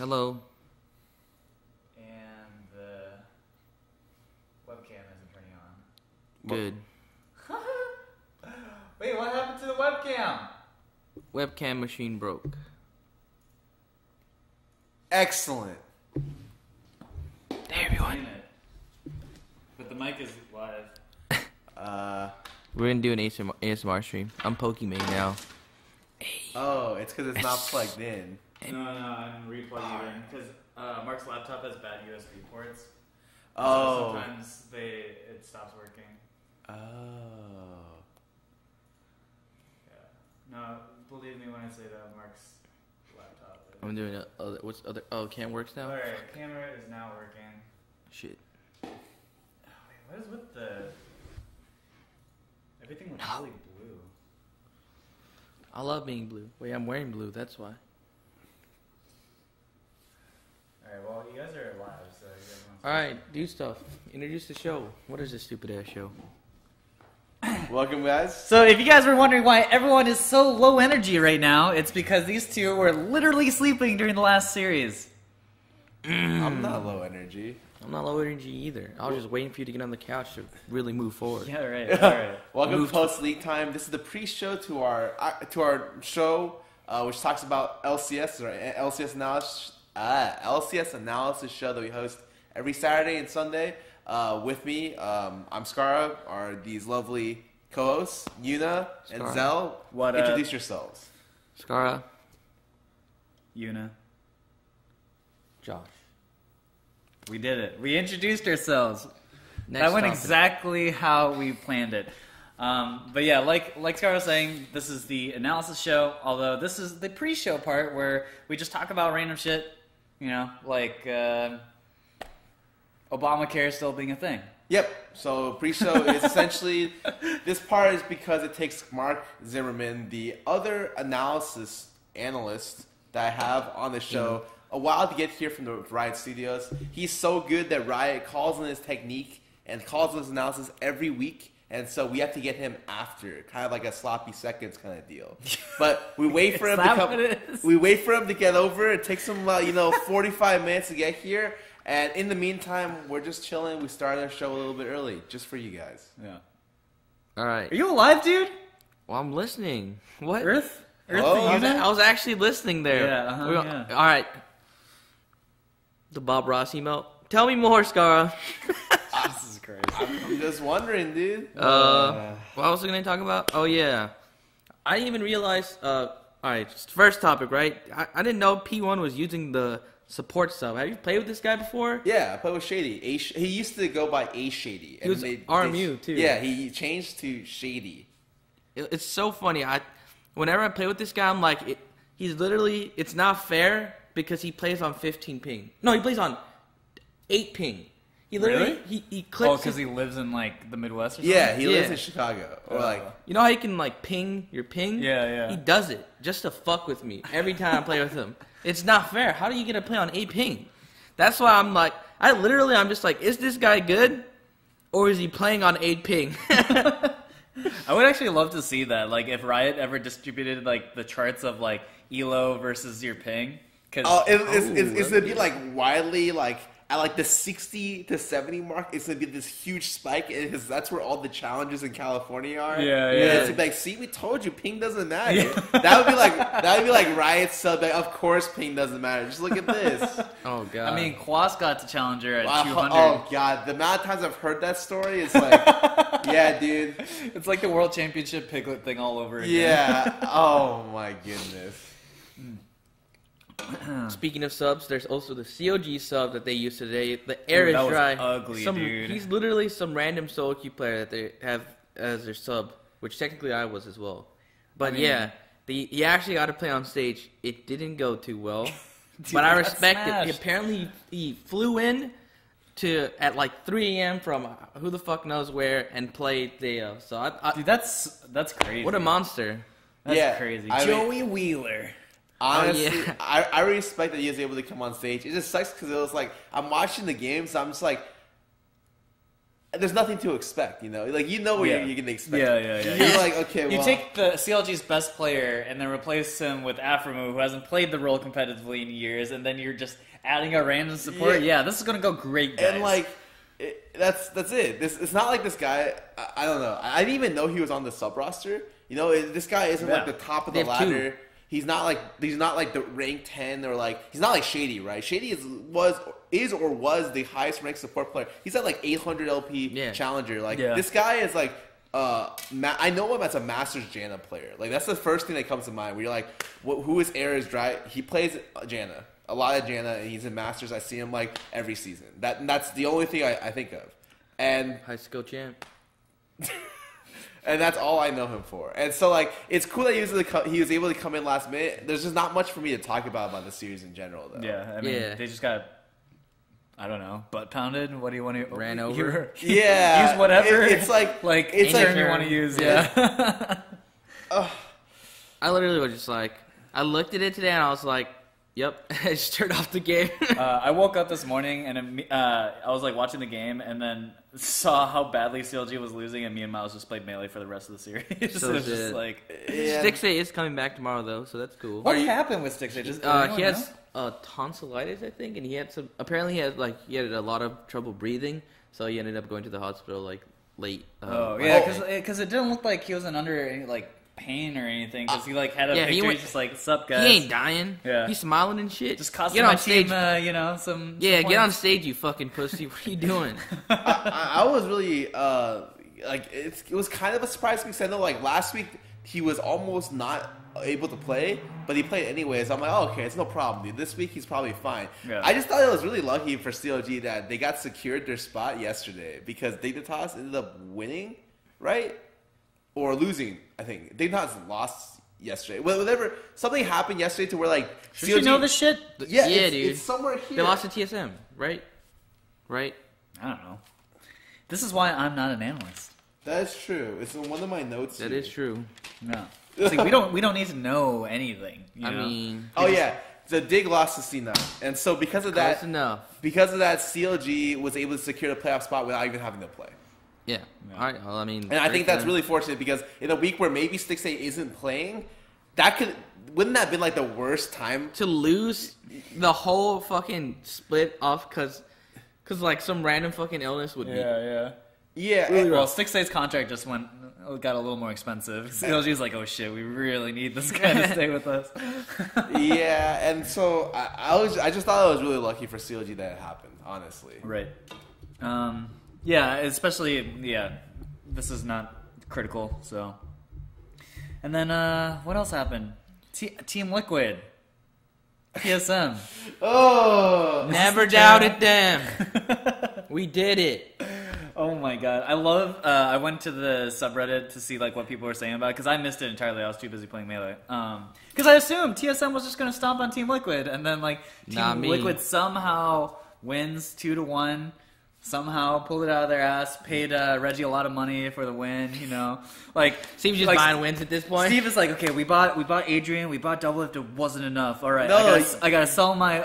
Hello. And the webcam isn't turning on. Good. Wait, what happened to the webcam? Webcam machine broke. Excellent. Hey everyone. But the mic is live. We're gonna do an ASMR stream. I'm Pokemon now. Oh, it's because it's not plugged in. No, I'm replugging it in because Mark's laptop has bad USB ports. Oh. So sometimes it stops working. Oh. Yeah. No, believe me when I say that Mark's laptop is... I'm doing what's other? Oh, cam works now. Alright, camera is now working. Shit. Oh, wait, what is with the... Everything looks really blue. I love being blue. Wait, I'm wearing blue. That's why. Alright, well, you guys are live, so you guys want to... Alright, do stuff. Introduce the show. What is this stupid ass show? Welcome, guys. So if you guys were wondering why everyone is so low energy right now, it's because these two were literally sleeping during the last series. I'm not low energy. I'm not low energy either. I was just waiting for you to get on the couch to really move forward. Yeah, right. Alright. Welcome to Post League Time. This is the pre-show to our show, which talks about LCS or LCS analysis show that we host every Saturday and Sunday. With me, I'm Scarra. Are these lovely co-hosts, Yuna and Scarra. Xell? What Introduce yourselves. Scarra. Yuna. Josh. We did it. We introduced ourselves. Next That went topic. exactly how we planned it. But yeah, like Scarra was saying, this is the analysis show, although this is the pre-show part where we just talk about random shit, you know, like Obamacare still being a thing. Yep. So pre-show is essentially, this part is because it takes MarkZ, the other analysis analyst that I have on the show, a while to get here from the Riot Studios. He's so good that Riot calls on his technique and calls on his analysis every week. And so we have to get him after, kind of like a sloppy seconds kind of deal. But we wait for him to come. We wait for him to get over. It takes him, 45 minutes to get here. And in the meantime, we're just chilling. We started our show a little bit early, just for you guys. Yeah. Alright. Are you alive, dude? Well, I'm listening. What? Earth Hello? to Yuna? I was actually listening there. Yeah, yeah. Alright. The Bob Ross email. Tell me more, Scarra. This is crazy. I'm just wondering, dude. What was I going to talk about? Oh, yeah. I didn't even realize... Alright, first topic, right? I didn't know P1 was using the support sub. Have you played with this guy before? Yeah, I played with Shady. He used to go by A Shady. He was RMU, too. Yeah, he changed to Shady. It's so funny. Whenever I play with this guy, I'm like... He's literally... It's not fair because he plays on 15 ping. No, he plays on 8 ping. He literally... Really? He clicks... Oh, because he lives in, the Midwest or something? Yeah, he lives in Chicago. Or You know how you can, ping your ping? Yeah. He does it just to fuck with me every time I play with him. It's not fair. How do you get to play on 8 ping? That's why I'm like... I'm just like, is this guy good? Or is he playing on 8 ping? I would actually love to see that. If Riot ever distributed, the charts of, ELO versus your ping. it's going to be, widely, at the 60 to 70 mark, it's gonna be this huge spike because that's where all the challenges in California are. Yeah. It's gonna be like, see, we told you, ping doesn't matter. Yeah. That would be like Riot's sub. Of course, ping doesn't matter. Just look at this. Oh god. I mean, Quas got to Challenger at 200. Oh god, the amount of times I've heard that story is like, yeah, dude. It's like the World Championship Piglet thing all over again. Yeah. Oh my goodness. Speaking of subs, there's also the COG sub that they used today. The air is dry. Ugly, dude. He's literally some random solo queue player that they have as their sub, which technically I was as well. But he actually got to play on stage. It didn't go too well, Dude, but I respect smashed. it. Apparently, he flew in at 3 a.m. from who the fuck knows where and played the. So dude, that's crazy. What a monster! That's crazy. Joey Wheeler. Honestly, I respect that he was able to come on stage. It just sucks because it was like, I'm watching the game, so I'm just like, there's nothing to expect, you know? Like, you know what you're going to expect. Yeah. You're like, okay, well... You take the CLG's best player and then replace him with ⵬ who hasn't played the role competitively in years, and then you're just adding a random support. Yeah, this is going to go great, guys. And, like, that's it. It's not like this guy... I don't know. I didn't even know he was on the sub-roster. You know, this guy isn't, like, the top of the ladder. He's not like the rank 10 or like he's not like Shady, right? Shady is or was the highest ranked support player. He's at like 800 LP challenger. Like this guy is like I know him as a Masters Janna player. Like that's the first thing that comes to mind. Where you're like, who is Air is dry? He plays Janna, a lot of Janna, and he's in Masters. I see him like every season. That's the only thing I think of. And high skill champ. And that's all I know him for. And so, like, it's cool that he was able to come in last minute. There's just not much for me to talk about the series in general, though. Yeah, I mean, they just got, I don't know, butt pounded. What do you want to... Ran over. Yeah. Use whatever. It's like any term you want to use, yeah. I literally was just like... I looked at it today and I was like, yep. I just turned off the game. I woke up this morning and I was like watching the game and then saw how badly CLG was losing, and me and Miles just played Melee for the rest of the series. So it's just like... Stixay is coming back tomorrow, though, so that's cool. What happened with Stixay? He has tonsillitis, I think, and he had some... Apparently, he had a lot of trouble breathing, so he ended up going to the hospital, like, late. Because it didn't look like he wasn't under any, like, pain or anything, because he like had a picture. He's just like, "Sup, guys?" He ain't dying. Yeah, he's smiling and shit. Just costing my team, some. Yeah, get on stage, you fucking pussy. What are you doing? I was really it was kind of a surprise because I know like last week he was almost not able to play, but he played anyways. I'm like, oh, okay, it's no problem, dude. This week he's probably fine. Yeah. I just thought it was really lucky for CLG that they got secured their spot yesterday because Dignitas ended up winning, right? Or losing, I think. Dignitas lost yesterday. Whatever. Something happened yesterday to where, like... Should you know this shit? Yeah, dude. It's somewhere here. They lost to TSM, right? Right? I don't know. This is why I'm not an analyst. That is true. It's in one of my notes. That is true. No. See, we don't need to know anything. You know? Mean... Oh, yeah. The Dig lost to C9. And so because of that... Because of that, CLG was able to secure the playoff spot without even having to play. Yeah. All right. Well, I mean, and I think that's really fortunate because in a week where maybe Stixay isn't playing, wouldn't that have been like the worst time to lose the whole fucking split off because like some random fucking illness would be. Yeah. Really well, Stixay's contract just got a little more expensive. CLG's like, oh shit, we really need this guy to stay with us. Yeah, and so I just thought it was really lucky for CLG that it happened. Honestly. Right. Yeah, especially, this is not critical, so. And then, what else happened? Team Liquid. PSM. Oh! Never doubted them. We did it. Oh my god. I love, I went to the subreddit to see, like, what people were saying about it, because I missed it entirely. I was too busy playing Melee. Because I assumed TSM was just going to stomp on Team Liquid, and then, like, Team Liquid somehow wins 2-1. Somehow pulled it out of their ass, paid Reggie a lot of money for the win, you know. Like Steve's just buying wins at this point. Steve is like, okay, we bought Adrian, we bought Doublelift, it wasn't enough. All right, I gotta sell my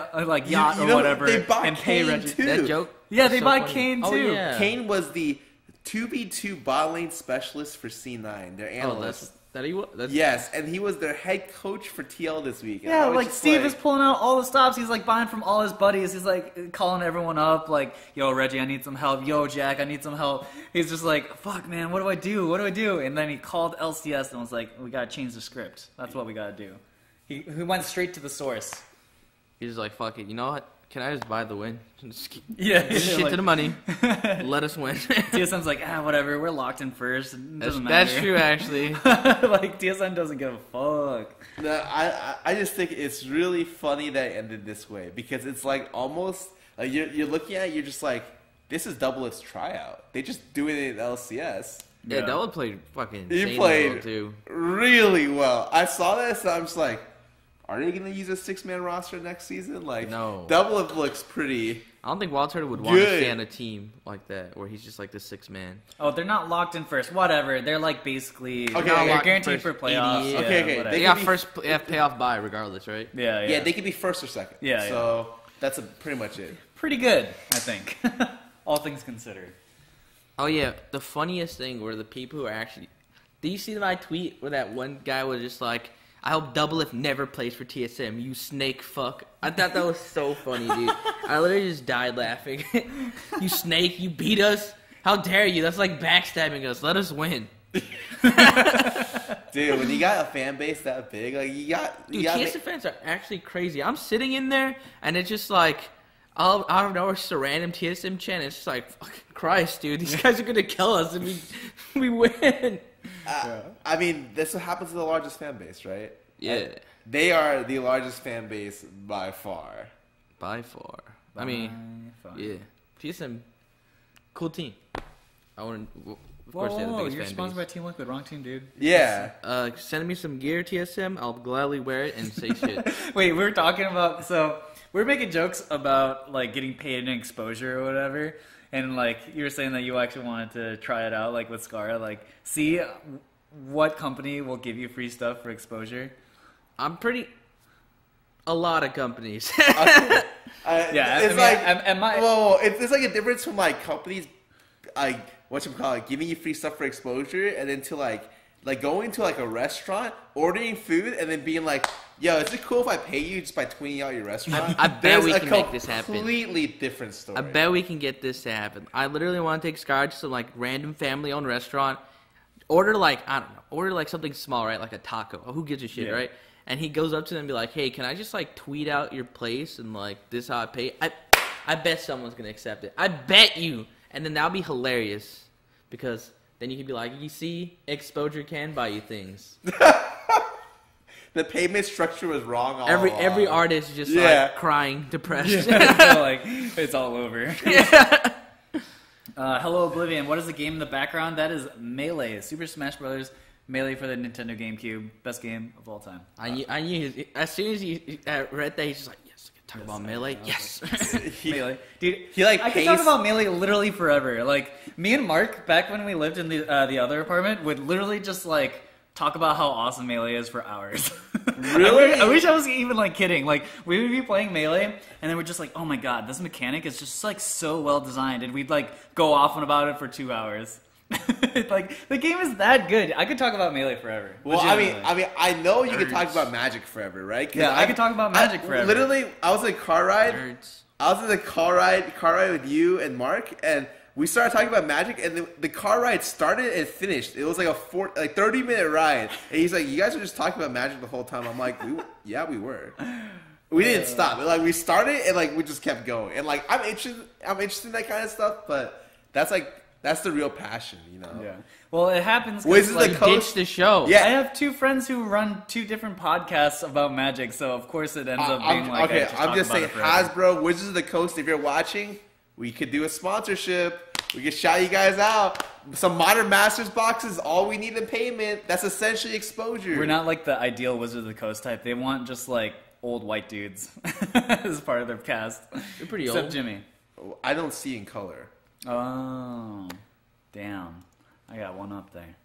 yacht or whatever and pay Reggie. Too. That joke? Yeah, they bought Kane too. Oh, yeah. Kane was the 2v2 bot lane specialist for C9, their analyst. Yes, and he was their head coach for TL this week. Yeah, like Steve is pulling out all the stops. He's like buying from all his buddies. He's like calling everyone up, like, "Yo, Reggie, I need some help. Yo, Jack, I need some help." He's just like, "Fuck, man, what do I do? What do I do?" And then he called LCS and was like, "We gotta change the script. That's what we gotta do." He went straight to the source. He's like, "Fuck it. You know what? Can I just buy the win? Just shit like, to the money. Let us win." TSM's like, whatever. We're locked in first. It doesn't matter. That's true, actually. Like, TSM doesn't give a fuck. No, I just think it's really funny that it ended this way because it's like almost like you're looking at it, you're just like, this is Doublelift's tryout. They just doing it in LCS. Yeah, Double played fucking. He played well too. Really well. I saw this, and I'm just like, are they going to use a 6-man roster next season? Like, no. Doublelift looks pretty. I don't think WildCard would want to stay on a team like that, where he's just like the 6-man. Oh, they're not locked in first. Whatever. They're like basically they're guaranteed for playoffs. Okay. They got first payoff bye regardless, right? Yeah. They could be first or second. Yeah. So that's pretty much it. Pretty good, I think. All things considered. Oh yeah, the funniest thing were the people who are actually. Did you see my tweet where that one guy was just like, "I hope Doublelift never plays for TSM, you snake fuck." I thought that was so funny, dude. I literally just died laughing. You snake, you beat us. How dare you? That's like backstabbing us. Let us win. Dude, when you got a fan base that big, like TSM fans are actually crazy. I'm sitting in there, and it's just like, out of nowhere, just a random TSM chant. It's just like, fucking Christ, dude. These guys are gonna kill us if we win. I mean, that's what happens to the largest fan base, right? Yeah. They are the largest fan base by far. By far. I mean, yeah. TSM, cool team. I want to. Of course, they have the biggest you're fan sponsored base. by Team Liquid. Wrong team, dude. Yeah. Send me some gear, TSM. I'll gladly wear it and say shit. Wait, we were talking about we're making jokes about like getting paid in exposure or whatever, and like you were saying that you actually wanted to try it out, like with Scarra, like see what company will give you free stuff for exposure. A lot of companies. Yeah, it's it's like a difference from like companies like giving you free stuff for exposure, and then to like going to like a restaurant, ordering food, and then being like, "Yo, is it cool if I pay you just by tweeting out your restaurant?" I bet we can make this happen. Completely different story. I bet we can get this to happen. I literally want to take Scarra to some like random family-owned restaurant, order like something small, right? Like a taco. Oh, who gives a shit, right? And he goes up to them and be like, "Hey, can I just like tweet out your place and like this how I pay?" I bet someone's gonna accept it. I bet you. And then that'll be hilarious, because then you can be like, "You see, exposure can buy you things." The payment structure was wrong all Every along. artist just like crying, depressed. Like it's all over. Yeah. Hello Oblivion. What is the game in the background? That is Melee, Super Smash Bros. Melee for the Nintendo GameCube. Best game of all time. I knew as soon as he read that, he's just like, "Yes, I can talk about Melee." Yes. Melee, dude. I pays... could talk about Melee literally forever. Like me and Mark, back when we lived in the other apartment, would literally just like talk about how awesome Melee is for hours. Really? I wish I was even like kidding. Like we would be playing Melee, and then we're just like, "Oh my god, this mechanic is just like so well designed," and we'd like go off on about it for 2 hours. Like the game is that good. I could talk about Melee forever. Well, I know you could talk about Magic forever, right? Yeah, I could talk about Magic forever. Literally, I was in a car ride. I was in the car ride with you and Mark, and we started talking about Magic, and the car ride started and finished. It was like a 30-minute ride, and he's like, "You guys were just talking about Magic the whole time." I'm like, "Yeah, we were." We didn't stop. Like we started, and like we just kept going. And like I'm interested in that kind of stuff, but that's the real passion, you know. Yeah. Well, it happens. Wizards of the Coast. Ditch the show. Yeah. I have 2 friends who run 2 different podcasts about Magic, so of course it ends up being like. Okay, I'm just saying, Hasbro, Wizards of the Coast. If you're watching, we could do a sponsorship. We could shout you guys out. Some Modern Masters boxes. All we need in payment. That's essentially exposure. We're not like the ideal Wizards of the Coast type. They want just like old white dudes as part of their cast. You're pretty old. old. Except Jimmy. I don't see in color. Oh, damn. I got one up there.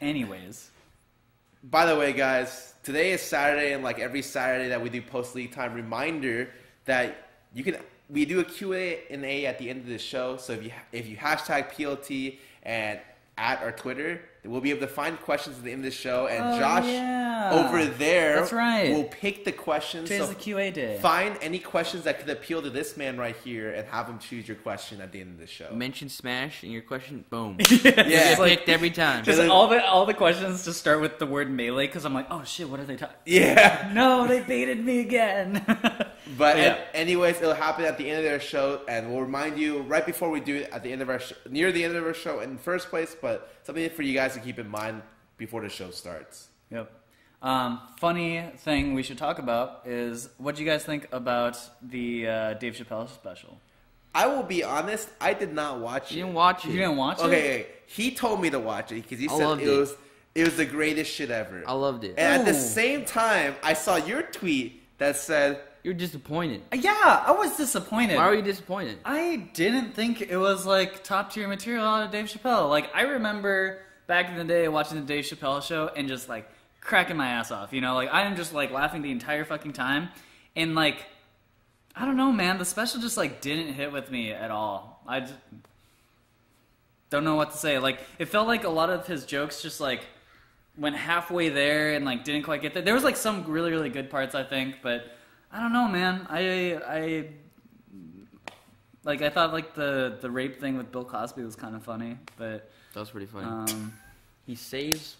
Anyways. By the way, guys, today is Saturday, and like every Saturday that we do post-league time, reminder that we do a Q&A at the end of the show. So if you hashtag PLT and at our Twitter, we'll be able to find questions at the end of the show, and Josh over there will pick the questions. Today's the QA day. Find any questions that could appeal to this man right here and have him choose your question at the end of the show. Mention Smash in your question, boom. Yeah, picked every time. Just all the questions just start with the word Melee, because I'm like, oh shit, what are they talking? Yeah. No, they baited me again. But anyways, it'll happen at the end of their show, and we'll remind you right before we do it at the end of our near the end of our show in the first place. But something for you guys to keep in mind before the show starts. Yep. Funny thing we should talk about is, what do you guys think about the Dave Chappelle special? I will be honest, I did not watch it. You didn't watch it? You didn't watch it? Okay, he told me to watch it because he said it was the greatest shit ever. I loved it. And at the same time, I saw your tweet that said... You're disappointed. Yeah, I was disappointed. Why were you disappointed? I didn't think it was like top tier material out of Dave Chappelle. Like, I remember back in the day watching the Dave Chappelle show and just like cracking my ass off. You know, like I'm just like laughing the entire fucking time. And like I don't know, man. The special just like didn't hit with me at all. I just don't know what to say. Like, it felt like a lot of his jokes just like went halfway there and like didn't quite get there. There was like some really, really good parts, I think, but I don't know, man. I thought like the rape thing with Bill Cosby was kind of funny, but that was pretty funny. He saves,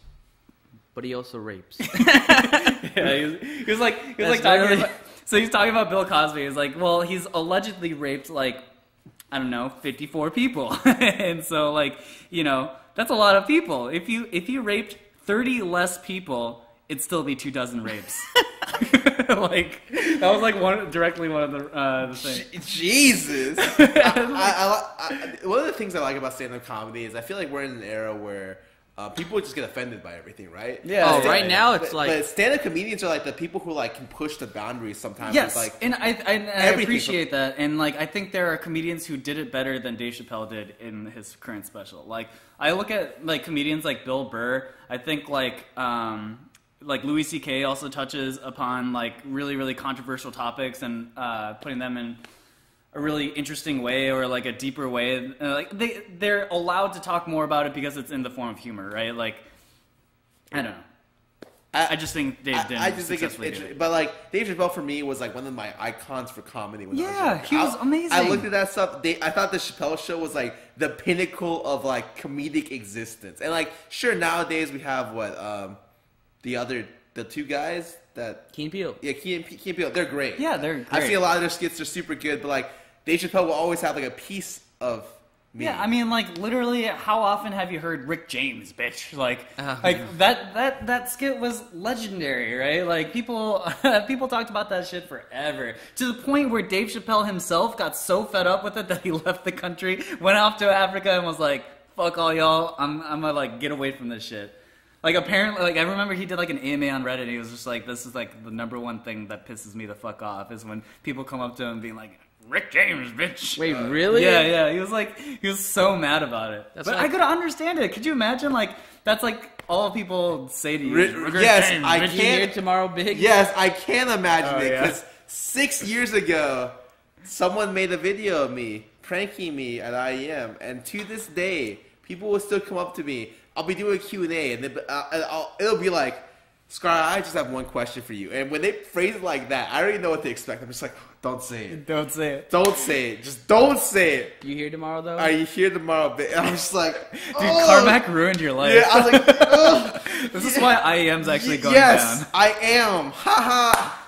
but he also rapes. Yeah, he was talking about, so he's talking about Bill Cosby. He's like, well, he's allegedly raped like, I don't know, 54 people. And so like, you know, that's a lot of people. If you raped 30 less people, it'd still be 24 rapes. Like, that was like one of the things. Jesus. One of the things I like about stand-up comedy is I feel like we're in an era where people just get offended by everything, right? Yeah. Oh, right now it's like... But stand-up comedians are like the people who like can push the boundaries sometimes. Yes, like, and I appreciate that. And like, I think there are comedians who did it better than Dave Chappelle did in his current special. Like, I look at like comedians like Bill Burr. I think like Louis C.K. also touches upon like really, really controversial topics and putting them in a really interesting way or like a deeper way. Like they're allowed to talk more about it because it's in the form of humor, right? Like, I don't know. I just think Dave didn't. I just think it's interesting. But like Dave Chappelle for me was like one of my icons for comedy. When he was amazing. I looked at that stuff. I thought the Chappelle Show was like the pinnacle of like comedic existence. And like, sure, nowadays we have the two guys that Key and Peele. Yeah, Key and Peele. They're great. Yeah, they're great. I've seen a lot of their skits. They're super good. But like Dave Chappelle will always have like a piece of me. Yeah, I mean, like literally, how often have you heard Rick James, bitch? Like that skit was legendary, right? Like people talked about that shit forever, to the point where Dave Chappelle himself got so fed up with it that he left the country, went off to Africa, and was like, "Fuck all y'all, I'm gonna like get away from this shit." Like, apparently, like, I remember he did, like, an AMA on Reddit, and he was just like, this is, like, the number one thing that pisses me the fuck off, is when people come up to him being like, Rick James, bitch. Wait, really? Yeah, he was so mad about it. But I could understand it. Could you imagine, like, that's, like, all people say to you. Yes, James, I can. Here tomorrow, big? Yes, I can imagine it, because 6 years ago, someone made a video of me, pranking me at IEM, and to this day, people will still come up to me. I'll be doing a Q&A, and it'll be like, Scarra, I just have one question for you. And when they phrase it like that, I already know what to expect. I'm just like, don't say it. Don't say it. Don't say it. Just don't say it. You here tomorrow, though? Are you here tomorrow? And I'm just like, dude, Carmack ruined your life. Yeah, I was like, ugh. This is why IEM's actually going down. Yes, I am. Ha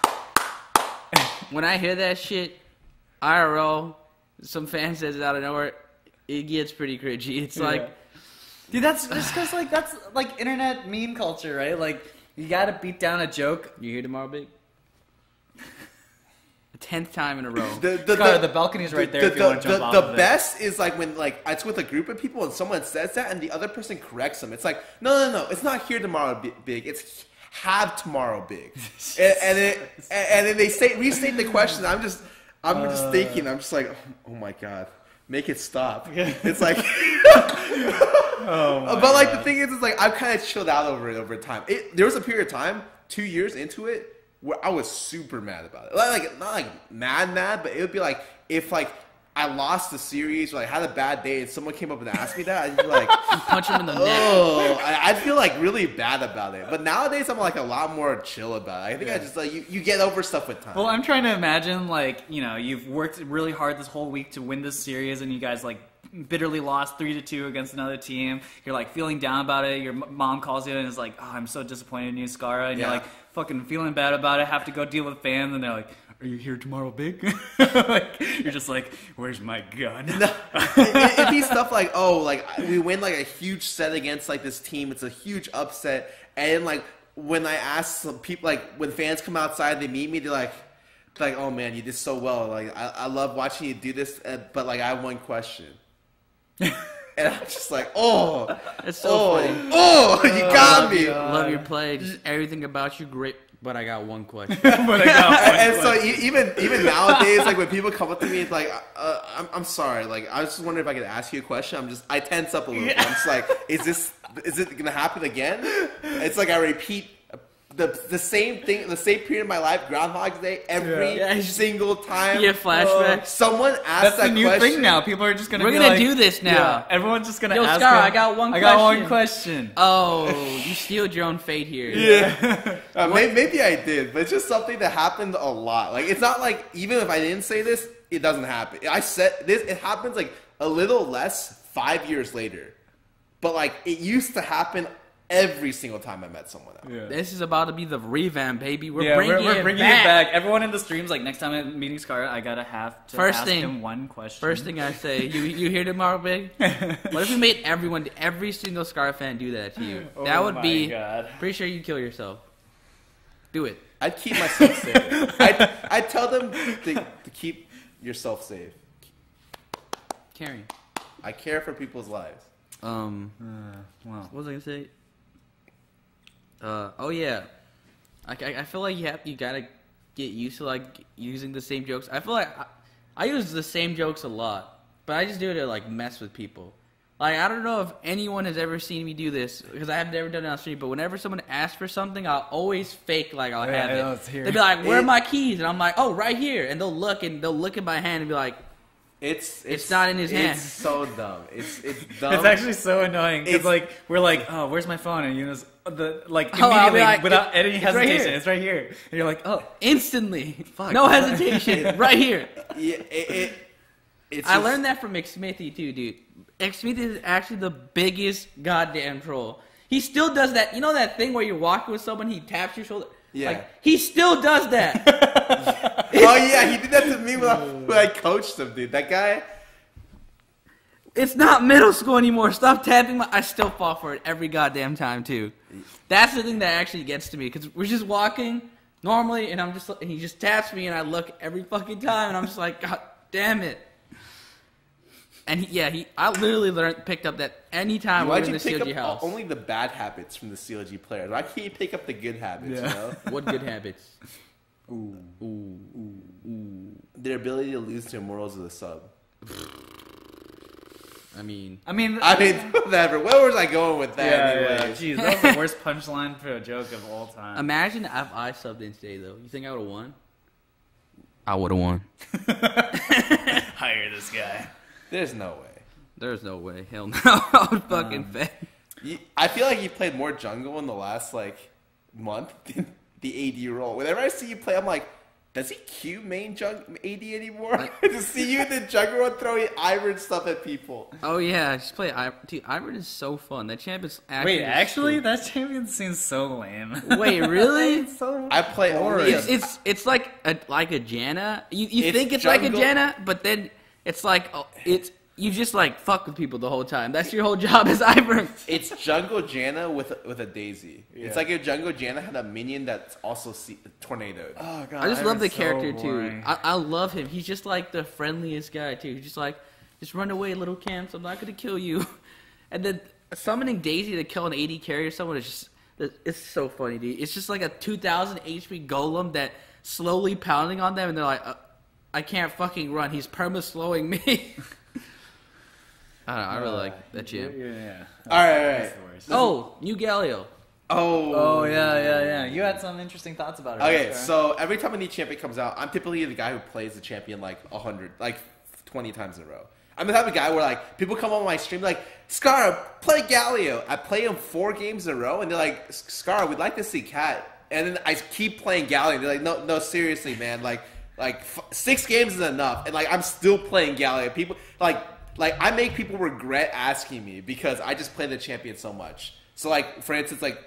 ha. When I hear that shit, IRL, some fan says it out of nowhere, it gets pretty cringy. It's like... Dude, that's just because, like, that's, like, internet meme culture, right? Like, you gotta beat down a joke. You here tomorrow, big? The 10th time in a row. The balcony's right there if you want to jump off of it. The best is, like, when, like, it's with a group of people and someone says that and the other person corrects them. It's like, no. It's not here tomorrow, big. It's have tomorrow, big. and then they restate the question. I'm just thinking. I'm just like, oh, my God. Make it stop. It's like... but like the thing is like I've kind of chilled out over time. There was a period of time, 2 years into it, where I was super mad about it. Like not like mad, but it would be like if like I lost the series or like had a bad day and someone came up and asked me that, I'd be like, punch him in the neck. I'd feel like really bad about it. But nowadays I'm like a lot more chill about it. I think I just like you get over stuff with time. Well, I'm trying to imagine like, you know, you've worked really hard this whole week to win this series and you guys like bitterly lost 3-2 against another team. You're like feeling down about it. Your mom calls you and is like, "Oh, I'm so disappointed in you, Scarra." And you're like fucking feeling bad about it. Have to go deal with fans, and they're like, "Are you here tomorrow, big?" Like, you're just like, "Where's my gun?" No, it'd be stuff like, "Oh, like we win like a huge set against like this team. It's a huge upset." And like when I ask some people, like when fans come outside, they meet me. They're like, "Oh man, you did so well. Like I love watching you do this." But like I have one question. And I'm just like, oh, it's so funny. You got me. Love your play. Just everything about you great. But I got one question. So even nowadays, like when people come up to me, it's like, I'm sorry. Like I was just wondering if I could ask you a question. I tense up a little bit. I'm just like, is it gonna happen again? It's like I repeat the same thing, the same period of my life, Groundhog's Day, every single time. Yeah, flashbacks. Someone asked That's the new thing now. People are just gonna. We're gonna do this now. Yeah, everyone's just gonna. Yo, ask Scarra, him, I got one question. Oh, you stealed your own fate here. Yeah. Maybe I did, but it's just something that happened a lot. Like, it's not like even if I didn't say this, it doesn't happen. I said this. It happens like a little less 5 years later, but like it used to happen every single time I met someone else. Yeah. This is about to be the revamp, baby. We're bringing it back. Everyone in the streams, like, next time I'm meeting Scarra, I gotta have to ask him one question. First thing I say, you hear the Mark Big? What if we made every single Scarra fan do that to you? That would be... God. Pretty sure you'd kill yourself. Do it. I'd keep myself safe. I'd tell them to keep yourself safe. Caring. I care for people's lives. Wow. What was I gonna say? Oh yeah, I feel like you gotta get used to like using the same jokes. I feel like I use the same jokes a lot, but I just do it to like mess with people. Like, I don't know if anyone has ever seen me do this because I have never done it on stream. But whenever someone asks for something, I'll always fake like I'll have it. They'll be like, "Where are my keys?" And I'm like, "Oh, right here." And they'll look at my hand and be like, It's not in his hand. It's so dumb. It's dumb. It's actually so annoying because like we're like, oh, where's my phone? And Eunice, immediately like, without any hesitation, it's right here. And you're like, oh, instantly, fuck, no hesitation, right here. Yeah, I learned that from McSmithy too, dude. McSmithy is actually the biggest goddamn troll. He still does that. You know that thing where you're walking with someone, he taps your shoulder. Yeah. Like, he still does that. Oh yeah, he did that to me when I coached him, dude. That guy. It's not middle school anymore. Stop tapping I still fall for it every goddamn time too. That's the thing that actually gets to me because we're just walking normally, and he just taps me, and I look every fucking time, and I'm just like, God damn it. And I literally picked up that anytime we were in the CLG house. Only the bad habits from the CLG players. Why can't you pick up the good habits? Yeah. You know? What good habits? Ooh. Their ability to lose to Immortals of the Sub. I mean, whatever. Where was I going with that? Yeah, jeez, that was the worst punchline for a joke of all time. Imagine if I subbed in today, though. You think I would have won? I would have won. Hire this guy. There's no way. There's no way. Hell no. I would fucking bet. I feel like you played more jungle in the last month than the AD role. Whenever I see you play, I'm like, does he queue main AD anymore? To see you in the jungle and throwing Ivern stuff at people. Oh yeah, just play Ivern. Dude, Ivern is so fun. That champion's actually. Wait, actually, that champion seems so lame. Wait, really? I play only. It's like a Janna. You think it's jungle, like a Janna, but then it's like you just like fuck with people the whole time. That's your whole job as Ivern. It's jungle Janna with a Daisy. Yeah. It's like if jungle Janna had a minion that's also tornadoed. Oh god, I just love the character too. I love him. He's just like the friendliest guy too. He's just like, just run away, little camps. I'm not gonna kill you. And then summoning Daisy to kill an AD carry or someone is just, it's so funny, dude. It's just like a 2,000 HP golem that slowly pounding on them, and they're like, I can't fucking run. He's perma-slowing me. I really like that champ. Yeah. All right. Oh, new Galio. Oh, yeah. You had some interesting thoughts about it. Okay, so every time a new champion comes out, I'm typically the guy who plays the champion 20 times in a row. I'm the type of guy where people come on my stream like, Scarra, play Galio. I play him 4 games in a row, and they're like, Scarra, we'd like to see Cat. And then I keep playing Galio. And they're like, no, seriously, man. 6 games is enough, and I'm still playing Galio. People I make people regret asking me because I just play the champion so much. So, for instance, AP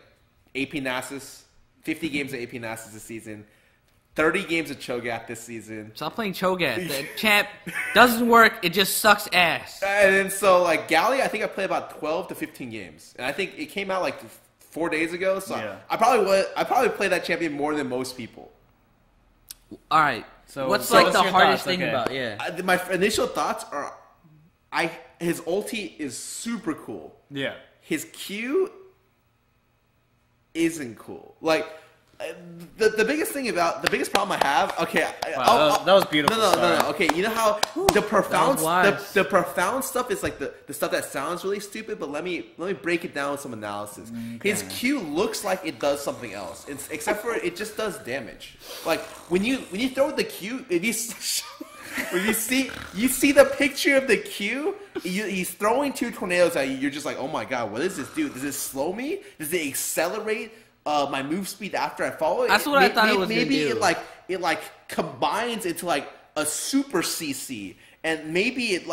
Nasus, 50 games of AP Nasus this season, 30 games of Cho'Gath this season. Stop playing Cho'Gath. The champ doesn't work. It just sucks ass. And then, so, Galio, I think I played about 12 to 15 games. And I think it came out, 4 days ago. So, yeah. I probably play that champion more than most people. All right. So, what's the hardest thing about my initial thoughts are... his ulti is super cool. Yeah. His Q isn't cool. The biggest thing about the biggest problem I have. Okay, wow, that was beautiful. No. Okay, you know how the profound stuff is like the stuff that sounds really stupid, but let me break it down with some analysis. Okay. His Q looks like it does something else, except for it just does damage. Like when you throw the Q, if when you see the picture of the Q, he's throwing 2 tornadoes at you. You're just like, oh my god, what does this do? Does it slow me? Does it accelerate my move speed after I follow it? That's what I thought it was maybe gonna do. it like combines into like a super CC, and maybe it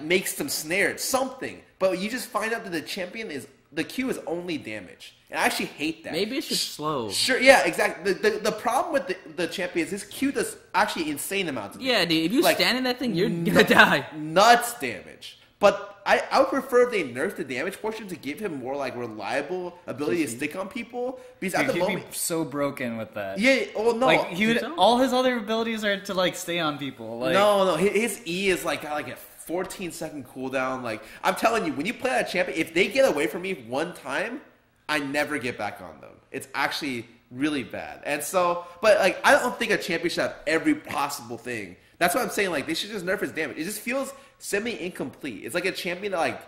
makes them snared something. But you just find out that the Q is only damage. And I actually hate that. Maybe it's just slow. Sure, yeah, exactly. The problem with the champion is his Q does actually insane amounts of damage. Yeah, dude, if you stand in that thing, you're gonna die. Nuts damage. But I would prefer if they nerfed the damage portion to give him more like reliable ability to stick on people. Because at the moment, he'd be so broken with that. Yeah, well, no. Like all his other abilities are to like stay on people. Like, no, his E is like got like a 14-second cooldown. Like I'm telling you, when you play that champion, if they get away from me one time, I never get back on them. It's actually really bad. And so, but like I don't think a champion should have every possible thing. That's what I'm saying. Like they should just nerf his damage. It just feels semi-incomplete. It's like a champion that like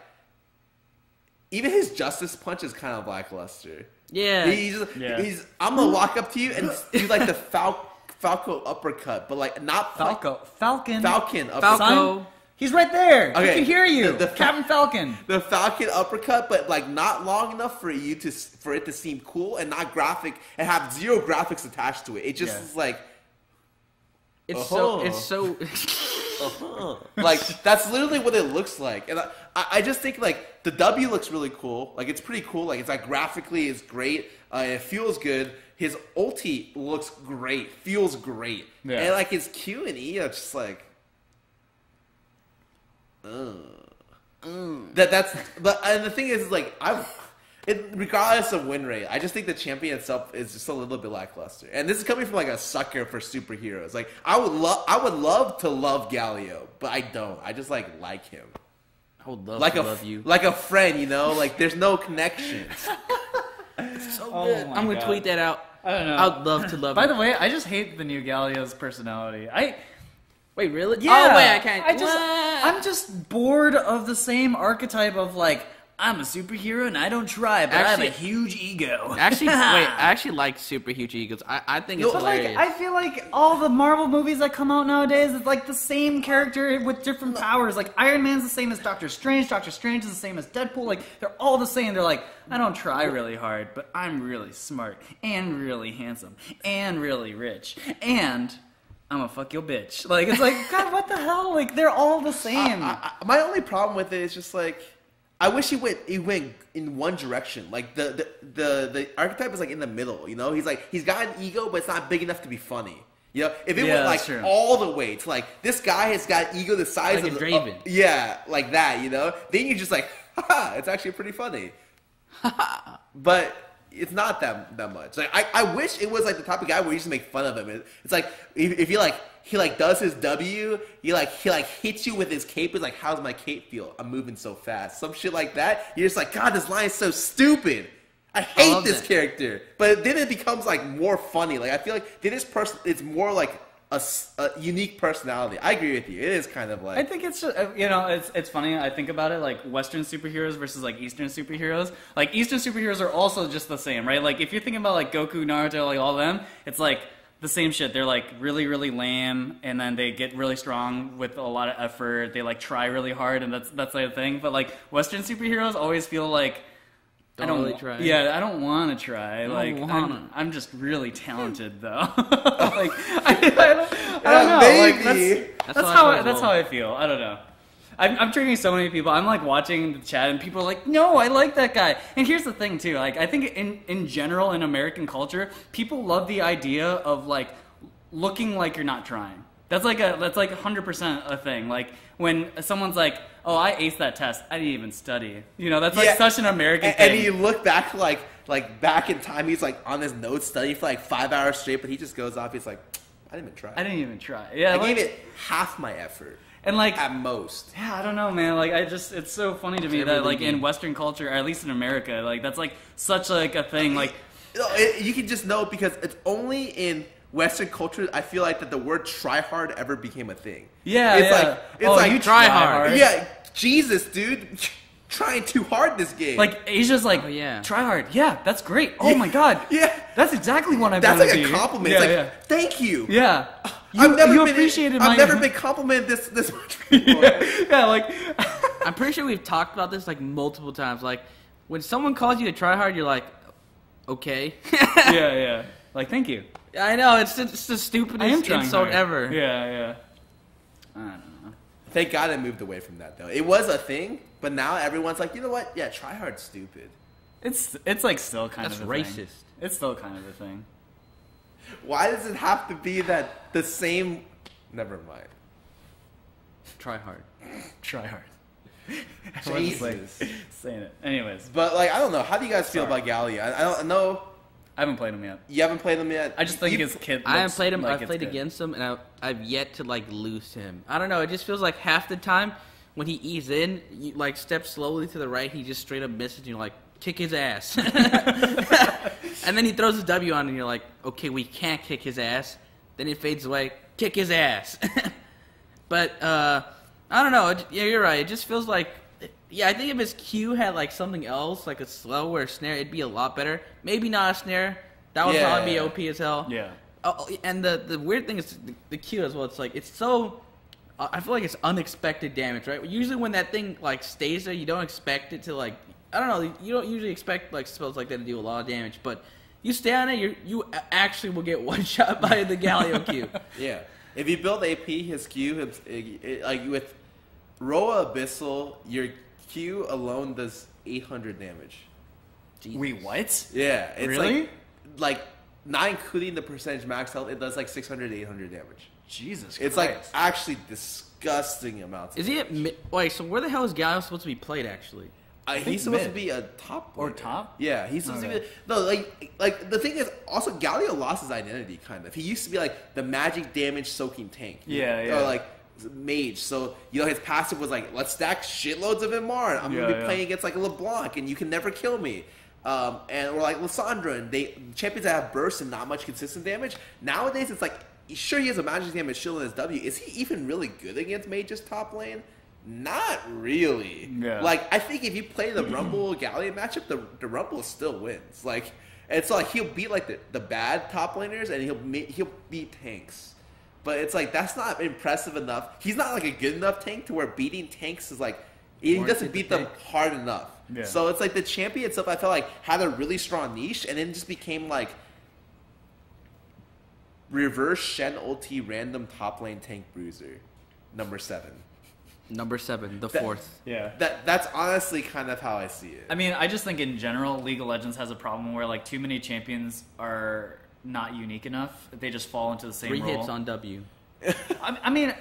even his Justice Punch is kind of lackluster. Yeah. He's I'm gonna walk up to you and do like the Falco uppercut, but like not Falcon uppercut. Falco. He's right there. Okay. He can hear you. The Captain Falcon. The Falcon uppercut, but like not long enough for it to seem cool and not graphic and have 0 graphics attached to it. It just is like it's so like that's literally what it looks like. And I just think like the W looks really cool. Like it's pretty cool. Like it's like graphically is great. It feels good. His ulti looks great. Feels great. Yeah. And like his Q and E are just like and the thing is like regardless of win rate, I just think the champion itself is just a little bit lackluster. And this is coming from like a sucker for superheroes. Like I would love to love Galio, but I don't. I just like him. I would love to love you. Like a friend, you know? Like there's no connection. It's so good. I'm gonna tweet that out. I don't know. I'd love to love By you. the way, I just hate the new Galio's personality. Wait, really? Yeah. Oh, wait, I can't. I'm just bored of the same archetype of like, I'm a superhero and I don't try, but I have a huge ego. Actually, I actually like super huge egos. I think it's hilarious. Like, I feel like all the Marvel movies that come out nowadays, it's like the same character with different powers. Like Iron Man's the same as Doctor Strange. Doctor Strange is the same as Deadpool. Like they're all the same. They're like, I don't try really hard, but I'm really smart and really handsome and really rich and I'm gonna fuck your bitch. Like, it's like, God, what the hell? Like, they're all the same. My only problem with it is just like, I wish he went in one direction. Like the archetype is like in the middle. You know, he's got an ego, but it's not big enough to be funny. You know, if it went like all the way to like this guy has got ego the size like of a Draven. Yeah, like that. You know, then you're just like, haha, it's actually pretty funny. But it's not that much. Like I wish it was like the type of guy where you just make fun of him. It's like if you like he like does his W, he like hits you with his cape. It's like, how's my cape feel? I'm moving so fast. Some shit like that. You're just like, God, this line is so stupid. I hate this character. But then it becomes like more funny. Like I feel like this person, it's more like a unique personality. I agree with you. It is kind of like, I think it's just, it's funny. I think about it like Western superheroes versus like Eastern superheroes. Like Eastern superheroes are also just the same, right? Like if you're thinking about like Goku, Naruto, like all of them, it's like the same shit. They're like really, really lame, and then they get really strong with a lot of effort. They like try really hard, and that's like the thing. But like Western superheroes always feel like I don't really try. Yeah, I don't want to try. I'm just really talented though. Like I don't know. Maybe. Like, that's how I feel. I don't know. I'm treating so many people. I'm like watching the chat and people are like, no, I like that guy. And here's the thing too. Like I think in general in American culture, people love the idea of like looking like you're not trying. That's like 100% a thing. Like when someone's like, "Oh, I aced that test. I didn't even study." You know, that's like such an American thing. And you look back like back in time, he's like on his notes studying for like 5 hours straight, but he just goes off. He's like, "I didn't even try. Yeah, I gave it half my effort." And like at most. Yeah, I don't know, man. Like it's so funny to me that like in Western culture, or at least in America, like that's like such like a thing. Like You can just know because it's only in Western culture. I feel like that the word "try hard" ever became a thing. Yeah, it's like you try hard. Yeah, Jesus, dude, trying too hard this game. Like Asia's like, try hard. Yeah, that's great. Oh my god. Yeah, that's exactly what I'm. That's like a compliment. It's like, thank you. Yeah. I've never been complimented this much before. Yeah, like I'm pretty sure we've talked about this like multiple times. Like when someone calls you a tryhard, you're like, okay. yeah. Like, thank you. I know it's the stupidest insult ever. Yeah. I don't know. Thank God I moved away from that though. It was a thing, but now everyone's like, you know what? Yeah, tryhard's stupid. It's like still kind of a racist. Thing. It's still kind of a thing. Why does it have to be that the same? Never mind. Try hard. Try hard. Jesus. Like saying it. Anyways. But like, I don't know. How do you guys feel about Gallia? I don't know. I haven't played him yet. You haven't played him yet? I just think his kid. I haven't played him. Like I've played against him, and I've yet to like lose him. I don't know. It just feels like half the time when he eases in, you like step slowly to the right, he just straight up misses, and you're like, kick his ass. And then he throws his W on, and you're like, okay, we can't kick his ass. Then it fades away, kick his ass. But I don't know. Yeah, you're right. It just feels like, I think if his Q had like something else, like a slow or a snare, it'd be a lot better. Maybe not a snare. That would probably be OP as hell. Yeah. Oh, and the weird thing is the Q as well. It's like it's so. I feel like it's unexpected damage, right? Usually when that thing like stays there, you don't expect it to like. I don't know. You don't usually expect like spells like that to do a lot of damage, but you stay on it, you actually will get one shot by the Galio Q. Yeah. If you build AP, his Q, like with Roa Abyssal, your Q alone does 800 damage. Jesus. Wait, what? Yeah. It's really? Like not including the percentage max health, it does like 600 to 800 damage. Jesus It's Christ. like actually disgusting amounts. Is he at wait? So where the hell is Galio supposed to be played actually? He's supposed to be a top or player. top. Yeah, he's supposed to be. No, like the thing is, also Galio lost his identity kind of. He used to be like the magic damage soaking tank. Yeah. Or like mage. So his passive was like, let's stack shitloads of MR. I'm gonna be playing against like a LeBlanc, and you can never kill me. Or like Lissandra, and champions that have burst and not much consistent damage. Nowadays, it's like sure he has a magic damage shield in his W. Is he even really good against mages top lane? Not really. Yeah. Like, I think if you play the Rumble Gallia matchup, the Rumble still wins. Like, it's like he'll beat like the bad top laners, and he'll beat tanks. But it's like that's not impressive enough. He's not like a good enough tank to where beating tanks is like he doesn't beat them hard enough. Yeah. So it's like the champion itself, I felt like had a really strong niche, and then just became like reverse Shen ulti random top lane tank bruiser, number 7. Number 7, the fourth. Yeah. That's honestly kind of how I see it. I mean, I just think in general, League of Legends has a problem where like too many champions are not unique enough. They just fall into the same 3 role. hits on W. I mean,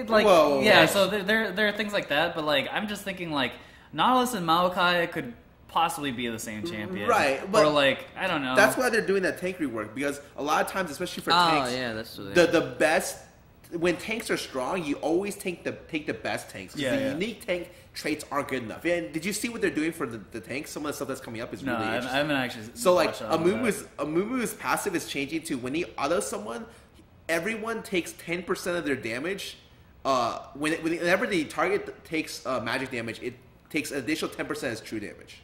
like, Whoa. yeah. So there are things like that, but like, I'm just thinking like Nautilus and Maokai could possibly be the same champion, right? But or like, I don't know. That's why they're doing that tank rework, because a lot of times, especially for tanks, that's what the best. When tanks are strong, you always take the best tanks. Because the unique tank traits aren't good enough. And did you see what they're doing for the tanks? Some of the stuff that's coming up is really interesting. I haven't actually. So like Amumu's passive is changing to when he autos someone, everyone takes 10% of their damage. Whenever the target takes magic damage, it takes an additional 10% as true damage.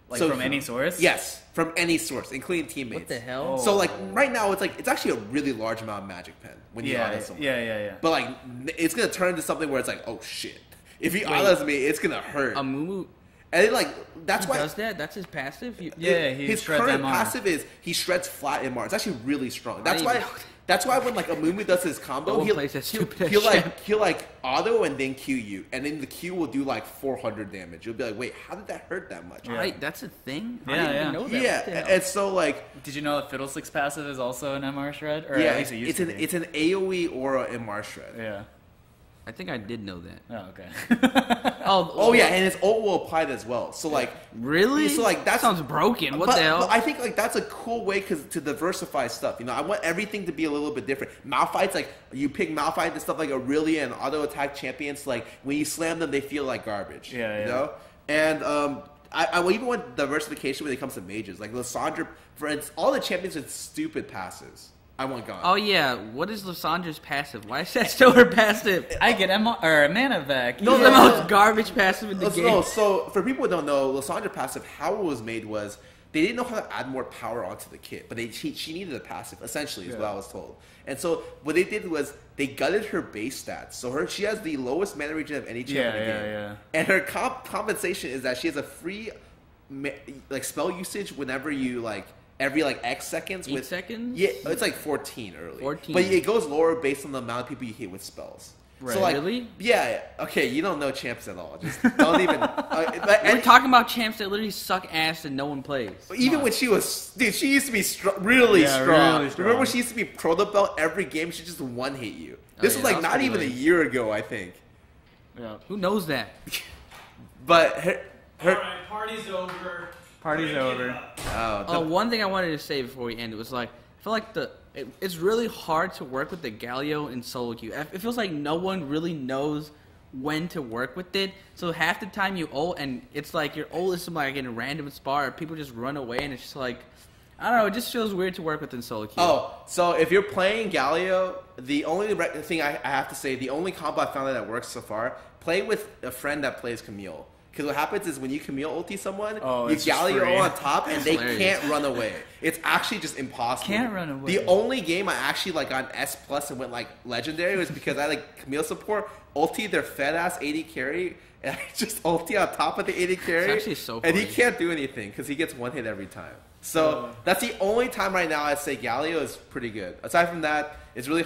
Like from any source? Yes, from any source, including teammates. What the hell? So like right now, it's actually a really large amount of magic pen when you auto someone. Yeah. But like it's gonna turn into something where it's like, oh shit, if he autos me, it's gonna hurt. Amumu, and then like that's why does that? That's his passive. His current MR. passive is he shreds flat MR. It's actually really strong. That's why when like Amumu does his combo, he'll like auto and then Q you, and then the Q will do like 400 damage. You'll be like, wait, how did that hurt that much? Right, that's a thing. Yeah, I didn't even know that. Yeah, and so like, did you know that Fiddlestick's passive is also an MR shred? Or yeah, at least it used to be. it's an AOE or a MR shred. Yeah. I think I did know that. Oh, okay. Oh yeah, and his ult will apply as well. So like, really? So like that sounds broken. What the hell? But I think like that's a cool way to diversify stuff. I want everything to be a little bit different. Malphite's like you pick Malphite and stuff like Aurelia and auto attack champions. Like when you slam them, they feel like garbage. Yeah. You know. And I even want diversification when it comes to majors. Like Lissandra, for instance, all the champions with stupid passes. I want gone. Oh yeah, what is Lissandra's passive? Why is that still her passive? I get mana back. No, the most garbage passive in the game. No, so for people who don't know, Lissandra passive, how it was made was they didn't know how to add more power onto the kit, but she needed a passive, essentially, is what I was told. And so what they did was they gutted her base stats. So she has the lowest mana regen of any champion in the game. Yeah. And her compensation is that she has a free spell usage whenever you every X seconds. 8 seconds? Yeah, it's like 14 early. 14. But it goes lower based on the amount of people you hit with spells. Right. So really? Yeah. Okay, you don't know champs at all. Just don't even. We're talking about champs that literally suck ass and no one plays. Even when she was, dude, she used to be really strong. Remember when she used to be pro the belt every game? She just one hit you. This was not even a year ago, I think. Yeah. Who knows that? But her all right, party's over. Party's over. One thing I wanted to say before we end, it was I feel like it's really hard to work with the Galio in solo queue. It feels like no one really knows when to work with it. So half the time you ult, and it's like your ult is in a random spot, or people just run away, and it's just I don't know. It just feels weird to work with in solo queue. Oh, so if you're playing Galio, the only thing I have to say, the only combo I found that works so far, play with a friend that plays Camille. Because what happens is when you Camille ulti someone, you Galio on top, and they can't run away. It's actually just impossible. Can't run away. The only game I actually got S+ and went legendary was because I Camille support, ulti their fed ass AD carry, and I just ulti on top of the AD carry. It's actually so funny. And he can't do anything because he gets one hit every time. So that's the only time right now I'd say Galio is pretty good. Aside from that, it's really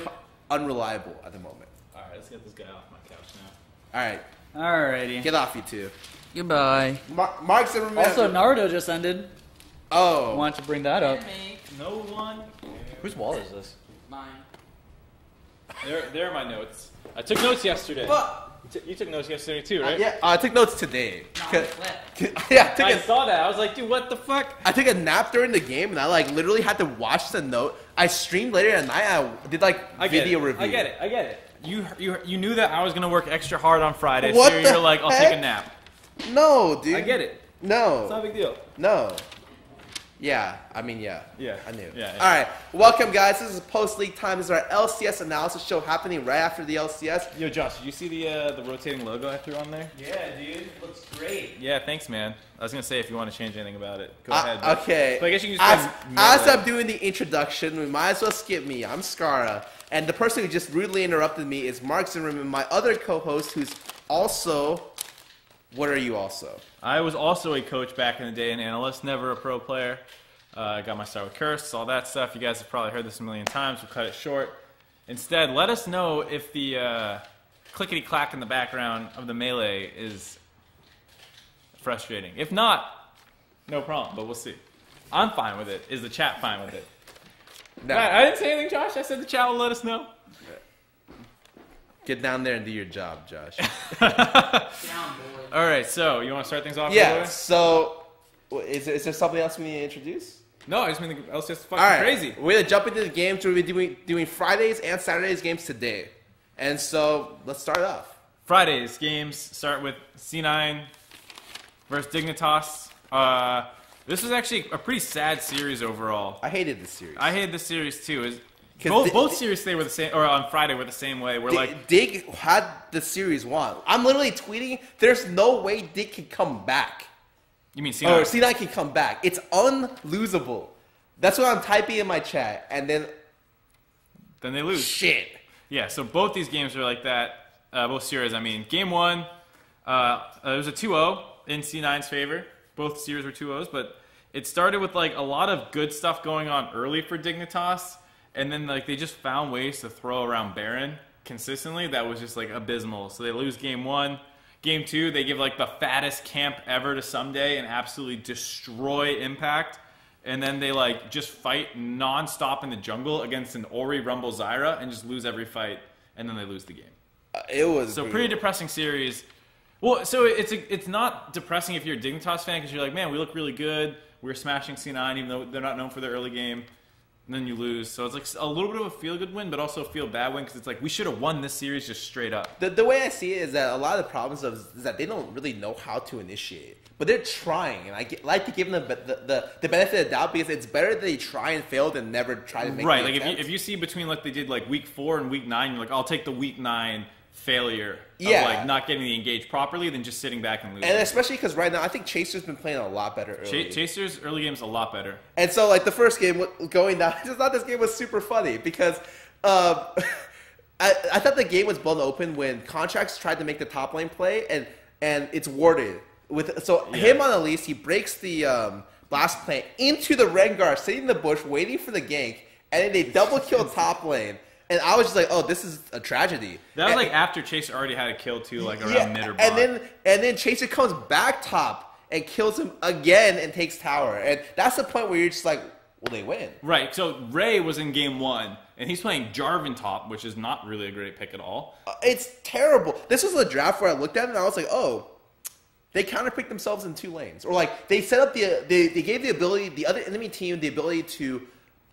unreliable at the moment. All right, let's get this guy off my couch now. All right. Alrighty. Get off, you two. Goodbye. MarkZ. Also, Naruto just ended. Oh. Wanted to bring that up. No one. Whose wall is this? Mine. There are my notes. I took notes yesterday. You took notes yesterday too, right? Yeah, I took notes today. No, Yeah, I saw that. I was like, dude, what the fuck? I took a nap during the game, and I literally had to watch the note. I streamed later at night. I did video review. I get it. You knew that I was gonna work extra hard on Friday, What so the you're like, I'll heck? take a nap. No, dude. I get it. No. It's not a big deal. No. Yeah, I mean, yeah. Yeah. I knew. Yeah. All right, welcome, guys. This is post-league time. This is our LCS analysis show happening right after the LCS. Yo, Josh, did you see the rotating logo I threw on there? Yeah, dude. Looks great. Yeah, thanks, man. I was gonna say if you want to change anything about it, go ahead. But, Okay. But I guess you can just as I'm doing the introduction, we might as well skip me. I'm Scarra. And the person who just rudely interrupted me is MarkZ, my other co-host, who's also... What are you also? I was also a coach back in the day, an analyst, never a pro player. I got my start with Curse, all that stuff. You guys have probably heard this a million times. We'll cut it short. Instead, let us know if the clickety-clack in the background of the melee is frustrating. If not, no problem, but we'll see. I'm fine with it. Is the chat fine with it? No. I didn't say anything, Josh. I said the chat will let us know. Get down there and do your job, Josh. All right, so you want to start things off? Yeah, so is there something else we need to introduce? No, I just mean the LCS is fucking All right, crazy. we're going to jump into the games. We're going to be doing Fridays and Saturdays games today. And so let's start off. Friday's games start with C9 versus Dignitas. This was actually a pretty sad series overall. I hated this series. I hated this series too. Both series they were the same, or on Friday were the same way. Dig had the series won. I'm literally tweeting, there's no way Dig can come back. You mean C9? Or C9 can come back. It's unlosable. That's what I'm typing in my chat. And then they lose. Shit. Yeah, so both these games were like that. Both series, I mean. Game 1, it was a 2-0 in C9's favor. Both series were 2-0s, but it started with a lot of good stuff going on early for Dignitas. And then they just found ways to throw around Baron consistently that was just abysmal. So they lose game 1. Game 2, they give the fattest camp ever to Someday and absolutely destroy Impact. And then they just fight non-stop in the jungle against an Ori Rumble Zyra and just lose every fight. And then they lose the game. It was so pretty depressing series. Well, so it's not depressing if you're a Dignitas fan because you're like, man, we look really good. We're smashing C9 even though they're not known for their early game. and then you lose. So it's like a little bit of a feel-good win, but also a feel-bad win because it's like we should have won this series just straight up. The way I see it is that a lot of the problems is that they don't really know how to initiate. But they're trying, and like to give them the benefit of the doubt because it's better that they try and fail than never try to make right. the Like attempt. if you see between like they did like week 4 and week 9, you're like, I'll take the week 9 failure Yeah. of like not getting the engaged properly than just sitting back and losing. And especially because right now I think Chaser's been playing a lot better early. Chaser's early game's a lot better. And so like the first game going down, I just thought this game was super funny because I thought the game was blown open when Contracts tried to make the top lane play and it's warded. Him on Elise, he breaks the blast plant into the Rengar, sitting in the bush, waiting for the gank, and then they double kill top lane. And I was just like, oh, this is a tragedy. That was like after Chaser already had a kill too, like around mid or bot. And then Chaser comes back top and kills him again and takes tower. And that's the point where you're just like, well, they win. Right. So Ray was in game 1, and he's playing Jarvan top, which is not really a great pick at all. It's terrible. This was a draft where I looked at it and I was like, oh, they counterpicked themselves in 2 lanes. Or like they set up they gave the other enemy team the ability to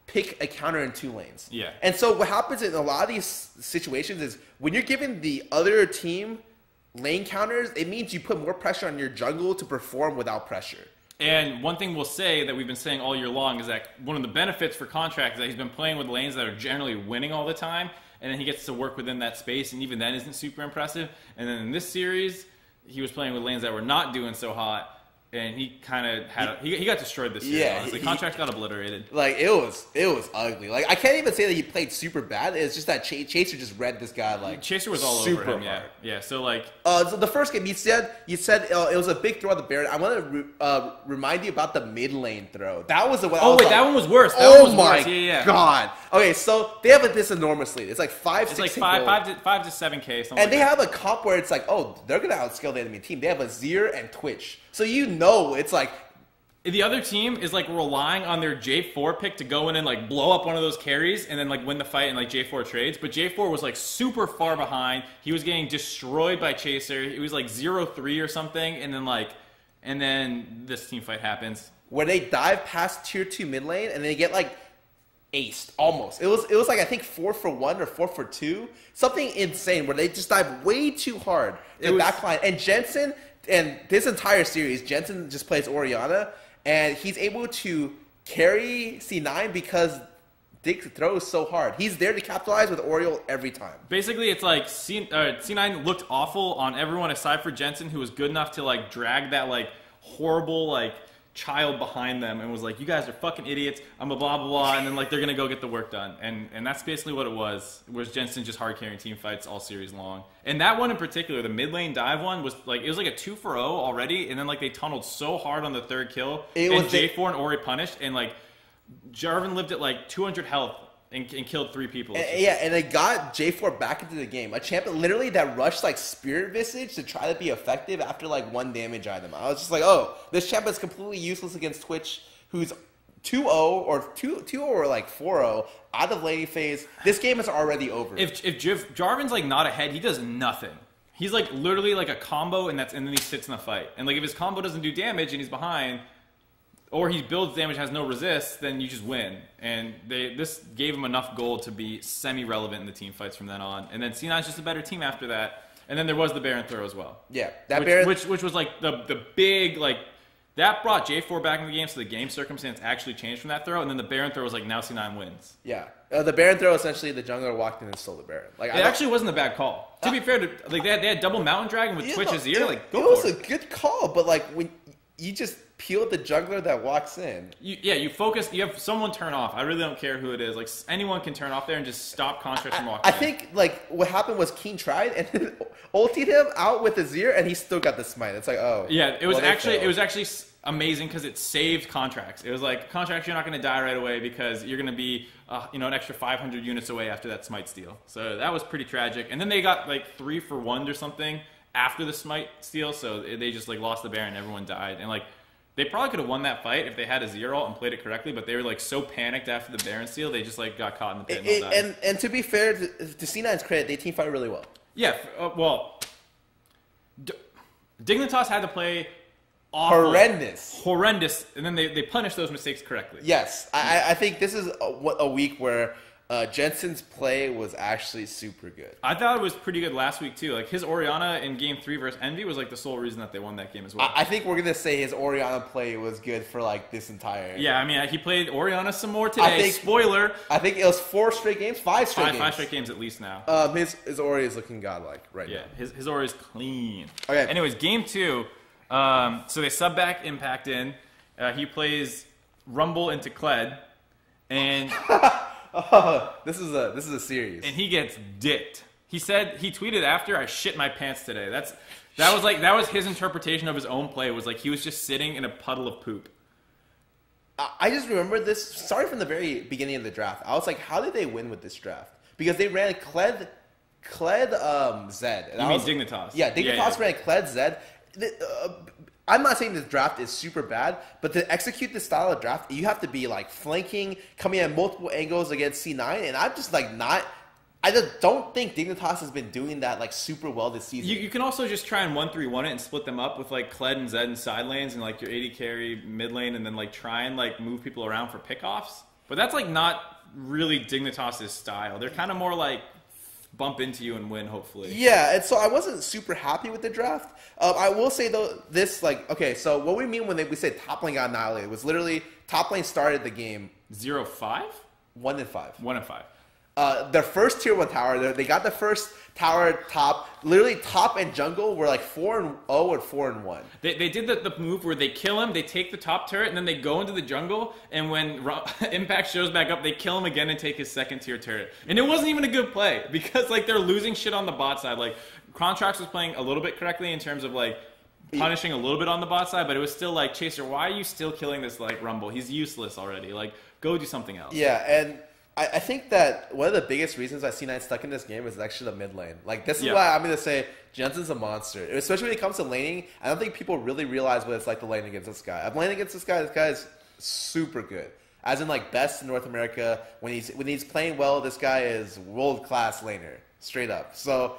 pick a counter in 2 lanes. Yeah. And so what happens in a lot of these situations is when you're giving the other team lane counters, it means you put more pressure on your jungle to perform without pressure. And one thing we'll say that we've been saying all year long is that one of the benefits for Contract is that he's been playing with lanes that are generally winning all the time, and then he gets to work within that space, and even then isn't super impressive. And then in this series, he was playing with lanes that were not doing so hot, and he kind of had he got destroyed this year. Yeah, honestly. Contract got obliterated. Like it was ugly. Like I can't even say that he played super bad. It's just that Chaser just read this guy like Chaser was all super over him. hard. Yeah. So like, so the first game you said it was a big throw at the Baron. I want to remind you about the mid lane throw. That was the one. oh wait, that one was worse. That Oh one was my worse. Yeah. god. Okay, so they have this enormous lead. It's like 5, It's 6 like gold. 5 to 7K. And they have a comp where it's like, oh, they're gonna outscale the enemy team. They have a Xell and Twitch, so you know it's like. The other team is like relying on their J4 pick to go in and like blow up one of those carries and then like win the fight in like J4 trades. But J4 was like super far behind. He was getting destroyed by Chaser. It was like 0-3 or something. And then this team fight happens. Where they dive past tier 2 mid lane and they get like aced almost. It was like I think 4-for-1 or 4-for-2. Something insane where they just dive way too hard. The backline. And Jensen, and this entire series, Jensen just plays Orianna. And he's able to carry C9 because Dick throws so hard. He's there to capitalize with Oriole every time. Basically, it's like C9 looked awful on everyone aside for Jensen, who was good enough to like drag that like horrible like child behind them and was like, you guys are fucking idiots, I'm a blah blah blah, and then like they're gonna go get the work done. And that's basically what it was Jensen just hard carrying team fights all series long. And that one in particular, the mid lane dive one, was like it was like a 2-for-0 already, and then like they tunneled so hard on the 3rd kill, and J4 and Ori punished, and like Jarvan lived at like 200 health and killed 3 people. And they got J4 back into the game. A champion literally that rushed like Spirit Visage to try to be effective after like 1 damage item. I was just like, oh, this champion is completely useless against Twitch, who's 2-0 or 2-0 or like 4-0 out of laning phase. This game is already over. If Jarvan's like not ahead, he does nothing. He's like literally like a combo, and then he sits in the fight. And like if his combo doesn't do damage and he's behind, or he builds damage, has no resist, then you just win. And this gave him enough gold to be semi-relevant in the team fights from then on. And then C9's just a better team after that. And then there was the Baron throw as well. Yeah, which was like the big like that brought J4 back in the game, so the game circumstance actually changed from that throw. And then the Baron throw was like now C9 wins. Yeah, the Baron throw essentially the jungler walked in and stole the Baron. Like it actually wasn't a bad call. To be fair, like they had double Mountain Dragon with Twitch as ear. Like it was a good call, but like when you just peeled the jungler that walks in. You focus. You have someone turn off. I really don't care who it is. Like anyone can turn off there and just stop Contract from walking. I think like what happened was Keen tried and ultied him out with his ear, and he still got the smite. It's like it was actually amazing because it saved Contracts. It was like Contracts, you're not going to die right away because you're going to be an extra 500 units away after that smite steal. So that was pretty tragic. And then they got like 3-for-1 or something after the smite steal, so they just like lost the Baron. Everyone died, and like. They probably could have won that fight if they had a Xell ult and played it correctly, but they were like so panicked after the Baron steal, they just like got caught in the pit and all died. And to be fair, to C9's credit, they team fight really well. Yeah, Dignitas had to play awful. Horrendous. And then they punish those mistakes correctly. Yes. I think this is a week where Jensen's play was actually super good. I thought it was pretty good last week, too. Like, his Orianna in Game 3 versus Envy was, like, the sole reason that they won that game as well. I think we're going to say his Orianna play was good for, like, this entire... Yeah, I mean, he played Orianna some more today. Spoiler. I think it was 4 straight games? 5 straight games. 5 straight games at least now. His Ori is looking godlike right now. Yeah, his Ori is clean. Okay. Anyways, Game 2, so they sub back Impact in. He plays Rumble into Kled, and... This is a series. And he gets dicked. He tweeted after, "I shit my pants today." That was his interpretation of his own play. Was like he was just sitting in a puddle of poop. I just remember this. Starting from the very beginning of the draft, I was like, "How did they win with this draft?" Because they ran Kled, Zed. You mean Dignitas? Yeah, Dignitas ran Kled, Zed. I'm not saying this draft is super bad, but to execute this style of draft, you have to be like flanking, coming at multiple angles against C9, and I'm just like not. I just don't think Dignitas has been doing that like super well this season. You can also just try and 1-3-1 it and split them up with like Kled and Zed in side lanes and like your 80 carry mid lane, and then like try and like move people around for pickoffs. But that's like not really Dignitas' style. They're kind of more like bump into you and win, hopefully. Yeah, and so I wasn't super happy with the draft. I will say, though, this, like, okay, so what we mean when we say top lane got annihilated was literally top lane started the game 0-5? 1-5. 1-5. Their first tier 1 tower, they got the first tower top, literally top and jungle were like 4-0 or 4-1. They did the move where they kill him, they take the top turret, and then they go into the jungle, and when Impact shows back up, they kill him again and take his second tier turret. And it wasn't even a good play, because like they're losing shit on the bot side. Like, Contracts was playing a little bit correctly in terms of like punishing a little bit on the bot side, but it was still like, Chaser, why are you still killing this like Rumble? He's useless already. Like, go do something else. Yeah, and I think that one of the biggest reasons why C9 stuck in this game is actually the mid lane. Like, this is why I'm going to say Jensen's a monster. Especially when it comes to laning, I don't think people really realize what it's like to lane against this guy. I've laned against this guy is super good. As in, like, best in North America. When he's playing well, this guy is world-class laner. Straight up. So,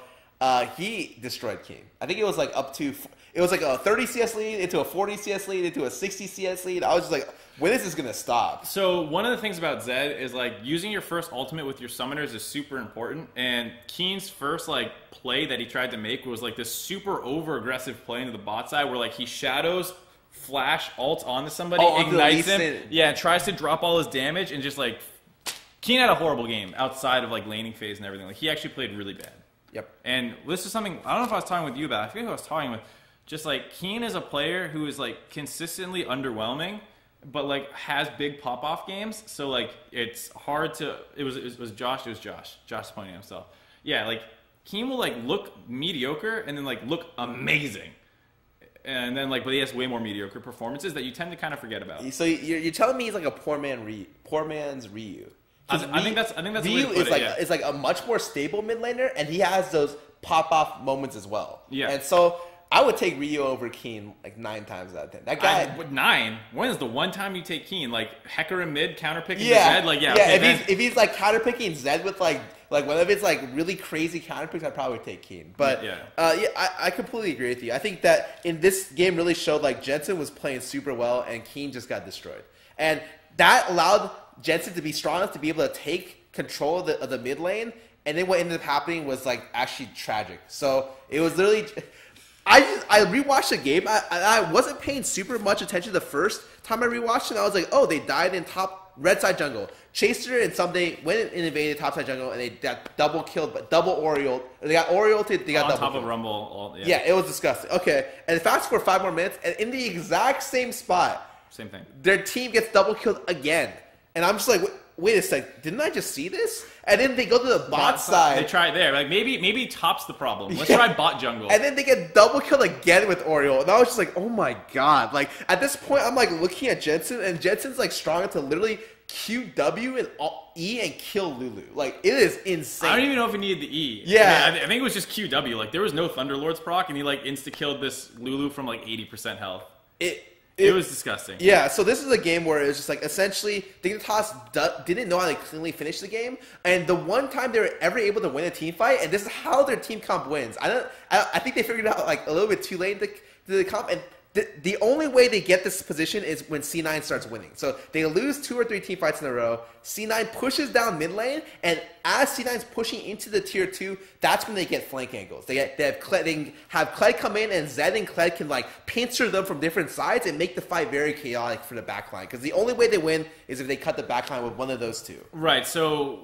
he destroyed King. I think it was, like, it was like a 30 CS lead into a 40 CS lead into a 60 CS lead. I was just like, when is this going to stop? So one of the things about Zed is like using your first ultimate with your summoners is super important. And Keen's first like play that he tried to make was like this super over aggressive play into the bot side where like he shadows, flash, ults onto somebody, ignites him, and tries to drop all his damage and just like Keen had a horrible game outside of like laning phase and everything. Like he actually played really bad. Yep. And this is something I don't know if I was talking with you about. I forget who I was talking with. Just like Keen is a player who is like consistently underwhelming, but like has big pop off games. So like it's hard to. It was Josh. Josh's pointing at himself. Yeah, like Keen will like look mediocre and then like look amazing, and then like but he has way more mediocre performances that you tend to kind of forget about. So you're telling me he's like a poor man's Ryu. I think that's Ryu is like a much more stable mid laner, and he has those pop off moments as well. Yeah, and so I would take Ryu over Keen like 9 times out of 10. That guy 9. When is the one time you take Keen? Like Hecker and mid counterpicking Zed? Like Okay, if he's like counterpicking Zed with like one of his like really crazy counterpicks, I'd probably take Keen. But I completely agree with you. I think that in this game really showed like Jensen was playing super well and Keen just got destroyed, and that allowed Jensen to be strong enough to be able to take control of the mid lane. And then what ended up happening was like actually tragic. So it was literally. I rewatched the game. I wasn't paying super much attention the first time I rewatched it. I was like, oh, they died in top red side jungle. Chaser and Someday went and invaded top side jungle, and they got double killed, but double Oriole. They got Oriole. They got on double top killed. of Rumble. Yeah, it was disgusting. Okay, and fast forward 5 more minutes, and in the exact same spot, same thing. Their team gets double killed again, and I'm just like, wait a sec, didn't I just see this? And then they go to the bot side. They try it there. Like maybe top's the problem. Let's try bot jungle. And then they get double killed again with Oriole. And I was just like, oh my god. Like at this point I'm like looking at Jensen, and Jensen's like strong enough to literally QW and E and kill Lulu. Like it is insane. I don't even know if he needed the E. Yeah. I think it was just QW. Like there was no Thunderlord's proc, and he like insta killed this Lulu from like 80% health. It was disgusting. Yeah, so this is a game where it was just like essentially Dignitas didn't know how to cleanly finish the game, and the one time they were ever able to win a team fight, and this is how their team comp wins. I think they figured it out like a little bit too late to the comp, and the only way they get this position is when C9 starts winning. So they lose 2 or 3 team fights in a row. C9 pushes down mid lane, and as C9's pushing into the tier 2, that's when they get flank angles. They have Kled come in, and Zed and Kled can like pincer them from different sides and make the fight very chaotic for the backline. Because the only way they win is if they cut the backline with one of those two. Right. So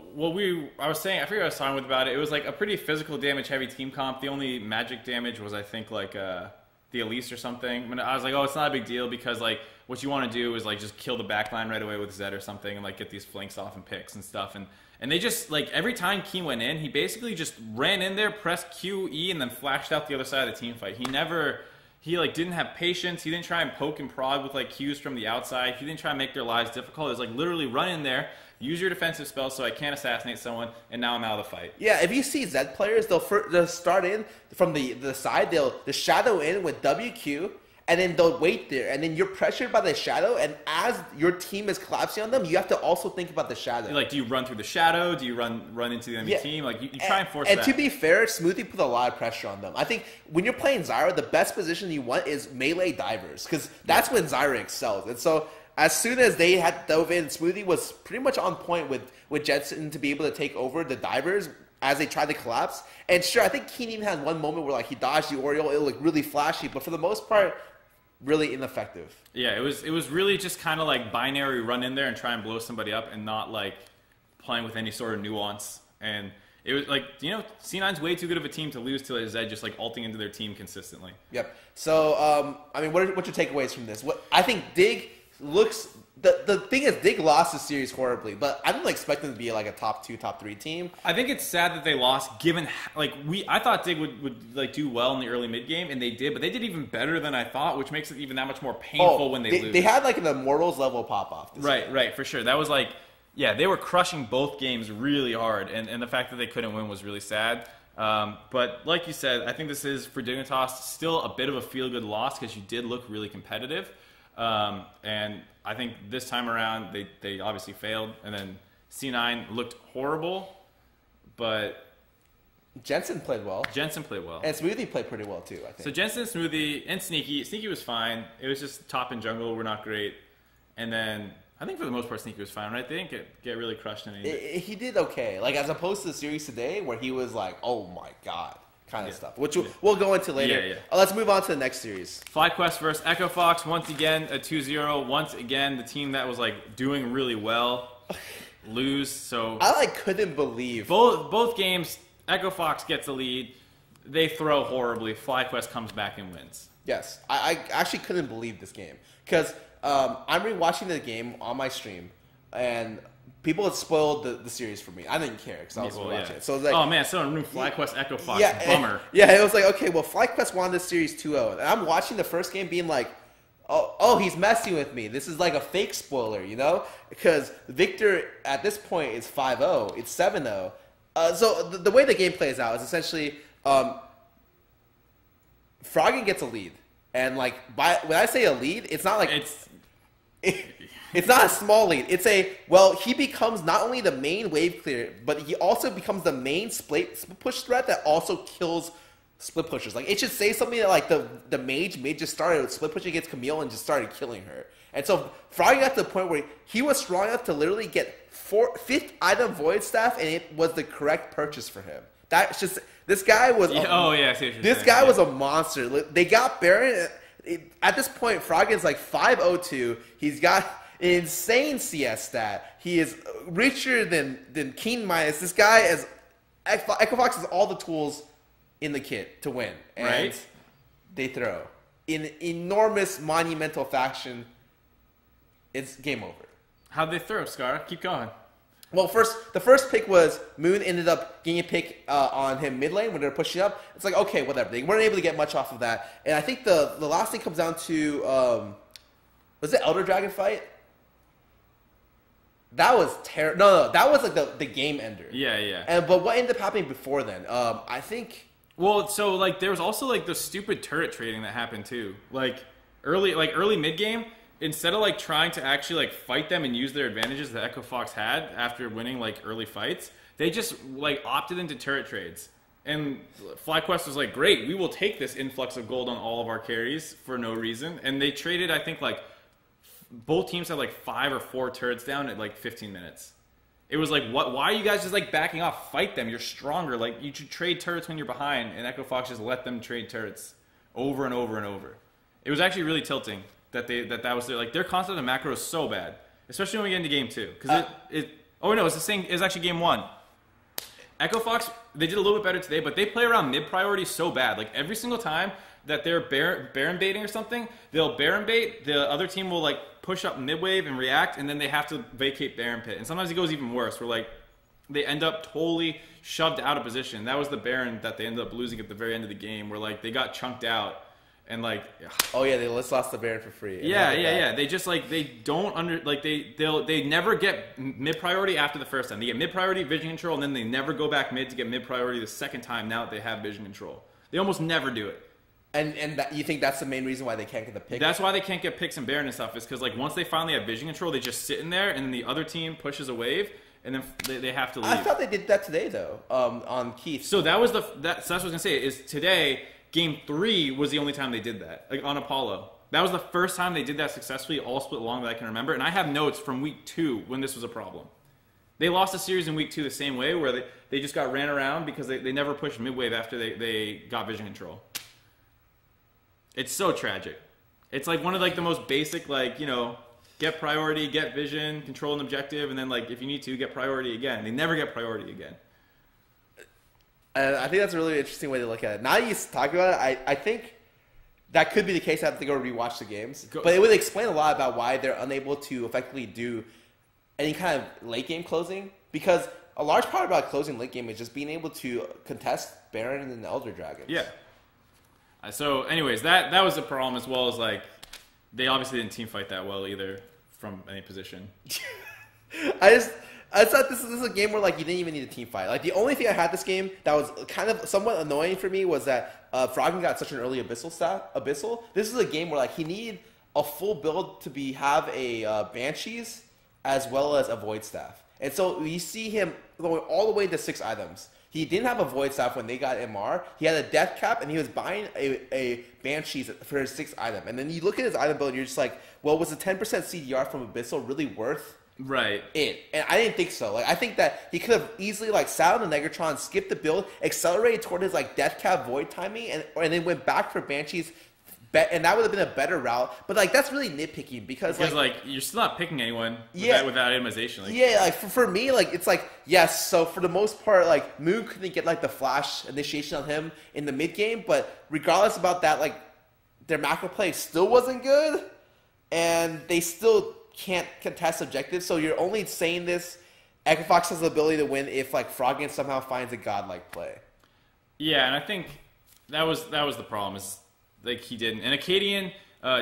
I was saying, I forget what I was talking about it. It was like a pretty physical damage heavy team comp. The only magic damage was, I think, like the Elise or something. When I was like, oh, it's not a big deal because like what you want to do is like just kill the backline right away with Zed or something and like get these flanks off and picks and stuff. And they just like every time Keen went in, he basically just ran in there, pressed Q, E, and then flashed out the other side of the team fight. He like didn't have patience. He didn't try and poke and prod with like Qs from the outside. He didn't try and make their lives difficult. It was like literally run in there, use your defensive spell so I can't assassinate someone, and now I'm out of the fight. Yeah, if you see Zed players, they'll start in from the side. They'll shadow in with WQ, and then they'll wait there. And then you're pressured by the shadow, and as your team is collapsing on them, you have to also think about the shadow. Like, do you run through the shadow? Do you run into the enemy team? Like, you try and force that. And to be fair, Smoothie put a lot of pressure on them. I think when you're playing Zyra, the best position you want is melee divers, because that's when Zyra excels. And so as soon as they had dove in, Smoothie was pretty much on point with Jetson to be able to take over the divers as they tried to collapse. And sure, I think Keen even had one moment where like he dodged the Oriole. It looked really flashy, but for the most part, really ineffective. Yeah, it was really just kind of like binary run in there and try and blow somebody up and not like playing with any sort of nuance. And it was like, you know, C9's way too good of a team to lose to Zed just like ulting into their team consistently. Yep. So, I mean, what's your takeaways from this? I think Dig looks... The thing is, Dig lost the series horribly, but I didn't expect them to be like a top 2, top 3 team. I think it's sad that they lost, given like I thought Dig would like do well in the early mid game, and they did, but they did even better than I thought, which makes it even that much more painful when they lose. They had like an Immortals level pop off. Right, for sure. That was like, yeah, they were crushing both games really hard, and the fact that they couldn't win was really sad. But like you said, I think this is for Dignitas still a bit of a feel good loss because you did look really competitive. And I think this time around they obviously failed, and then C9 looked horrible, but Jensen played well. And Smoothie played pretty well too, I think. So Jensen, Smoothie, and Sneaky was fine. It was just top and jungle were not great, and then I think for the most part Sneaky was fine, right? They didn't get really crushed in anything. He did okay, like as opposed to the series today where he was like, oh my god. Kind of stuff, which we'll go into later. Yeah. Let's move on to the next series. FlyQuest versus Echo Fox, once again a 2-0. Once again, the team that was like doing really well lose. So I couldn't believe both games. Echo Fox gets the lead. They throw horribly. FlyQuest comes back and wins. Yes, I actually couldn't believe this game because I'm rewatching the game on my stream and people had spoiled the series for me. I didn't care because I was watching it. So it was like, oh man, so new FlyQuest Echo Fox, bummer. It was like, okay, well, FlyQuest won this series 2-0. And I'm watching the first game being like, oh, he's messing with me. This is like a fake spoiler, you know? Because Victor, at this point, is 5-0. It's 7-0. So the way the game plays out is essentially Froggen gets a lead. And like, when I say a lead, it's not like... It's not a small lead. It's he becomes not only the main wave clear, but he also becomes the main split push threat that also kills split pushers. Like, it should say something that, like, the mage just started split pushing against Camille and just started killing her. And so Froggen got to the point where he was strong enough to literally get 5th item Void Staff, and it was the correct purchase for him. That's just... This guy was... This guy was a monster. They got Baron... At this point, Froggen's like 502. He's got... insane CS stat. He is richer than Keen Minus. This guy is Echo Fox has all the tools in the kit to win, and they throw in enormous monumental fashion. It's game over. How'd they throw, Scarra? Keep going. Well, the first pick was Moon ended up getting a pick on him mid lane when they were pushing up. It's like, okay, whatever. They weren't able to get much off of that, and I think the last thing comes down to was it Elder Dragon fight? That was terrible. No, that was like the game ender. Yeah. But what ended up happening before then? I think. Well, so like there was also like the stupid turret trading that happened too. Like early mid game, instead of like trying to actually like fight them and use their advantages that Echo Fox had after winning like early fights, they just like opted into turret trades. And FlyQuest was like, great, we will take this influx of gold on all of our carries for no reason. And they traded, I think, like, both teams had like 5 or 4 turrets down at like 15 minutes. It was like, what? Why are you guys just like backing off? Fight them. You're stronger. Like, you should trade turrets when you're behind. And Echo Fox just let them trade turrets over and over and over. It was actually really tilting that that was their concept of macro is so bad, especially when we get into game 2. Because it's actually game 1. Echo Fox, they did a little bit better today, but they play around mid priority so bad. Like, every single time that they're Baron baiting or something, they'll Baron bait, the other team will like push up mid wave and react, and then they have to vacate Baron pit. And sometimes it goes even worse, where like they end up totally shoved out of position. That was the Baron that they ended up losing at the very end of the game, where like they got chunked out. And like, oh yeah, they just lost the Baron for free. Yeah. They just like they never get mid priority after the first time. They get mid priority vision control, and then they never go back mid to get mid priority the second time. Now that they have vision control, they almost never do it. And you think that's the main reason why they can't get the pick? That's why they can't get picks and Baron and stuff. Is because like once they finally have vision control, they just sit in there, and then the other team pushes a wave, and then they have to leave. I thought they did that today though, on Keith. So that was so that's what I was gonna say. Is today. Game 3 was the only time they did that, like on Apollo. That was the first time they did that successfully, all split long that I can remember. And I have notes from week 2 when this was a problem. They lost a series in week 2 the same way, where they just got ran around because they never pushed mid-wave after they got vision control. It's so tragic. It's like one of like the most basic, like, you know, get priority, get vision, control an objective, and then like if you need to, get priority again. They never get priority again. And I think that's a really interesting way to look at it. Now you talk about it, I think that could be the case. I have to go rewatch the games. But it would explain a lot about why they're unable to effectively do any kind of late game closing. Because a large part about closing late game is just being able to contest Baron and Elder Dragons. Yeah. So anyways, that was a problem, as well as like they obviously didn't team fight that well either from any position. I thought this is a game where like you didn't even need a team fight. Like the only thing I had this game that was kind of somewhat annoying for me was that Froggen got such an early Abyssal. This is a game where like he needed a full build to have a Banshees as well as a Void Staff. And so you see him going all the way to 6 items. He didn't have a Void Staff when they got MR. He had a Death Cap, and he was buying a Banshees for his 6th item. And then you look at his item build, and you're just like, well, was the 10% CDR from Abyssal really worth it? And I didn't think so. Like, I think that he could have easily like sat on the Negatron, skipped the build, accelerated toward his like Death Cap Void timing, and then went back for Banshees. And that would have been a better route, but like that's really nitpicking because like you're still not picking anyone without itemization. Like, yeah, like for me, like it's like yes. So for the most part, like Moon couldn't get like the flash initiation on him in the mid game, but regardless about that, like their macro play still wasn't good, and they still can't contest objectives. So you're only saying this. Echo Fox has the ability to win if like Froggen somehow finds a godlike play. Yeah, and I think that was the problem is. Like he didn't. And Acadian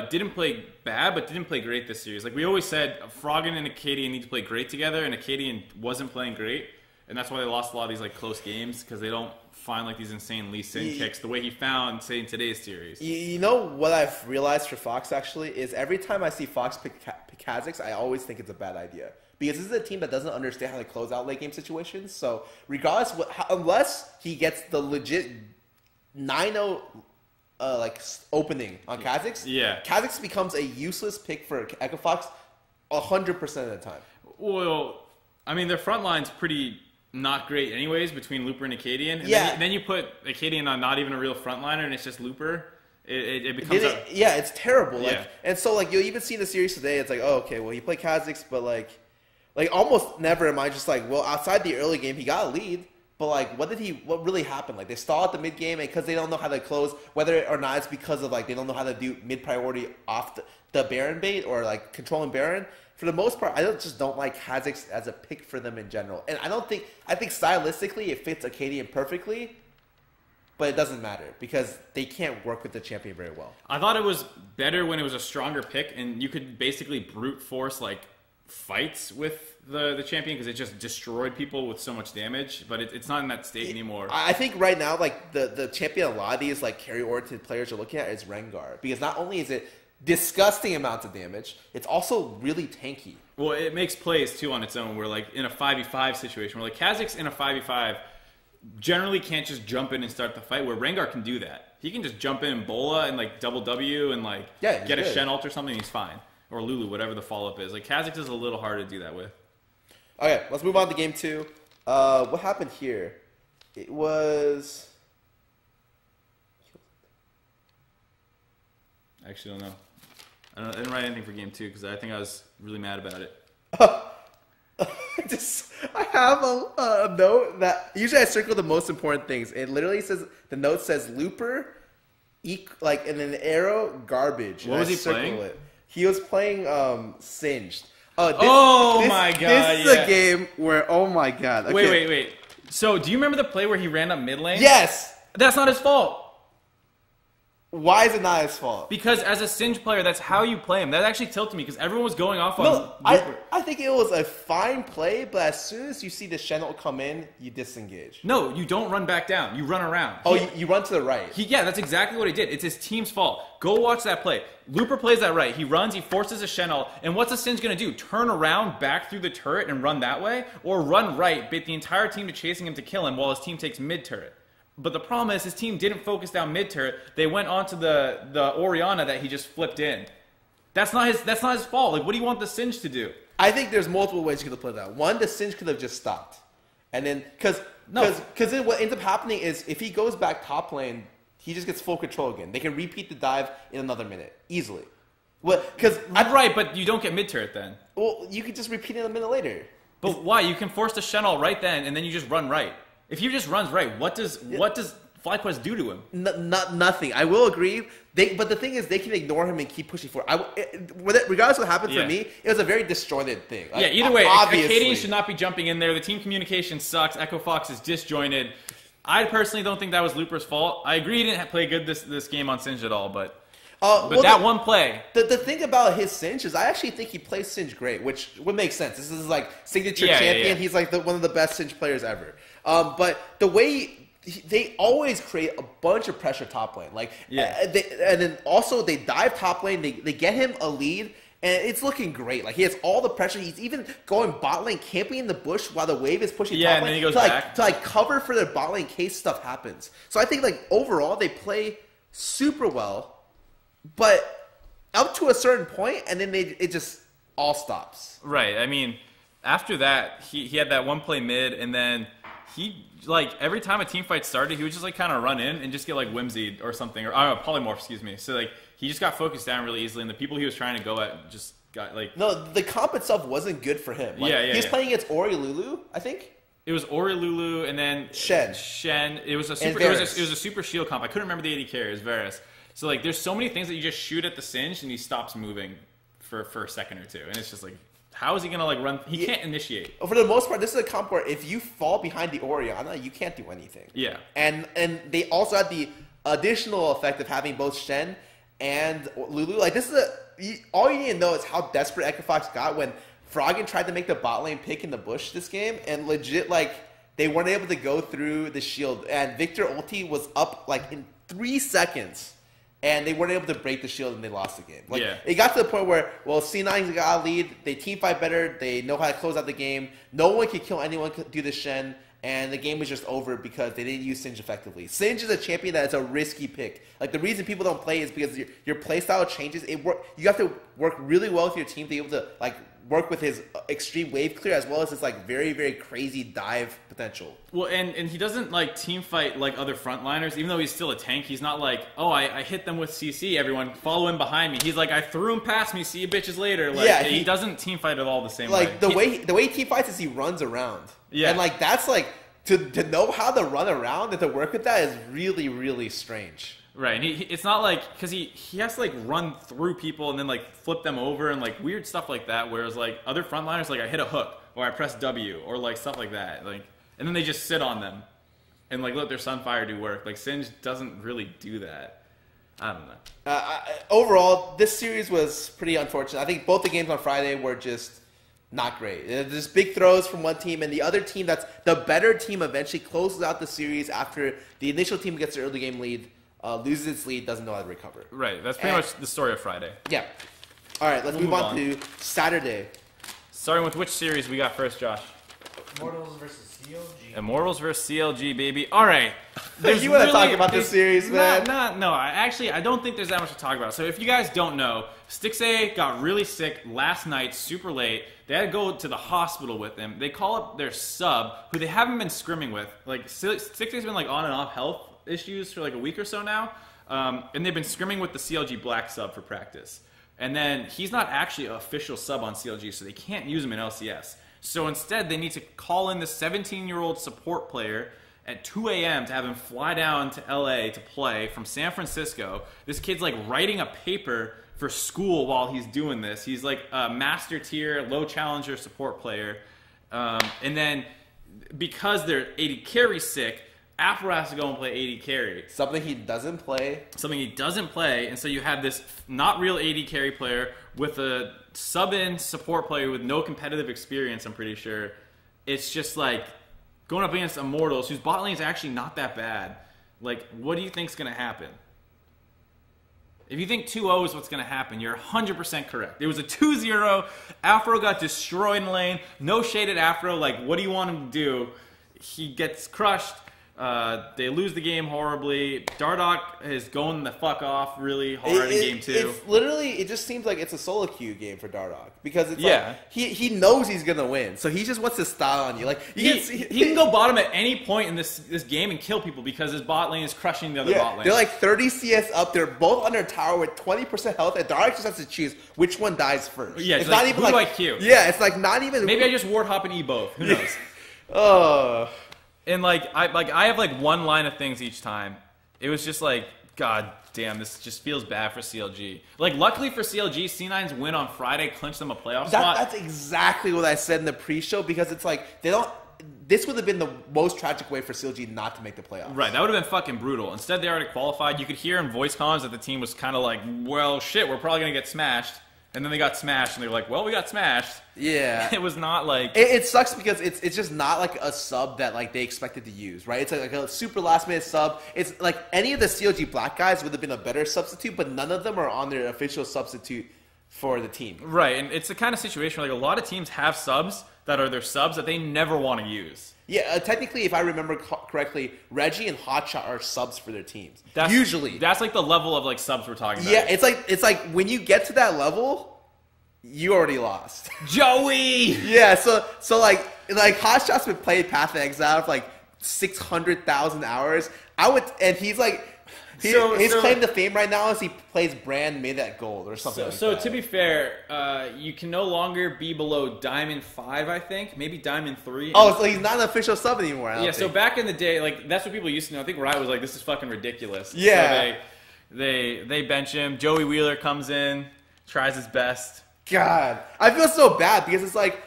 didn't play bad, but didn't play great this series. Like we always said, Froggen and Acadian need to play great together, and Acadian wasn't playing great. And that's why they lost a lot of these like close games, because they don't find like these insane Lee Sin kicks the way he found, say, in today's series. You know what I've realized for Fox, actually, is every time I see Fox pick Kha'Zix, I always think it's a bad idea. Because this is a team that doesn't understand how to close out late game situations. So regardless, unless he gets the legit 9-0... like opening on Kha'Zix, Kha'Zix becomes a useless pick for Echo Fox 100% of the time. Well, I mean, their front line's pretty not great anyways between Looper and Acadian. And then you put Acadian on not even a real frontliner, and it's just Looper. It becomes it's terrible. Like, yeah. And so like you'll even see the series today. It's like, oh, okay, well he played Kha'Zix, but like almost never am I just like, well, outside the early game he got a lead. But like, what really happened? Like they stall at the mid game, and because they don't know how to close, whether or not it's because of like they don't know how to do mid priority off the Baron bait or like controlling Baron. For the most part, I just don't like Kha'Zix as a pick for them in general. And I think stylistically it fits Acadian perfectly, but it doesn't matter because they can't work with the champion very well. I thought it was better when it was a stronger pick, and you could basically brute force like fights with the champion because it just destroyed people with so much damage, but it's not in that state anymore. I think right now, like the champion a lot of these like carry-oriented players are looking at is Rengar, because not only is it disgusting amounts of damage, it's also really tanky. Well, it makes plays too on its own. Where like in a 5v5 situation, where like Kha'Zix in a 5v5, generally can't just jump in and start the fight, where Rengar can do that. He can just jump in and Bola and like double W and like get a Shen ult or something, he's fine. Or Lulu, whatever the follow-up is. Like Kha'Zix is a little harder to do that with. Okay, let's move on to game 2. What happened here? It was... I actually don't know. I didn't write anything for game 2 because I think I was really mad about it. I have a note that usually I circle the most important things. It literally says, the note says Looper, like, and then the arrow, garbage. What was he playing? It. He was playing Singed. My god! This is a game where, oh my god. Okay. Wait. So, do you remember the play where he ran up mid lane? Yes. That's not his fault. Why is it not his fault? Because as a Singed player, that's how you play him. That actually tilted me because everyone was going off on Looper. I think it was a fine play, but as soon as you see the Shen ult come in, you disengage. No, you don't run back down. You run around. You run to the right. Yeah, that's exactly what he did. It's his team's fault. Go watch that play. Looper plays that right. He runs, he forces a Shen ult, and what's a Singed going to do? Turn around back through the turret and run that way? Or run right, bait the entire team to chasing him to kill him while his team takes mid turret? But the problem is his team didn't focus down mid turret. They went onto the Orianna that he just flipped in. That's not his fault. Like, what do you want the Singed to do? I think there's multiple ways you could have played that. One, the Singed could have just stopped, and then because what ends up happening is if he goes back top lane, he just gets full control again. They can repeat the dive in another minute easily. Right, but you don't get mid turret then. Well, you could just repeat it a minute later. But why? You can force the Shen ult right then, and then you just run right. If he just runs right, what does FlyQuest do to him? Nothing. I will agree. But the thing is, they can ignore him and keep pushing forward. Regardless of what happened for me, it was a very disjointed thing. Like, either way, Acadian should not be jumping in there. The team communication sucks. Echo Fox is disjointed. I personally don't think that was Looper's fault. I agree he didn't play good this game on Singed at all, but one play. The thing about his Singed is I actually think he plays Singed great, which would make sense. This is like signature champion. Yeah. He's like one of the best Singed players ever. But the way they always create a bunch of pressure top lane, and then also they dive top lane. They get him a lead, and it's looking great. Like he has all the pressure. He's even going bot lane, camping in the bush while the wave is pushing top lane. And then he goes back to cover for their bot lane in case stuff happens. So I think like overall they play super well, but up to a certain point, and then it just all stops. Right. I mean, after that, he had that one play mid, and then he, like, every time a team fight started, he would just, like, kind of run in and just get, like, whimsied or something. Or, I don't know, polymorph, excuse me. So, like, he just got focused down really easily, and the people he was trying to go at just got, like... No, the comp itself wasn't good for him. Like, he was playing against Ori Lulu, I think. It was Ori Lulu, and then... Shen. It was a super shield comp. I couldn't remember the AD carry. It was Varus. So, like, there's so many things that you just shoot at the Singed, and he stops moving for a second or two. And it's just, like... How is he going to, like, run? He can't initiate. For the most part, this is a comp where if you fall behind the Orianna, you can't do anything. Yeah. And they also had the additional effect of having both Shen and Lulu. Like, this is all you need to know is how desperate Echo Fox got when Froggen tried to make the bot lane pick in the bush this game, and legit, like, they weren't able to go through the shield. And Victor ulti was up, like, in 3 seconds. And they weren't able to break the shield, and they lost the game. Like, it got to the point where, well, C9 got a lead. They team fight better. They know how to close out the game. No one could kill anyone, could do the Shen, and the game was just over because they didn't use Singed effectively. Singed is a champion that is a risky pick. Like, the reason people don't play is because your playstyle changes. You have to work really well with your team to be able to, like, work with his extreme wave clear as well as his, like, very, very crazy dive potential. Well, and he doesn't, like, team fight like other frontliners. Even though he's still a tank, he's not like, oh, I hit them with CC, everyone follow him behind me. He's like, I threw him past me, see you bitches later. Like, he doesn't team fight at all the same way. Like, the way he team fights is he runs around. Yeah. And, like, that's, like, to know how to run around and to work with that is really, really strange. Right, and it's not like, because he has to, like, run through people and then, like, flip them over and, like, weird stuff like that, whereas, like, other frontliners, like, I hit a hook, or I press W, or, like, stuff like that, like, and then they just sit on them and, like, let their Sunfire do work. Like, Singed doesn't really do that. I don't know. Overall, this series was pretty unfortunate. I think both the games on Friday were just not great. There's big throws from one team, and the other team, that's the better team, eventually closes out the series after the initial team gets the early game lead. Loses its lead, doesn't know how to recover. Right, that's pretty much the story of Friday. Yeah. All right, let's move on to Saturday. Starting with which series we got first, Josh? Immortals versus CLG. Immortals versus CLG, baby. All right. You want to talk about this series, man? No. I don't think there's that much to talk about. So if you guys don't know, Stixxay got really sick last night, super late. They had to go to the hospital with him. They call up their sub, who they haven't been scrimming with. Like, Stixxay's been like on and off health issues for like a week or so now. And they've been scrimming with the CLG black sub for practice. And then he's not actually an official sub on CLG, so they can't use him in LCS. So instead, they need to call in the 17-year-old support player at 2 a.m. to have him fly down to LA to play from San Francisco. This kid's like writing a paper for school while he's doing this. He's like a master tier, low challenger support player. And then because they're AD carry sick, Afro has to go and play AD carry. Something he doesn't play. And so you have this not real AD carry player with a sub-in support player with no competitive experience, I'm pretty sure. It's just like going up against Immortals, whose bot lane is actually not that bad. Like, what do you think's going to happen? If you think 2-0 is what's going to happen, you're 100% correct. It was a 2-0. Afro got destroyed in lane. No shade at Afro. Like, what do you want him to do? He gets crushed. They lose the game horribly. Dardoch is going the fuck off really hard in game 2. It's literally, it just seems like it's a solo queue game for Dardoch. Because it's like, he knows he's going to win. So he just wants to style on you. Like he can go bottom at any point in this game and kill people because his bot lane is crushing the other bot lane. They're like 30 CS up. They're both under tower with 20% health. And Dardoch just has to choose which one dies first. Yeah, it's like, not even who like, do I queue? Yeah, it's like not even. Maybe I just ward hop and E both. Who knows? Oh. And I have like one line of things each time. It was just like, God damn, this just feels bad for CLG. Like, luckily for CLG, C9's win on Friday clinched them a playoff spot. That's exactly what I said in the pre-show because it's like they don't. This would have been the most tragic way for CLG not to make the playoffs. Right, that would have been fucking brutal. Instead, they already qualified. You could hear in voice comms that the team was kind of like, well, shit, we're probably gonna get smashed. And then they got smashed, and they were like, well, we got smashed. Yeah. It was not like... It sucks because it's just not like a sub that like they expected to use, right? It's like a super last-minute sub. It's like any of the CLG black guys would have been a better substitute, but none of them are on their official substitute for the team. Right, and it's the kind of situation where like, a lot of teams have subs that are their subs that they never want to use. Yeah, technically, if I remember correctly, Reggie and Hotshot are subs for their teams. Usually. That's like the level of like subs we're talking about. Yeah, it's like when you get to that level, you already lost. Joey! Yeah, so like Hotshot's been playing Path of Exile for like 600,000 hours. And he's like... His claim to fame right now is he plays Brand made that gold or something like that. So to be fair, you can no longer be below Diamond 5, I think. Maybe Diamond 3. Oh, so he's not an official sub anymore, I don't think. So back in the day, like that's what people used to know. I think Riot was like, this is fucking ridiculous. Yeah. So they bench him. Joey Wheeler comes in, tries his best. God. I feel so bad because it's like...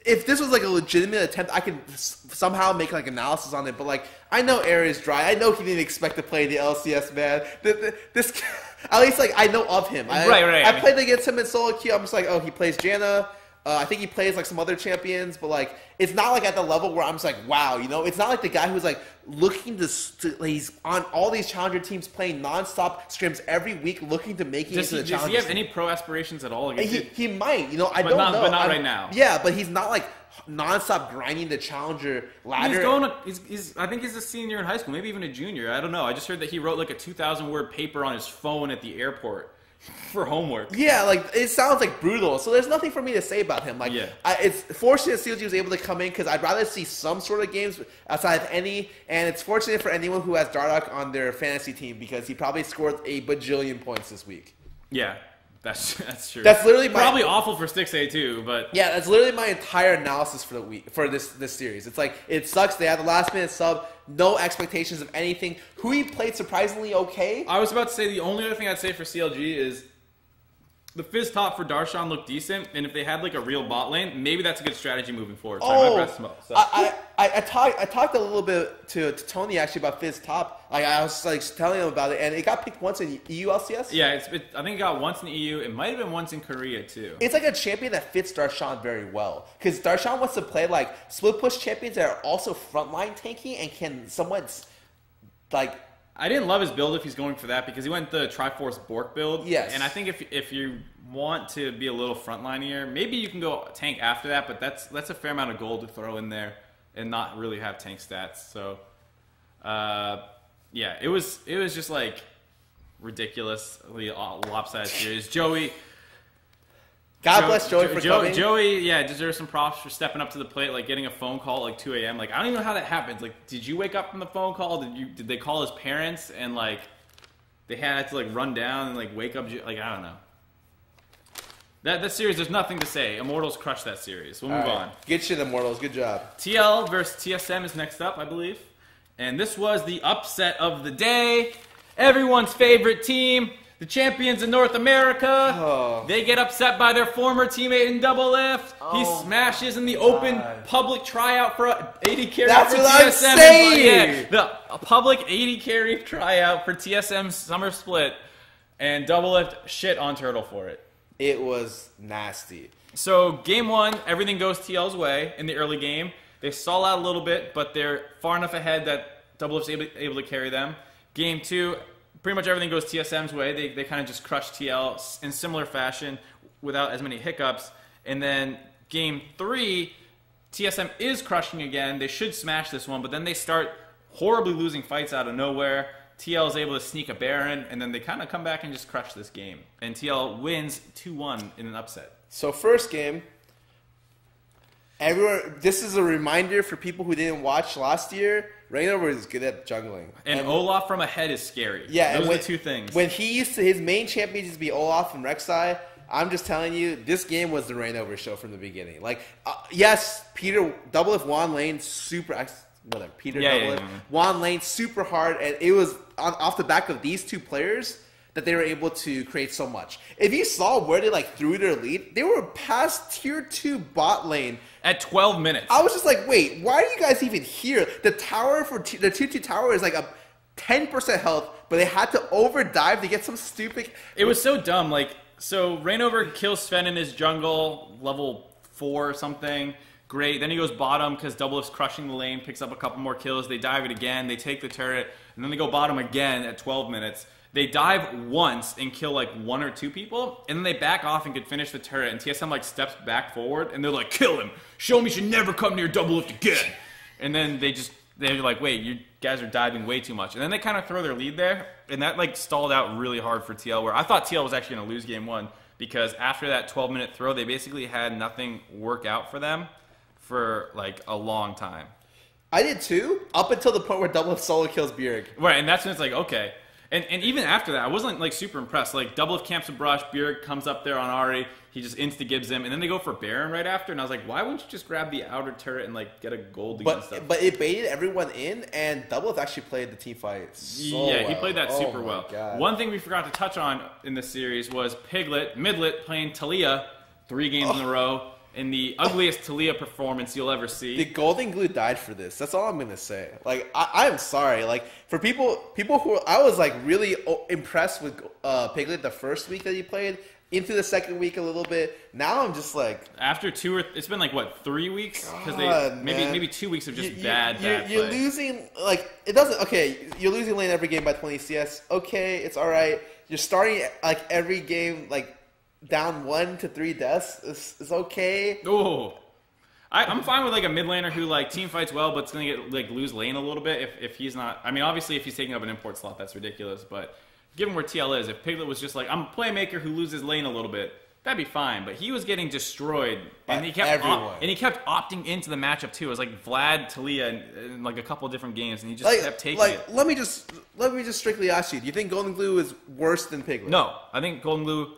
If this was like a legitimate attempt, I could somehow make like analysis on it. But like, I know Air is dry. I know he didn't expect to play the LCS, man. This, at least like I know of him. Right. I played against him in solo queue. I'm just like, oh, he plays Janna. I think he plays like some other champions, but like it's not like at the level where I'm just like, wow, you know, it's not like the guy who's like looking to he's on all these challenger teams playing nonstop scrims every week, looking to make it into the challenger. Does he have any pro aspirations at all? He might, you know, I don't know, but not right now. Yeah, but he's not like nonstop grinding the challenger ladder. I think he's a senior in high school, maybe even a junior. I don't know. I just heard that he wrote like a 2,000-word paper on his phone at the airport. For homework. Yeah, like it sounds like brutal. So there's nothing for me to say about him. Like, it's fortunate CLG was able to come in because I'd rather see some sort of games outside of any. And it's fortunate for anyone who has Dardoch on their fantasy team because he probably scored a bajillion points this week. Yeah, that's true. That's literally probably awful for Stixxay too. But yeah, that's literally my entire analysis for the week for this series. It's like it sucks. They had the last minute sub. No expectations of anything. Hui played surprisingly okay. I was about to say the only other thing I'd say for CLG is the Fizz top for Darshan looked decent, and if they had like a real bot lane, maybe that's a good strategy moving forward. I talked a little bit to Tony actually about Fizz top. Like I was like telling him about it, and it got picked once in EU LCS. Yeah, I think it got once in the EU. It might have been once in Korea too. It's like a champion that fits Darshan very well because Darshan wants to play like split push champions that are also frontline tanky and can somewhat like I didn't love his build if he's going for that because he went the Triforce Bork build. Yes. And I think if you want to be a little frontlineier, maybe you can go tank after that, but that's a fair amount of gold to throw in there and not really have tank stats. So, yeah, it was just like ridiculously lopsided series. God bless Joey for coming. Joey, yeah, deserves some props for stepping up to the plate, like getting a phone call at like 2 a.m. Like, I don't even know how that happens. Like, did you wake up from the phone call? Did they call his parents and like they had to like run down and like wake up? Like, I don't know. That series, there's nothing to say. Immortals crushed that series. We'll move on. Good shit, Immortals. Good job. TL versus TSM is next up, I believe. And this was the upset of the day. Everyone's favorite team. The champions of North America, they get upset by their former teammate in Double Lift. He smashes in the open public tryout for 80 carry That's for what TSM. I'm saying! The public 80 carry tryout for TSM's summer split, and Double Lift shit on Turtle for it. It was nasty. So game one, everything goes TL's way in the early game. They stall out a little bit, but they're far enough ahead that Double Lift's able to carry them. Game two, pretty much everything goes TSM's way. They kind of just crush TL in similar fashion without as many hiccups. And then game three, TSM is crushing again. They should smash this one, but then they start horribly losing fights out of nowhere. TL is able to sneak a Baron, and then they kind of come back and just crush this game. And TL wins 2-1 in an upset. So first game, this is a reminder for people who didn't watch last year. Reignover is good at jungling. And Olaf from ahead is scary. Yeah, those are the two things. When he used to, his main champion used to be Olaf and Rek'Sai, I'm just telling you, this game was the Reignover show from the beginning. Like, yes, Peter Double Lift won lane super, whatever, Peter Double Lift won lane super hard, and it was off the back of these two players that they were able to create so much. If you saw where they like threw their lead, they were past tier 2 bot lane at 12 minutes. I was just like, wait, why are you guys even here? The tower for the 2-2 tower is like a 10% health, but they had to overdive to get some stupid. It was so dumb. Like, so Reignover kills Sven in his jungle, level 4 or something. Great. Then he goes bottom because Double Lift's crushing the lane, picks up a couple more kills. They dive it again. They take the turret, and then they go bottom again at 12 minutes. They dive once and kill like 1 or 2 people, and then they back off and could finish the turret, and TSM like steps back forward, and they're like, kill him! Show me you should never come near Double Lift again! And then they're like, wait, you guys are diving way too much. And then they kind of throw their lead there, and that like stalled out really hard for TL, where I thought TL was actually going to lose game 1, because after that 12-minute throw, they basically had nothing work out for them for like a long time. I did too, up until the point where Double Lift solo kills Bjerg. Right, and that's when it's like, okay. And even after that, I wasn't like super impressed. Like Double Lift camps a brush, Bjerg comes up there on Ahri, he just insta-gives him, and then they go for Baron right after, and I was like, why wouldn't you just grab the outer turret and like get a gold against them? But it baited everyone in, and Double Lift actually played the team fight so yeah, well. He played that super well. God. One thing we forgot to touch on in this series was Piglet, Midlet playing Taliyah 3 games in a row. In the ugliest Taliyah performance you'll ever see. The Golden Glue died for this. That's all I'm gonna say. Like, I'm sorry. Like, for people who I was like really impressed with Piglet the first week that he played, into the second week a little bit. Now I'm just like, after it's been like what, 3 weeks? Because maybe 2 weeks of just bad You're play. losing, like, it doesn't. Okay, you're losing lane every game by 20 CS. Okay, it's all right. You're starting like every game like down 1 to 3 deaths is okay. Oh, I'm fine with like a mid laner who like team fights well, but it's gonna get like lose lane a little bit if he's not. I mean, obviously if he's taking up an import slot, that's ridiculous. But given where TL is, if Piglet was just like, I'm a playmaker who loses lane a little bit, that'd be fine. But he was getting destroyed, and he kept opting into the matchup too. It was like Vlad, Taliyah, in like a couple different games, and he just kept taking it. Let me just strictly ask you: do you think Golden Glue is worse than Piglet? No, I think Golden Glue.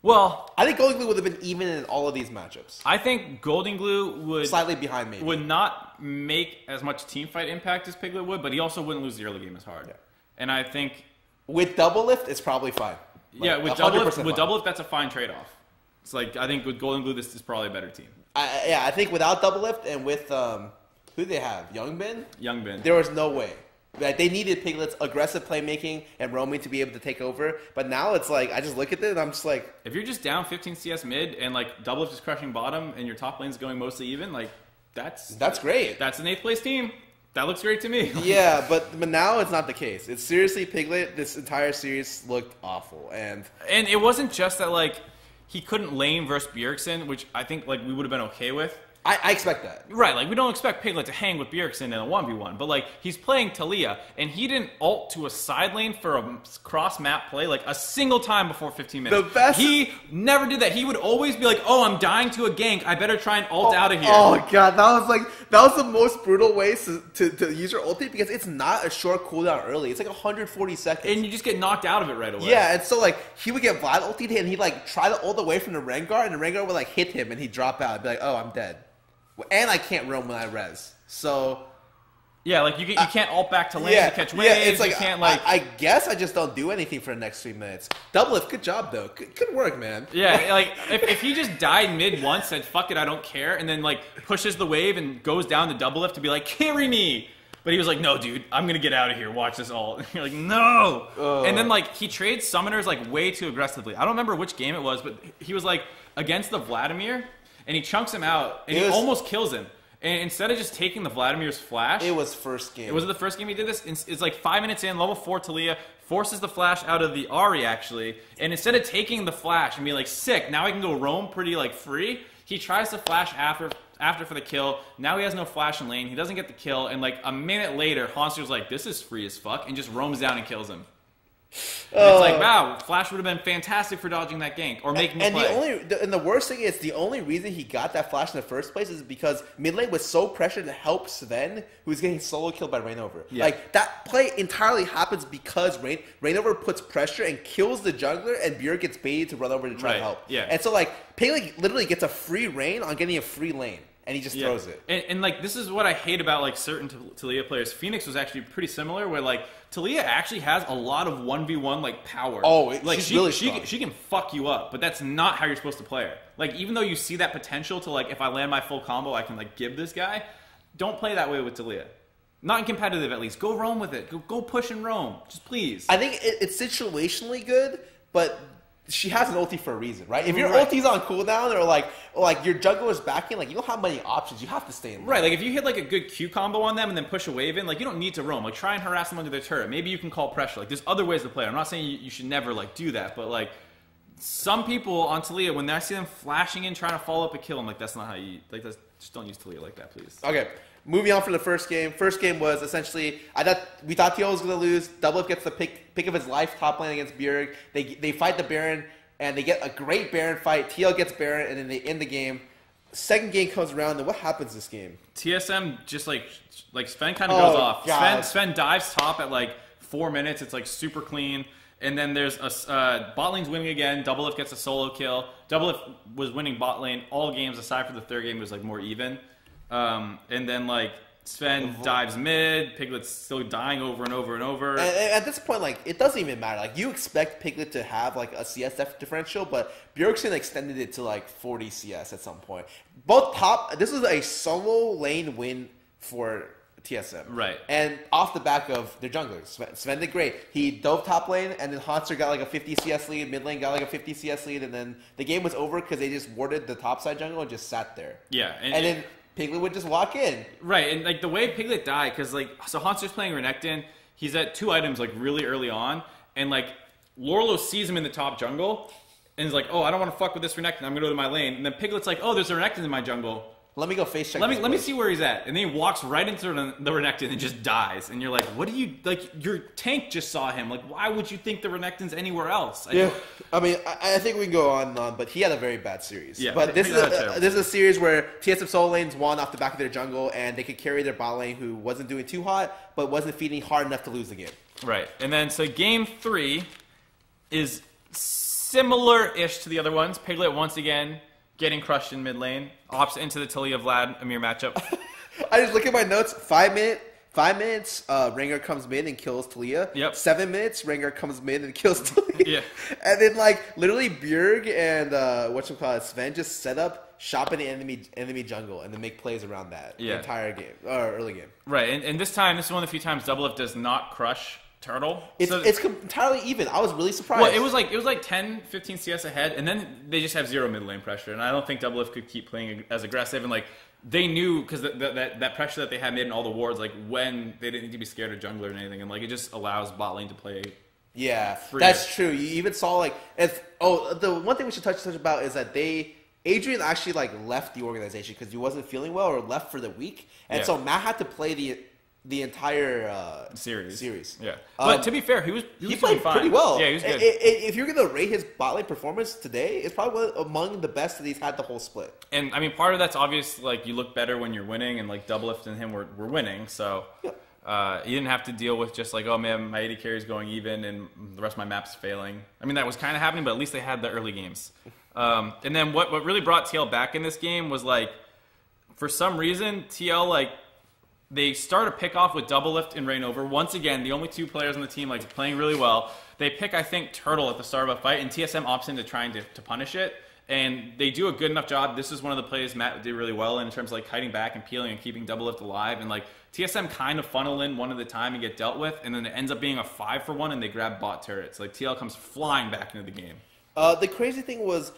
Well, I think Golden Glue would have been even in all of these matchups. I think Golden Glue would slightly behind maybe. Would not make as much team fight impact as Piglet would, but he also wouldn't lose the early game as hard. Yeah. And I think with Double Lift, it's probably fine. Yeah, with Double Lift, that's a fine trade-off. It's like I think with Golden Glue, this is probably a better team. I think without Double Lift and with who they have, Youngbin, there was no way. Like, they needed Piglet's aggressive playmaking and roaming to be able to take over. But now it's like, I just look at it and I'm just like... If you're just down 15 CS mid and like Double Lift is crushing bottom and your top lane's going mostly even, like that's great. That's an 8th place team. that looks great to me. Yeah, but now it's not the case. It's seriously Piglet. This entire series looked awful, and it wasn't just that like he couldn't lane versus Bjergsen, which I think like we would have been okay with. I expect that. Right, like we don't expect Piglet to hang with Bjergsen in a 1v1, but like he's playing Taliyah, and he didn't ult to a side lane for a cross map play like a single time before 15 minutes. The best. He never did that. He would always be like, "Oh, I'm dying to a gank. I better try and ult out of here." Oh god, that was the most brutal way to use your ulti because it's not a short cooldown early. It's like 140 seconds, and you just get knocked out of it right away. Yeah, and so like he would get Vlad ultied, and he'd like try to ult away from the Rengar, and the Rengar would like hit him, and he'd drop out. I'd be like, "Oh, I'm dead." And I can't roam when I res. So yeah, like you can't ult back to lane to catch waves. Yeah, it's like, you can't like. I guess I just don't do anything for the next 3 minutes. Double lift, good job though. Good work, man. Yeah, like if he just died mid once, said fuck it, I don't care, and then like pushes the wave and goes down the double lift to be like carry me. But he was like, no, dude, I'm gonna get out of here. Watch this ult. You're like, no. And then like he trades summoners like way too aggressively. I don't remember which game it was, but he was like against the Vladimir. And he chunks him out, and he almost kills him. And instead of just taking the Vladimir's flash... It was first game. Was it the first game he did this? It's like 5 minutes in, level 4 Taliyah, forces the flash out of the Ahri, actually. And instead of taking the flash and being like, sick, now I can go roam pretty like free, he tries to flash after for the kill. Now he has no flash in lane. He doesn't get the kill. And like a minute later, Haunster's like, this is free as fuck, and just roams down and kills him. And it's like, wow, Flash would have been fantastic for dodging that gank or making me play. And the worst thing is, the only reason he got that Flash in the first place is because mid lane was so pressured to help Sven, who was getting solo killed by Reignover. Yeah. Like, that play entirely happens because Reignover puts pressure and kills the jungler, and Bjerg gets baited to run over to try to help. Yeah. And so, like, Pele literally gets a free reign on getting a free lane. And he just throws it. And like, this is what I hate about like certain Taliyah players. Phoenix was actually pretty similar, where like Taliyah actually has a lot of 1v1 like power. Oh, like she's really strong. She can fuck you up, but that's not how you're supposed to play her. Like, even though you see that potential to like, if I land my full combo, I can like give this guy. Don't play that way with Taliyah. Not in competitive, at least. Go roam with it. Go push and roam. Just please. I think it's situationally good, but she has an ulti for a reason, right? If your ulti's on cooldown or like your jungler is backing, like you don't have many options. You have to stay in lane. Right, like if you hit like a good Q combo on them and then push a wave in, like you don't need to roam. Like try and harass them under their turret. Maybe you can call pressure. Like there's other ways to play. I'm not saying you should never like do that, but like some people on Taliyah, when I see them flashing in trying to follow up a kill, I'm like, that's not how you like. Just don't use Taliyah like that, please. Okay. Moving on from the first game. First game was essentially, we thought TL was going to lose. Doublelift gets the pick of his life top lane against Bjerg. They fight the Baron, and they get a great Baron fight. TL gets Baron, and then they end the game. Second game comes around, and what happens this game? TSM just like Sven kind of goes off. God. Sven dives top at like 4 minutes. It's like super clean. And then there's a bot lane's winning again. Doublelift gets a solo kill. Doublelift was winning bot lane all games aside from the third game. It was like more even. And then like Sven dives mid. Piglet's still dying over and over and over. And at this point, like it doesn't even matter. Like you expect Piglet to have like a CS differential, but Bjergsen extended it to like 40 CS at some point. This was a solo lane win for TSM. Right. And off the back of their junglers. Sven did great. He dove top lane, and then Haunster got like a 50 CS lead, mid lane got like a 50 CS lead, and then the game was over because they just warded the topside jungle and just sat there. Yeah. And then Piglet would just walk in. Right, and like the way Piglet died, because like, so Haunster's playing Renekton, he's at 2 items like really early on, and like Lorlo sees him in the top jungle, and he's like, oh, I don't want to fuck with this Renekton, I'm going to go to my lane. And then Piglet's like, oh, there's a Renekton in my jungle. Let me go face check. Let me see where he's at. And then he walks right into the Renekton and just dies. And you're like, what do you, like, your tank just saw him. Like, why would you think the Renekton's anywhere else? I mean, I think we can go on and on, but he had a very bad series. Yeah, but this is a series where TSM solo lanes won off the back of their jungle, and they could carry their bot lane, who wasn't doing too hot, but wasn't feeding hard enough to lose the game. Right. And then, so game 3 is similar-ish to the other ones. Piglet, once again, getting crushed in mid lane, opts into the Taliyah Vladimir matchup. I just look at my notes. 5 minutes, Rengar comes mid and kills Taliyah. Yep. 7 minutes, Rengar comes mid and kills Taliyah. Yeah. And then like literally Bjerg and Sven just set up shop in the enemy jungle and then make plays around that the entire game or early game. Right. And this time, this is one of the few times Doublelift does not crush Turtle. It's entirely even. I was really surprised. Well, it was like 10, 15 CS ahead, and then they just have 0 mid lane pressure, and I don't think Doublelift could keep playing as aggressive. And like they knew because that pressure that they had made in all the wards, like when they didn't need to be scared of jungler or anything, and like it just allows bot lane to play. Yeah, free. that's true. You even saw like the one thing we should touch about is that Adrian actually like left the organization because he wasn't feeling well or left for the week, and so Matt had to play the entire series. Yeah, but to be fair, he played fine. Pretty well. Yeah, he was good. If you're gonna rate his bot lane performance today, it's probably among the best that he's had the whole split. And I mean, part of that's obvious. Like you look better when you're winning, and like Doublelift and him were winning, so. Yeah. You didn't have to deal with just like, oh man, my AD carry is going even and the rest of my map's failing. I mean, that was kind of happening, but at least they had the early games. And then what really brought TL back in this game was like, for some reason, TL, like, they start a pick off with Doublelift and Reignover. Once again, the only 2 players on the team like playing really well. They pick, I think, Turtle at the start of a fight, and TSM opts into trying to punish it. And they do a good enough job. This is one of the plays Matt did really well in terms of like kiting back and peeling and keeping Doublelift alive. And like TSM kind of funnel in one at a time and get dealt with. And then it ends up being a 5-for-1 and they grab bot turrets. Like TL comes flying back into the game. The crazy thing was,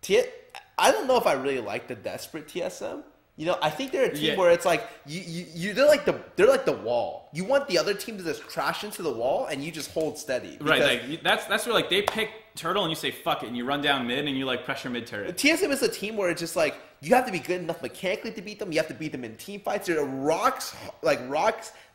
I don't know if I really like the desperate TSM. You know, I think they're a team where it's like they're like the wall. You want the other team to just crash into the wall and you just hold steady. Right, like that's where like they pick Turtle and you say fuck it and you run down mid and you like pressure mid turret. TSM is a team where it's just like you have to be good enough mechanically to beat them. You have to beat them in team fights. They're a rocks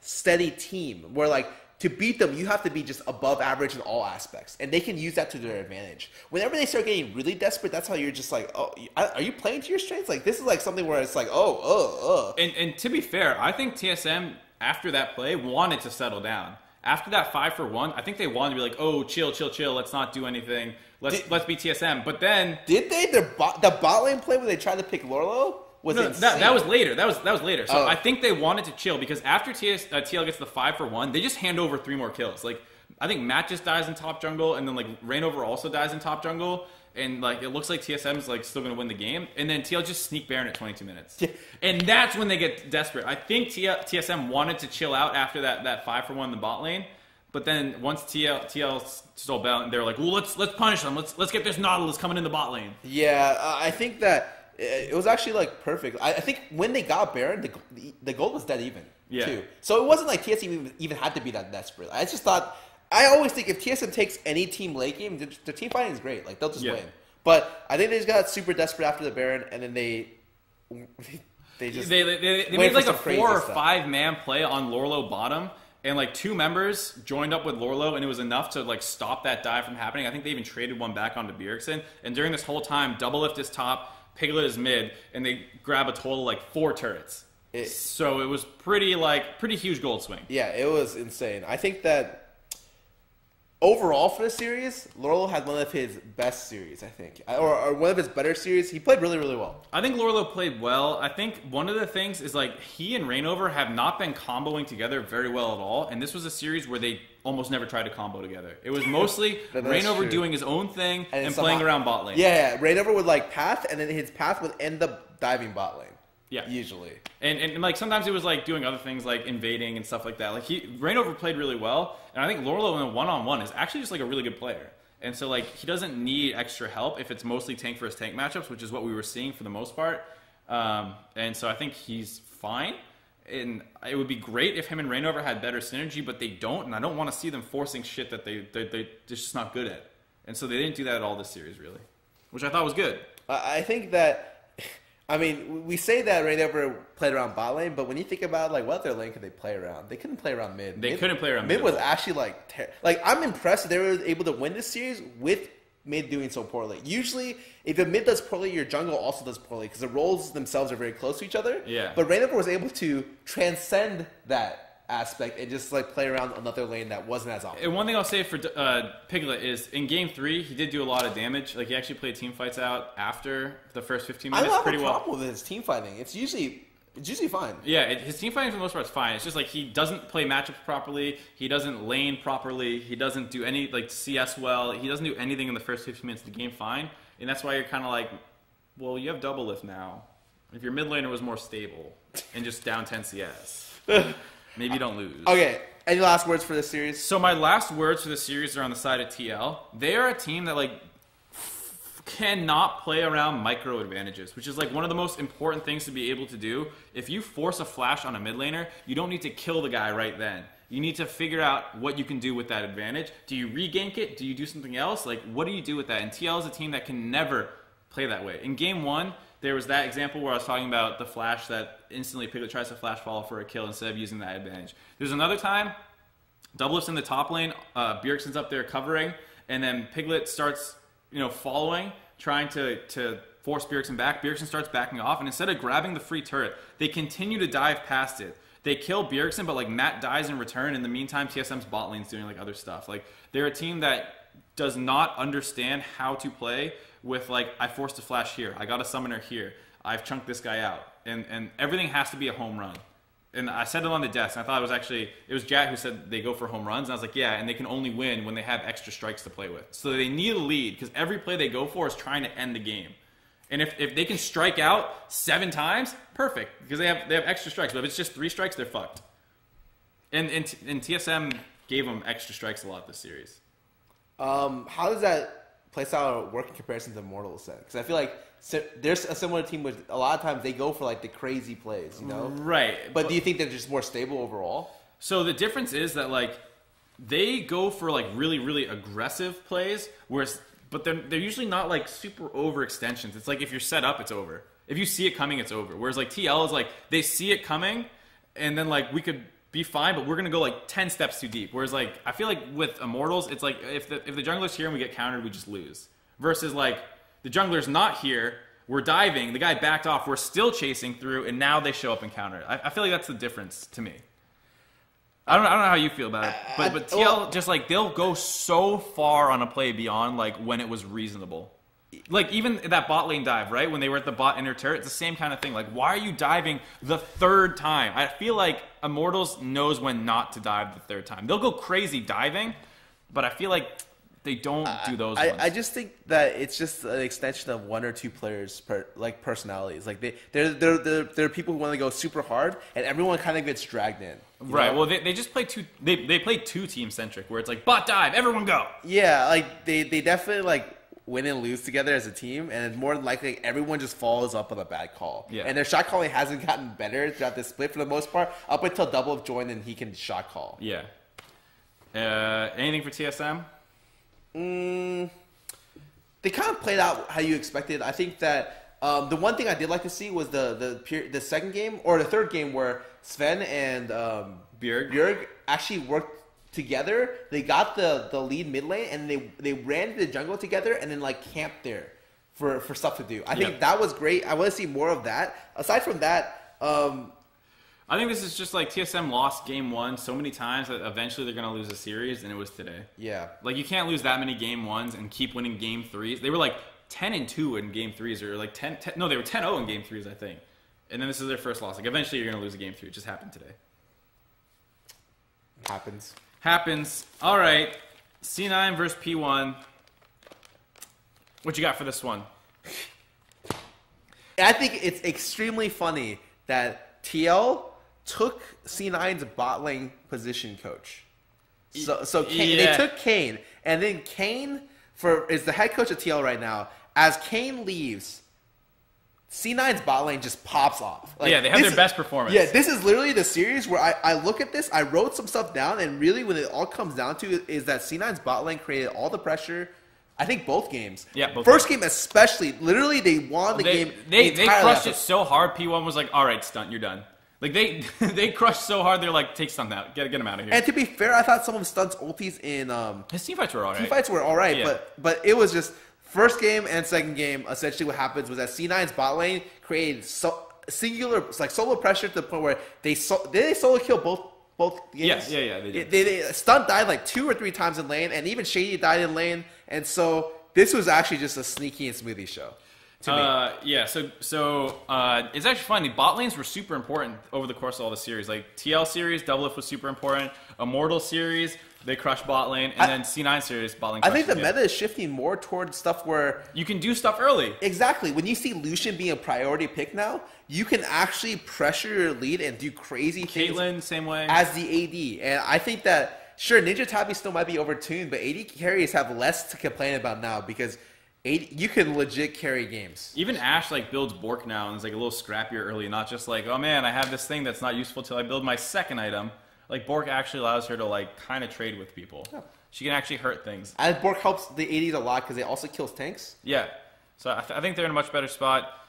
steady team where like to beat them, you have to be just above average in all aspects. And they can use that to their advantage. Whenever they start getting really desperate, that's how you're just like, oh, are you playing to your strengths? Like, this is like something where it's like, And to be fair, I think TSM, after that play, wanted to settle down. After that 5-for-1, I think they wanted to be like, oh, chill, let's not do anything. Let's be TSM. But then... Did they? The bot lane play when they tried to pick Lorlo? That was later. That was later. So I think they wanted to chill because after TL gets the 5-for-1, they just hand over 3 more kills. Like I think Matt just dies in top jungle, and then like Reignover also dies in top jungle, and like it looks like TSM is like still gonna win the game, and then TL just sneak Baron at 22 minutes, and that's when they get desperate. I think TSM wanted to chill out after that 5-for-1 in the bot lane. But then once TL stole Baron, they're like, well, let's punish them. Let's get this Nautilus coming in the bot lane. Yeah, I think that. It was actually like perfect. I think when they got Baron, the gold was dead even too. So it wasn't like TSM even had to be that desperate. I just thought I always think if TSM takes any team late game, the team fighting is great. Like they'll just win. But I think they just got super desperate after the Baron, and then they made like a 4 or 5 man play on Lorlo bottom. And like 2 members joined up with Lorlo, and it was enough to like stop that dive from happening. I think they even traded one back onto Bjergsen. And during this whole time, Doublelift is top, Piglet is mid, and they grab a total like 4 turrets. So it was pretty huge gold swing. Yeah, it was insane. I think that overall for the series, Lorlo had one of his best series, I think. Or one of his better series. He played really, really well. I think Lorlo played well. I think one of the things is like he and Reignover have not been comboing together very well at all. And this was a series where they almost never tried to combo together. It was mostly Reignover doing his own thing and playing around bot lane. Yeah, Reignover would like path, and then his path would end up diving bot lane. Yeah, usually. And like sometimes it was like doing other things like invading and stuff like that. Like Reignover played really well, and I think Lorlo in a one-on-one is actually just like a really good player. And so like he doesn't need extra help if it's mostly tank versus tank matchups, which is what we were seeing for the most part. And so I think he's fine. And it would be great if him and Reignover had better synergy, but they don't, and I don't want to see them forcing shit that they're just not good at. And so they didn't do that at all this series, really, which I thought was good. I think that. I mean, we say that Reignover played around bot lane, but when you think about like what other lane could they play around? They couldn't play around mid. They couldn't play around mid. Mid was actually like I'm impressed that they were able to win this series with mid doing so poorly. Usually, if the mid does poorly, your jungle also does poorly because the roles themselves are very close to each other. Yeah. But Reignover was able to transcend that aspect and just like play around another lane that wasn't as often. And one thing I'll say for Piglet is in game 3 he did do a lot of damage. Like he actually played team fights out after the first 15 minutes. I don't have pretty a problem with his team fighting. It's usually fine. Yeah, his team fighting for the most part is fine. It's just like he doesn't play matchups properly. He doesn't lane properly. He doesn't do any like CS well. He doesn't do anything in the first 15 minutes of the game fine. And that's why you're kind of like, well, you have Doublelift now. If your mid laner was more stable and just down 10 CS. Maybe you don't lose. Okay, any last words for this series? So my last words for the series are on the side of TL. They are a team that, like, cannot play around micro advantages, which is like one of the most important things to be able to do. If you force a flash on a mid laner, you don't need to kill the guy right then. You need to figure out what you can do with that advantage. Do you re-gank it? Do you do something else? Like, what do you do with that? And TL is a team that can never play that way. In game 1, there was that example where I was talking about the flash that instantly Piglet tries to flash follow for a kill instead of using that advantage. There's another time, Doublelift's in the top lane, Bjergsen's up there covering, and then Piglet starts, following, trying to force Bjergsen back. Bjergsen starts backing off, and instead of grabbing the free turret, they continue to dive past it. They kill Bjergsen, but like Matt dies in return. In the meantime, TSM's bot lane's doing like other stuff. Like they're a team that does not understand how to play with like, I forced a flash here, I got a summoner here, I've chunked this guy out, and everything has to be a home run. And I said it on the desk, and I thought it was Jack who said they go for home runs, and I was like, yeah, and they can only win when they have extra strikes to play with. So they need a lead, because every play they go for is trying to end the game. And if they can strike out 7 times, perfect, because they have extra strikes. But if it's just 3 strikes, they're fucked. And TSM gave them extra strikes a lot this series. How does that playstyle work in comparison to Immortals then? Because I feel like there's a similar team where a lot of times they go for like the crazy plays, Right. But do you think they're just more stable overall? So the difference is that like they go for like really, really aggressive plays, but they're usually not like super overextensions. It's like if you're set up, it's over. If you see it coming, it's over. Whereas like TL is like they see it coming, and then like we could be fine, but we're gonna go like 10 steps too deep. Whereas like I feel like with Immortals, it's like if the jungler's here and we get countered, we just lose. Versus like the jungler's not here, we're diving, the guy backed off, we're still chasing through, and now they show up and counter. I feel like that's the difference to me. I don't know how you feel about it, but TL just like they'll go so far on a play beyond like when it was reasonable. Like even that bot lane dive, right? When they were at the bot inner turret, it's the same kind of thing. Like why are you diving the 3rd time? I feel like Immortals knows when not to dive the 3rd time. They'll go crazy diving, but I feel like they don't do those ones. I just think that it's just an extension of 1 or 2 players' personalities. Like they're people who want to go super hard, and everyone kind of gets dragged in. Right. Well, they just play two. They play 2 team centric, where it's like bot dive, everyone go. Yeah, like they definitely like win and lose together as a team, and more than likely everyone just follows up on a bad call. Yeah. And their shot calling hasn't gotten better throughout this split for the most part, up until Doublelift joined and he can shot call. Yeah. Anything for TSM? They kind of played out how you expected. I think that the one thing I did like to see was the second game or the 3rd game where Sven and Bjerg actually worked together. They got the lead mid lane and they ran to the jungle together and then like camped there for stuff to do. I think that was great. I want to see more of that. Aside from that, I think this is just like TSM lost game 1 so many times that eventually they're going to lose a series, and it was today. Yeah. Like you can't lose that many game 1s and keep winning game 3s. They were like 10-2 in game 3s, or like 10 no, they were 10-0 in game 3s, I think. And then this is their first loss. Like eventually you're going to lose a game 3. It just happened today. Happens. All right. C9 versus P1. What you got for this one? I think it's extremely funny that TL took C9's bot lane position coach. So Kane, they took Kane, and then Kane is the head coach of TL right now. As Kane leaves, C9's bot lane just pops off. Like, yeah, they have their best performance. Yeah, this is literally the series where I look at this, I wrote some stuff down, and really when it all comes down to it is that C9's bot lane created all the pressure. I think both games. Yeah, both First games. game especially, literally they won the game. They crushed it so hard, P1 was like, all right, stunt, you're done. Like they crushed so hard, they're like, take stunt out, get him out of here. And to be fair, I thought some of Stunt's ultis in his teamfights were alright. Teamfights were alright, Yeah. but it was just first game and second game. Essentially, what happens was that C9's bot lane created singular like solo pressure to the point where they solo kill both games. Yeah, they did. They Stunt died like 2 or 3 times in lane, and even Shady died in lane, and so this was actually just a sneaky and smoothie show. Yeah, so it's actually funny. Bot lanes were super important over the course of all the series. Like TL series, Doublelift was super important. Immortal series, they crushed bot lane, and then C9 series, bot lane. I think the meta is shifting more towards stuff where you can do stuff early. Exactly. When you see Lucian being a priority pick now, you can actually pressure your lead and do crazy things. Caitlyn, same way. As the AD, and I think that sure Ninja Tabi still might be overtuned, but AD carries have less to complain about now because you can legit carry games. Even Ash like builds Bork now and is like a little scrappier early, not just like, oh man, I have this thing that's not useful till I build my second item. Like Bork actually allows her to like kind of trade with people. Oh. She can actually hurt things. And Bork helps the 80s a lot because it also kills tanks. Yeah, so I think they're in a much better spot.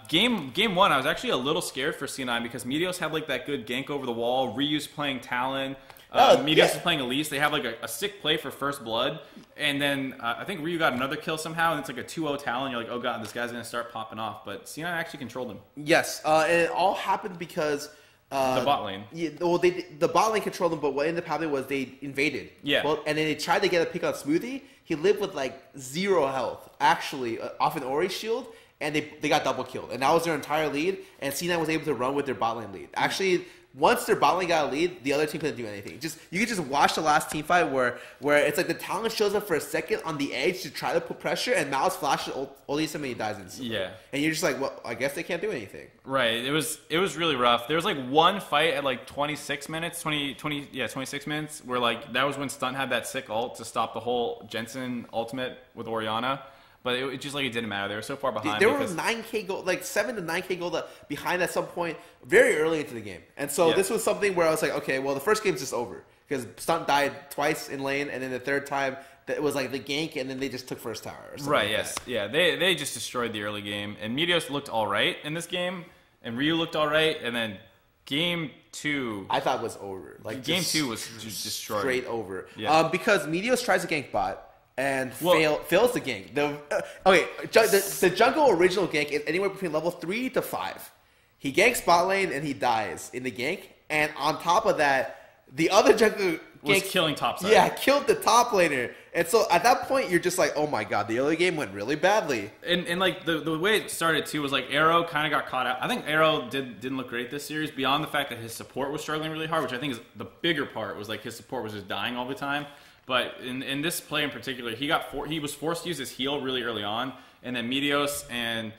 Game one, I was actually a little scared for C9 because Meteos had like that good gank over the wall. Ryu's playing Talon. Meteos is playing Elise. They have like a sick play for first blood, and then I think Ryu got another kill somehow, and it's like a 2-0 Talon. You're like, oh god, this guy's gonna start popping off. But C9 actually controlled him. Yes, and it all happened because the bot lane. Yeah, well, the bot lane controlled them, but what ended up happening was they invaded. Yeah. Well, and then they tried to get a pick on Smoothie. He lived with like 0 health, actually, off an Ori shield, and they got double killed, and that was their entire lead. And C9 was able to run with their bot lane lead. Actually. Once their bot lane got a lead, the other team couldn't do anything. You could just watch the last team fight where it's like the Talon shows up for a second on the edge to try to put pressure, and Malice flashes Olisa and he dies instantly. Yeah. And you're just like, well, I guess they can't do anything. Right. It was really rough. There was like one fight at like 26 minutes, 26 minutes, where like that was when Stunt had that sick ult to stop the whole Jensen ultimate with Orianna. But it just like it didn't matter. They were so far behind. There were 9K gold, like 7 to 9K gold behind at some point very early into the game. And so this was something where I was like, okay, well, the first game's just over. Because Stunt died twice in lane, and then the third time, it was like the gank, and then they just took first tower. Or something right, like yes. that. Yeah, they just destroyed the early game. And Meteos looked all right in this game, and Ryu looked all right, and then game 2... I thought was over. Like game 2 was just destroyed. Straight over. Yeah. Because Meteos tries to gank bot, and fails the gank. The jungle original gank is anywhere between level 3 to 5. He ganks bot lane and he dies in the gank. And on top of that, the other jungle was killing top side. Yeah, killed the top laner. And so at that point, you're just like, oh my god, the early game went really badly. And like the way it started too was like Arrow kind of got caught out. I think Arrow didn't look great this series beyond the fact that his support was struggling really hard, which I think is the bigger part. Was like his support was just dying all the time. But in this play in particular, he was forced to use his heal really early on, and then Meteos and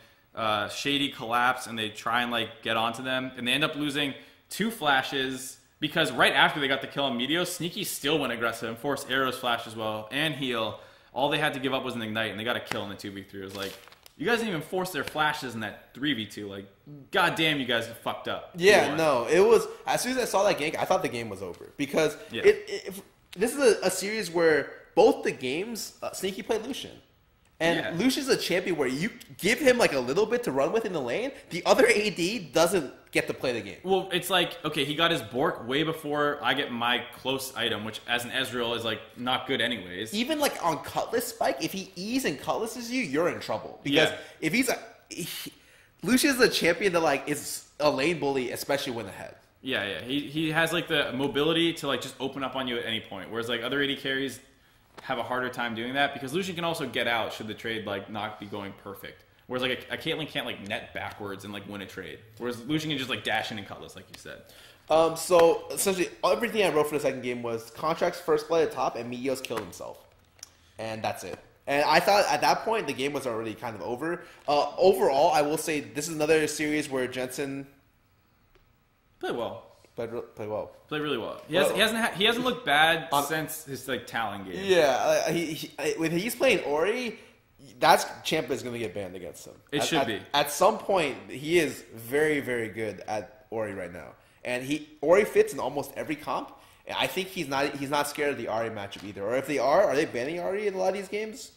Shady collapse, and they try and like get onto them, and they end up losing 2 flashes because right after they got the kill on Meteos, Sneaky still went aggressive and forced Arrow's flash as well and heal. All they had to give up was an ignite, and they got a kill in the 2v3. It was like, you guys didn't even force their flashes in that 3v2. Like, goddamn, you guys fucked up. Yeah, no, it was as soon as I saw that gank, I thought the game was over because this is a series where both the games, Sneaky played Lucian. And Lucian's a champion where you give him like a little bit to run with in the lane. The other AD doesn't get to play the game. Well, it's like, okay, he got his Bork way before I get my close item, which as an Ezreal is like not good anyways. Even like on Cutlass Spike, if he E's and Cutlasses you, you're in trouble. Because if Lucian's a champion that like is a lane bully, especially when ahead. Yeah. He has like the mobility to like just open up on you at any point, whereas like other AD carries have a harder time doing that because Lucian can also get out should the trade like not be going perfect. Whereas like a Caitlyn can't like net backwards and like win a trade. Whereas Lucian can just like dash in and Cutlass, like you said. So essentially everything I wrote for the second game was Contract's first play at top and Meteos killed himself, and that's it. And I thought at that point the game was already kind of over. Overall, I will say this is another series where Jensen played well. Played well. Played really well. He hasn't looked bad since his like Talon game. Yeah, when he's playing Ori, that champ is going to get banned against him. It should be. At some point, he is very, very good at Ori right now, and Ori fits in almost every comp. And I think he's not scared of the Ahri matchup either. Or if they are they banning Ahri in a lot of these games?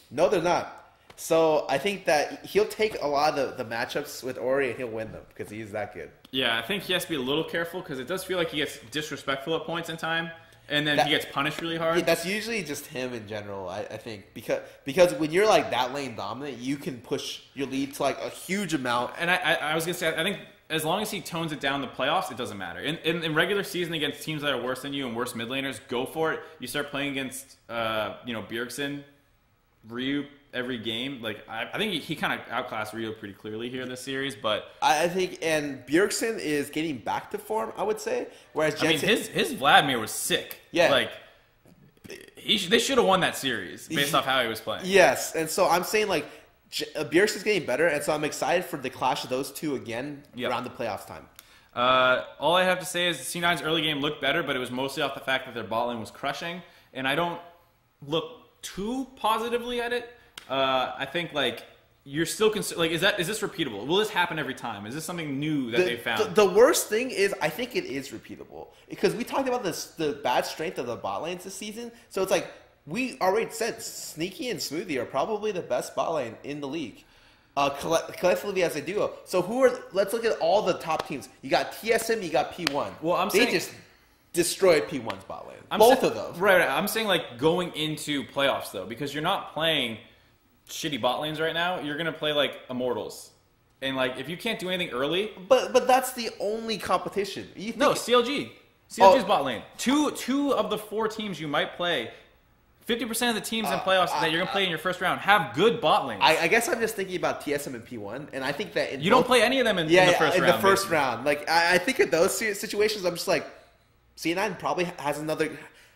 No, they're not. So I think that he'll take a lot of the matchups with Ori and he'll win them because he's that good. Yeah, I think he has to be a little careful because it does feel like he gets disrespectful at points in time, and then he gets punished really hard. Yeah, that's usually just him in general, I think, because when you're like that lane dominant, you can push your lead to like a huge amount. And I was gonna say, I think as long as he tones it down in the playoffs, it doesn't matter. In regular season against teams that are worse than you and worse mid laners, go for it. You start playing against Bjergsen, Ryu every game. Like I think he kind of outclassed Ryu pretty clearly here in this series, but I think and Bjergsen is getting back to form, I would say. Whereas Jensen, his Vladimir was sick. Yeah, like they should have won that series based off how he was playing. Yes, and so I'm saying like Bjergsen's getting better, and so I'm excited for the clash of those two again around the playoffs time. All I have to say is C9's early game looked better, but it was mostly off the fact that their bot lane was crushing, and I don't look too positively at it. I think like you're still like is this repeatable? Will this happen every time? Is this something new that they found? The worst thing is I think it is repeatable because we talked about the bad strength of the bot lanes this season. So it's like we already said Sneaky and Smoothie are probably the best bot lane in the league. Collectively as a duo. So let's look at all the top teams. You got TSM, you got P1. Well, they just destroyed P1's bot lane. Both of them. Right. I'm saying like going into playoffs though, because you're not playing shitty bot lanes right now. You're gonna play like Immortals, and like if you can't do anything early, but that's the only competition. No, CLG's bot lane. Two of the 4 teams you might play. 50% of the teams in playoffs that you're going to play in your first round have good bot lanes. I guess I'm just thinking about TSM and P1, and I think that... You don't play any of them in the first round. In the first round. Like, I think in those situations, I'm just like, C9 probably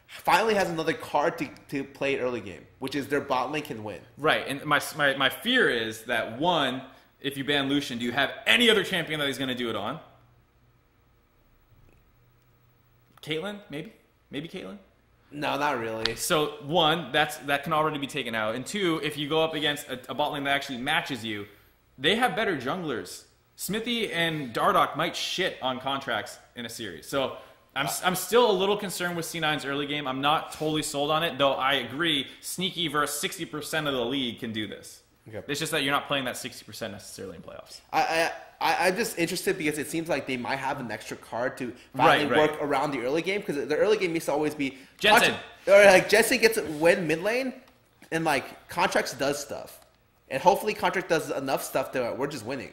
finally has another card to play early game, which is their bot lane can win. Right, and my fear is that, one, if you ban Lucian, do you have any other champion that he's going to do it on? Caitlyn, maybe? Maybe Caitlyn? No, not really. So, one, that can already be taken out. And two, if you go up against a bot lane that actually matches you, they have better junglers. Smithy and Dardoch might shit on contracts in a series. So, I'm still a little concerned with C9's early game. I'm not totally sold on it, though I agree Sneaky versus 60% of the league can do this. Okay. It's just that you're not playing that 60% necessarily in playoffs. I'm just interested because it seems like they might have an extra card to finally work around the early game because the early game used to always be Jensen. Or like Jensen gets to win mid lane and like Contracts does stuff. And hopefully Contract does enough stuff that we're just winning.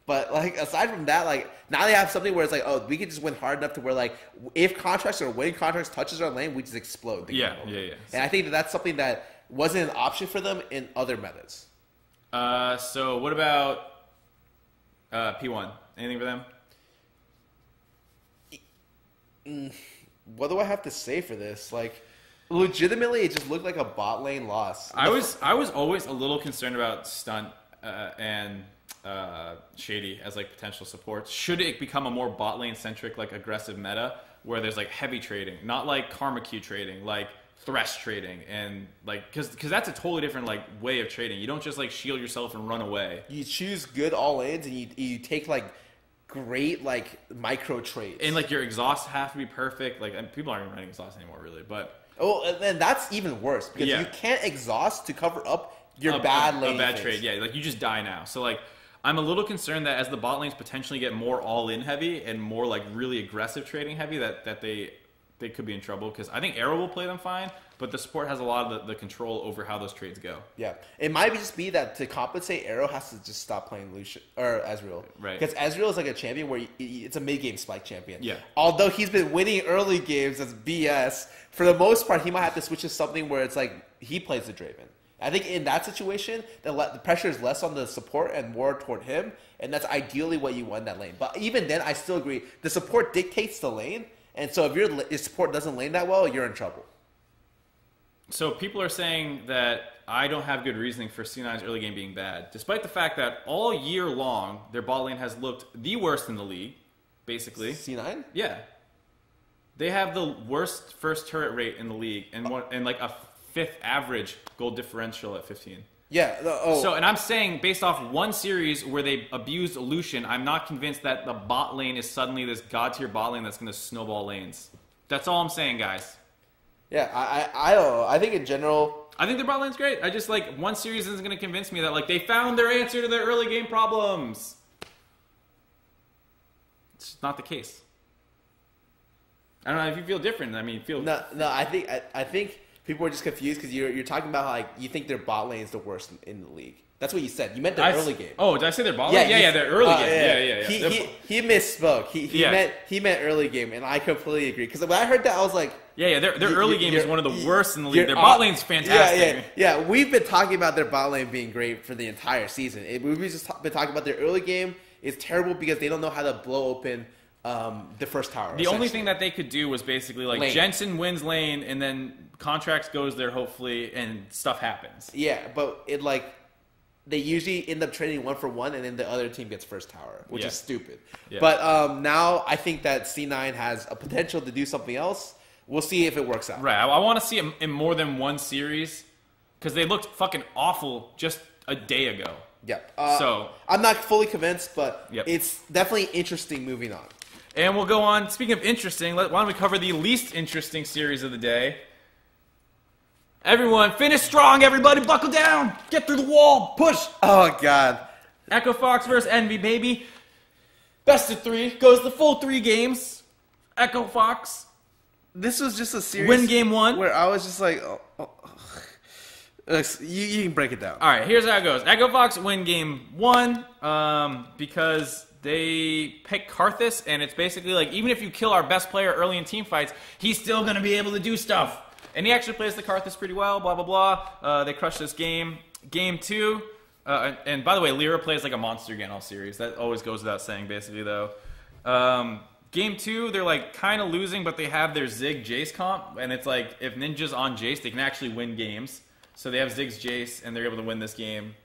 But like aside from that, like now they have something where it's like, oh, we can just win hard enough to where like if Contracts or winning Contracts touches our lane, we just explode. Yeah. And I think that's something that wasn't an option for them in other metas. So what about P1? Anything for them? What do I have to say for this? Like, legitimately, it just looked like a bot lane loss. I was always a little concerned about Stunt and Shady as like potential supports. Should it become a more bot lane centric, like aggressive meta where there's like heavy trading, not like Karma Q trading, like Thresh trading, and like because that's a totally different like way of trading. You don't just like shield yourself and run away. You choose good all lanes and you take like great like micro trades, and like your exhausts have to be perfect. Like, and people aren't even running exhaust anymore really, but and that's even worse because you can't exhaust to cover up your bad lane. A bad trade, yeah. Like you just die now. So like I'm a little concerned that as the bot lanes potentially get more all in heavy and more like really aggressive trading heavy, that they could be in trouble because I think Arrow will play them fine, but the support has a lot of the control over how those trades go. Yeah, it might just be that to compensate, Arrow has to just stop playing Lucian or Ezreal, right? Because Ezreal is like a champion where it's a mid game spike champion. Yeah. Although he's been winning early games as BS, for the most part, he might have to switch to something where it's like he plays the Draven. I think in that situation, the pressure is less on the support and more toward him, and that's ideally what you want in that lane. But even then, I still agree the support dictates the lane. And so if your support doesn't lane that well, you're in trouble. So people are saying that I don't have good reasoning for C9's early game being bad, despite the fact that all year long, their bot lane has looked the worst in the league, basically. C9? Yeah. They have the worst first turret rate in the league and like a 5th average gold differential at 15. Yeah. So, and I'm saying based off one series where they abused Lucian, I'm not convinced that the bot lane is suddenly this god tier bot lane that's going to snowball lanes. That's all I'm saying, guys. Yeah, I don't know. I think in general, I think their bot lane's great. I just like one series isn't going to convince me that like they found their answer to their early game problems. It's not the case. I don't know if you feel different. I mean, no. I think people are just confused because you're talking about how like you think their bot lane is the worst in the league. That's what you said. You meant their early game. Oh, did I say their bot lane? Yeah, their early game. Yeah. He misspoke. He meant early game, and I completely agree. Because when I heard that, I was like, their early game is one of the worst in the league. Their bot lane's fantastic. Yeah. We've been talking about their bot lane being great for the entire season. We've just been talking about their early game is terrible because they don't know how to blow open the first tower. The only thing that they could do was basically like lane. Jensen wins lane, and then Contracts goes there hopefully, and stuff happens. Yeah, but it like they usually end up trading 1-for-1, and then the other team gets first tower, which is stupid. Yeah. But now I think that C9 has a potential to do something else. We'll see if it works out. Right. I want to see it in more than one series because they looked fucking awful just a day ago. Yep. So I'm not fully convinced, but Yep. it's definitely interesting moving on. And we'll go on. Speaking of interesting, why don't we cover the least interesting series of the day? Everyone, finish strong, everybody. Buckle down. Get through the wall. Push. Oh, God. Echo Fox versus Envy, baby. Best of 3. Goes the full 3 games. Echo Fox. This was just a series. Win game 1. Where I was just like, you can break it down. All right, here's how it goes. Echo Fox win game 1 because they pick Karthus, and it's basically like, even if you kill our best player early in team fights, he's still going to be able to do stuff. And he actually plays the Karthus pretty well, blah, blah, blah. They crushed this game. Game 2, and by the way, ᵐᵉ plays like a monster again all series. That always goes without saying, basically, though. Game 2, they're like kind of losing, but they have their Zig Jace comp, and it's like, if Ninja's on Jace, they can actually win games. So they have Zig's Jace, and they're able to win this game.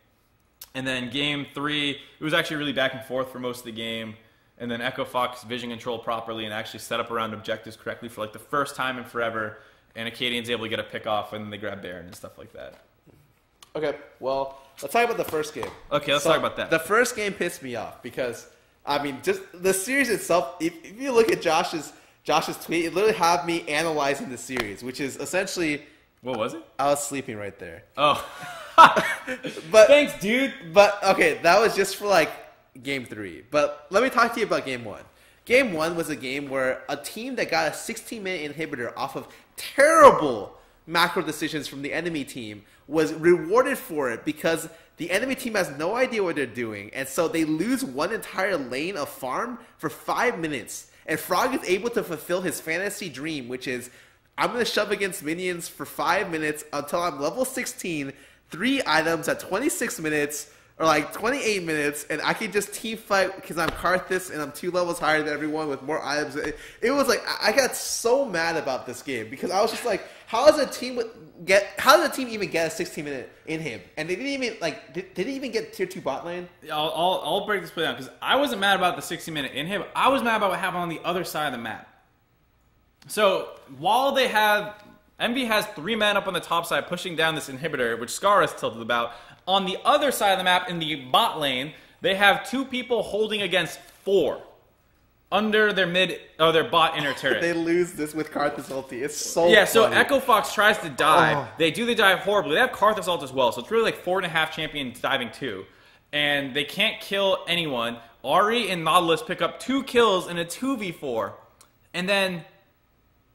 And then game 3, it was actually really back and forth for most of the game. And then Echo Fox vision control properly and actually set up around objectives correctly for like the first time in forever. And Acadian's able to get a pick off, and then they grab Baron and stuff like that. Okay, well, let's talk about the first game. Okay, let's talk about that. The first game pissed me off because, I mean, just the series itself, if you look at Josh's tweet, it literally had me analyzing the series, which is essentially... What was it? I was sleeping right there. Oh. But thanks, dude. But, okay, that was just for, like, game 3. But let me talk to you about game 1. Game 1 was a game where a team that got a 16-minute inhibitor off of terrible macro decisions from the enemy team was rewarded for it because the enemy team has no idea what they're doing. And so they lose one entire lane of farm for 5 minutes. And Frog is able to fulfill his fantasy dream, which is, I'm going to shove against minions for 5 minutes until I'm level 16, 3 items at 26 minutes, or like 28 minutes, and I can just team fight because I'm Karthus and I'm 2 levels higher than everyone with more items. It was like, I got so mad about this game because I was just like, how does a team even get a 16-minute inhib? And they didn't even did they even get tier 2 bot lane? I'll break this play down because I wasn't mad about the 60-minute inhib. I was mad about what happened on the other side of the map. So while they have Envy has 3 men up on the top side pushing down this inhibitor, which Scarra is tilted about. On the other side of the map, in the bot lane, they have 2 people holding against 4 under their bot inner turret. They lose this with Karthus ulti. It's so yeah. So funny. Echo Fox tries to dive. They do the dive horribly. They have Karthus ult as well, so it's really like 4.5 champions diving 2, and they can't kill anyone. Ahri and Nautilus pick up 2 kills in a 2v4, and then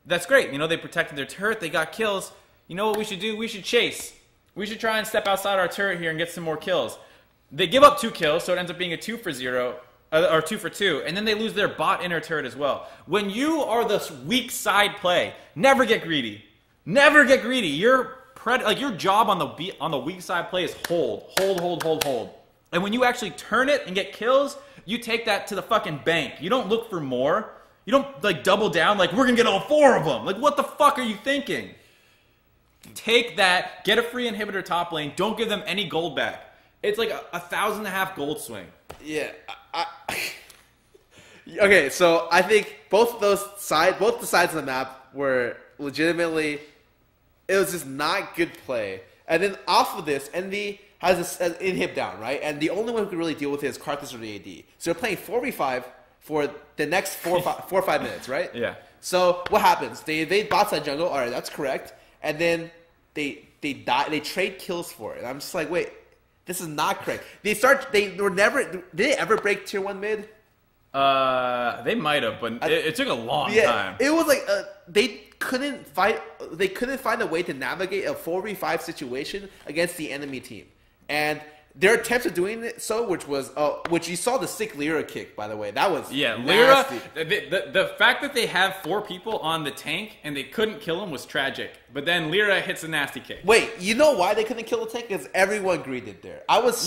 that's great. You know, they protected their turret. They got kills. You know what we should do? We should chase. We should try and step outside our turret here and get some more kills. They give up 2 kills, so it ends up being a 2 for 0, or 2 for 2, and then they lose their bot inner turret as well. When you are the weak side play, never get greedy. Never get greedy. Your job on the weak side play is hold. And when you actually turn it and get kills, you take that to the fucking bank. You don't look for more. You don't like double down like we're gonna get all 4 of them. Like what the fuck are you thinking? Take that, get a free inhibitor top lane, don't give them any gold back. It's like a 1,500 gold swing. Yeah. Okay, so I think both the sides of the map were legitimately, it was just not good play. And then off of this, Envy has an inhib down, right? And the only one who can really deal with it is Karthus or the AD. So they're playing 4v5 for the next 4 or 5 minutes, right? Yeah. So what happens? They invade bot side jungle. All right, that's correct. And then they die. They trade kills for it. And I'm just like, wait, this is not correct. Did they ever break tier 1 mid? They might have, but it took a long time. It was like they couldn't find a way to navigate a 4v5 situation against the enemy team. And their attempts of doing it which you saw the sick ᵐᵉ kick, by the way. That was nasty. The fact that they have 4 people on the tank and they couldn't kill him was tragic. But then ᵐᵉ hits a nasty kick. Wait, you know why they couldn't kill the tank? Because everyone greeted there. I was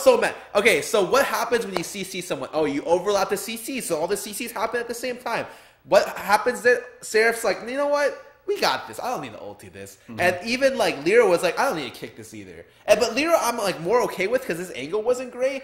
so mad. Okay, so what happens when you CC someone? Oh, you overlap the CC, so all the CCs happen at the same time. What happens then? Seraph's like, you know what? We got this. I don't need to ulti this. Mm-hmm. And even like ᵐᵉ was like, I don't need to kick this either. But ᵐᵉ I'm like more okay with because his angle wasn't great.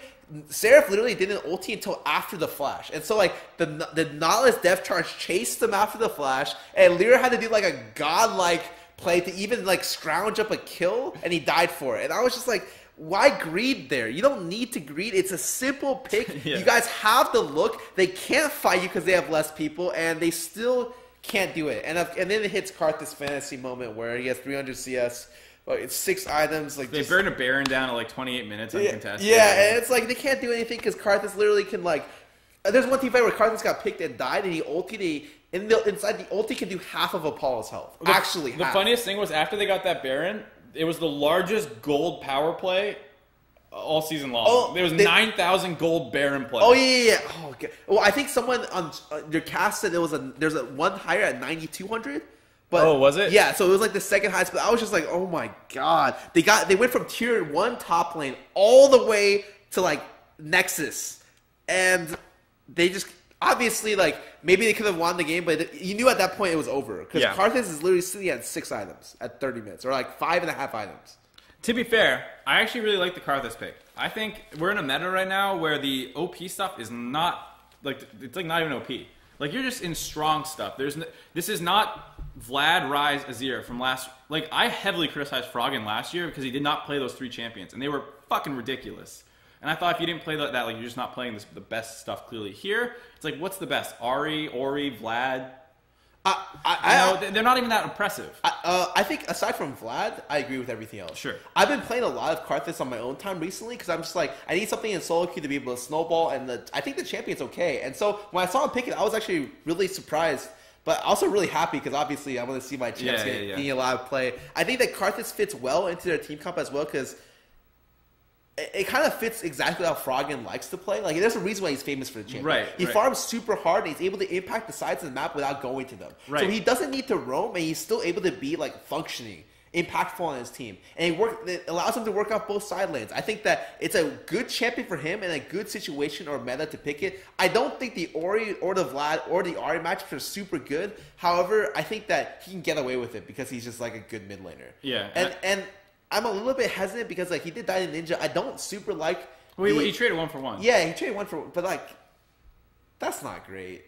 Seraph literally didn't ulti until after the flash. And so like the Nautilus death charge chased him after the flash, and ᵐᵉ had to do like a godlike play to even like scrounge up a kill, and he died for it. And I was just like, why greed there? You don't need to greed. It's a simple pick. You guys have the look. They can't fight you because they have less people, and they still can't do it. And then it hits Karthus fantasy moment where he has 300 CS. It's 6 items. Like they burn a Baron down at like 28 minutes uncontested. Yeah, and it's like they can't do anything because Karthus literally can like. There's one team fight where Karthus got picked and died, and he ultied. Inside the ulti can do half of Apollo's health. The funniest thing was after they got that Baron, it was the largest gold power play all season long. There was 9,000 gold Baron play. Oh yeah. Oh, okay. Well, I think someone on your cast said there's a one higher at 9,200. But, was it? Yeah, so it was like the second highest. But I was just like, oh my god, they went from tier 1 top lane all the way to like Nexus, and they just obviously like maybe they could have won the game, but you knew at that point it was over because Karthus is literally sitting at 6 items at 30 minutes or like 5.5 items. To be fair, I actually really like the Karthus pick. I think we're in a meta right now where the OP stuff is not like it's like not even OP. Like you're just in strong stuff. This is not Vlad, Ryze, Azir from last. Like I heavily criticized Froggen last year because he did not play those 3 champions, and they were fucking ridiculous. And I thought if you didn't play that, like you're just not playing the best stuff. Clearly here, it's like what's the best? Ori, Vlad. They're not even that impressive. I think aside from Vlad, I agree with everything else. Sure. I've been playing a lot of Karthus on my own time recently because I'm just like, I need something in solo queue to be able to snowball, and I think the champion's okay. And so when I saw him pick it, I was actually really surprised, but also really happy because obviously I want to see my champs getting a lot of play. I think that Karthus fits well into their team comp as well because it kind of fits exactly how Froggen likes to play. Like, there's a reason why he's famous for the champion. Right, he farms super hard, and he's able to impact the sides of the map without going to them. Right. So he doesn't need to roam, and he's still able to be, like, functioning, impactful on his team. And it allows him to work off both side lanes. I think that it's a good champion for him and a good situation or meta to pick it. I don't think the Ori or the Vlad or the Ahri matchups are super good. However, I think that he can get away with it because he's just, like, a good mid laner. Yeah. And I'm a little bit hesitant because like he did die in Ninja. I don't super like. He traded 1 for 1. Yeah, he traded 1 for 1, but like, that's not great.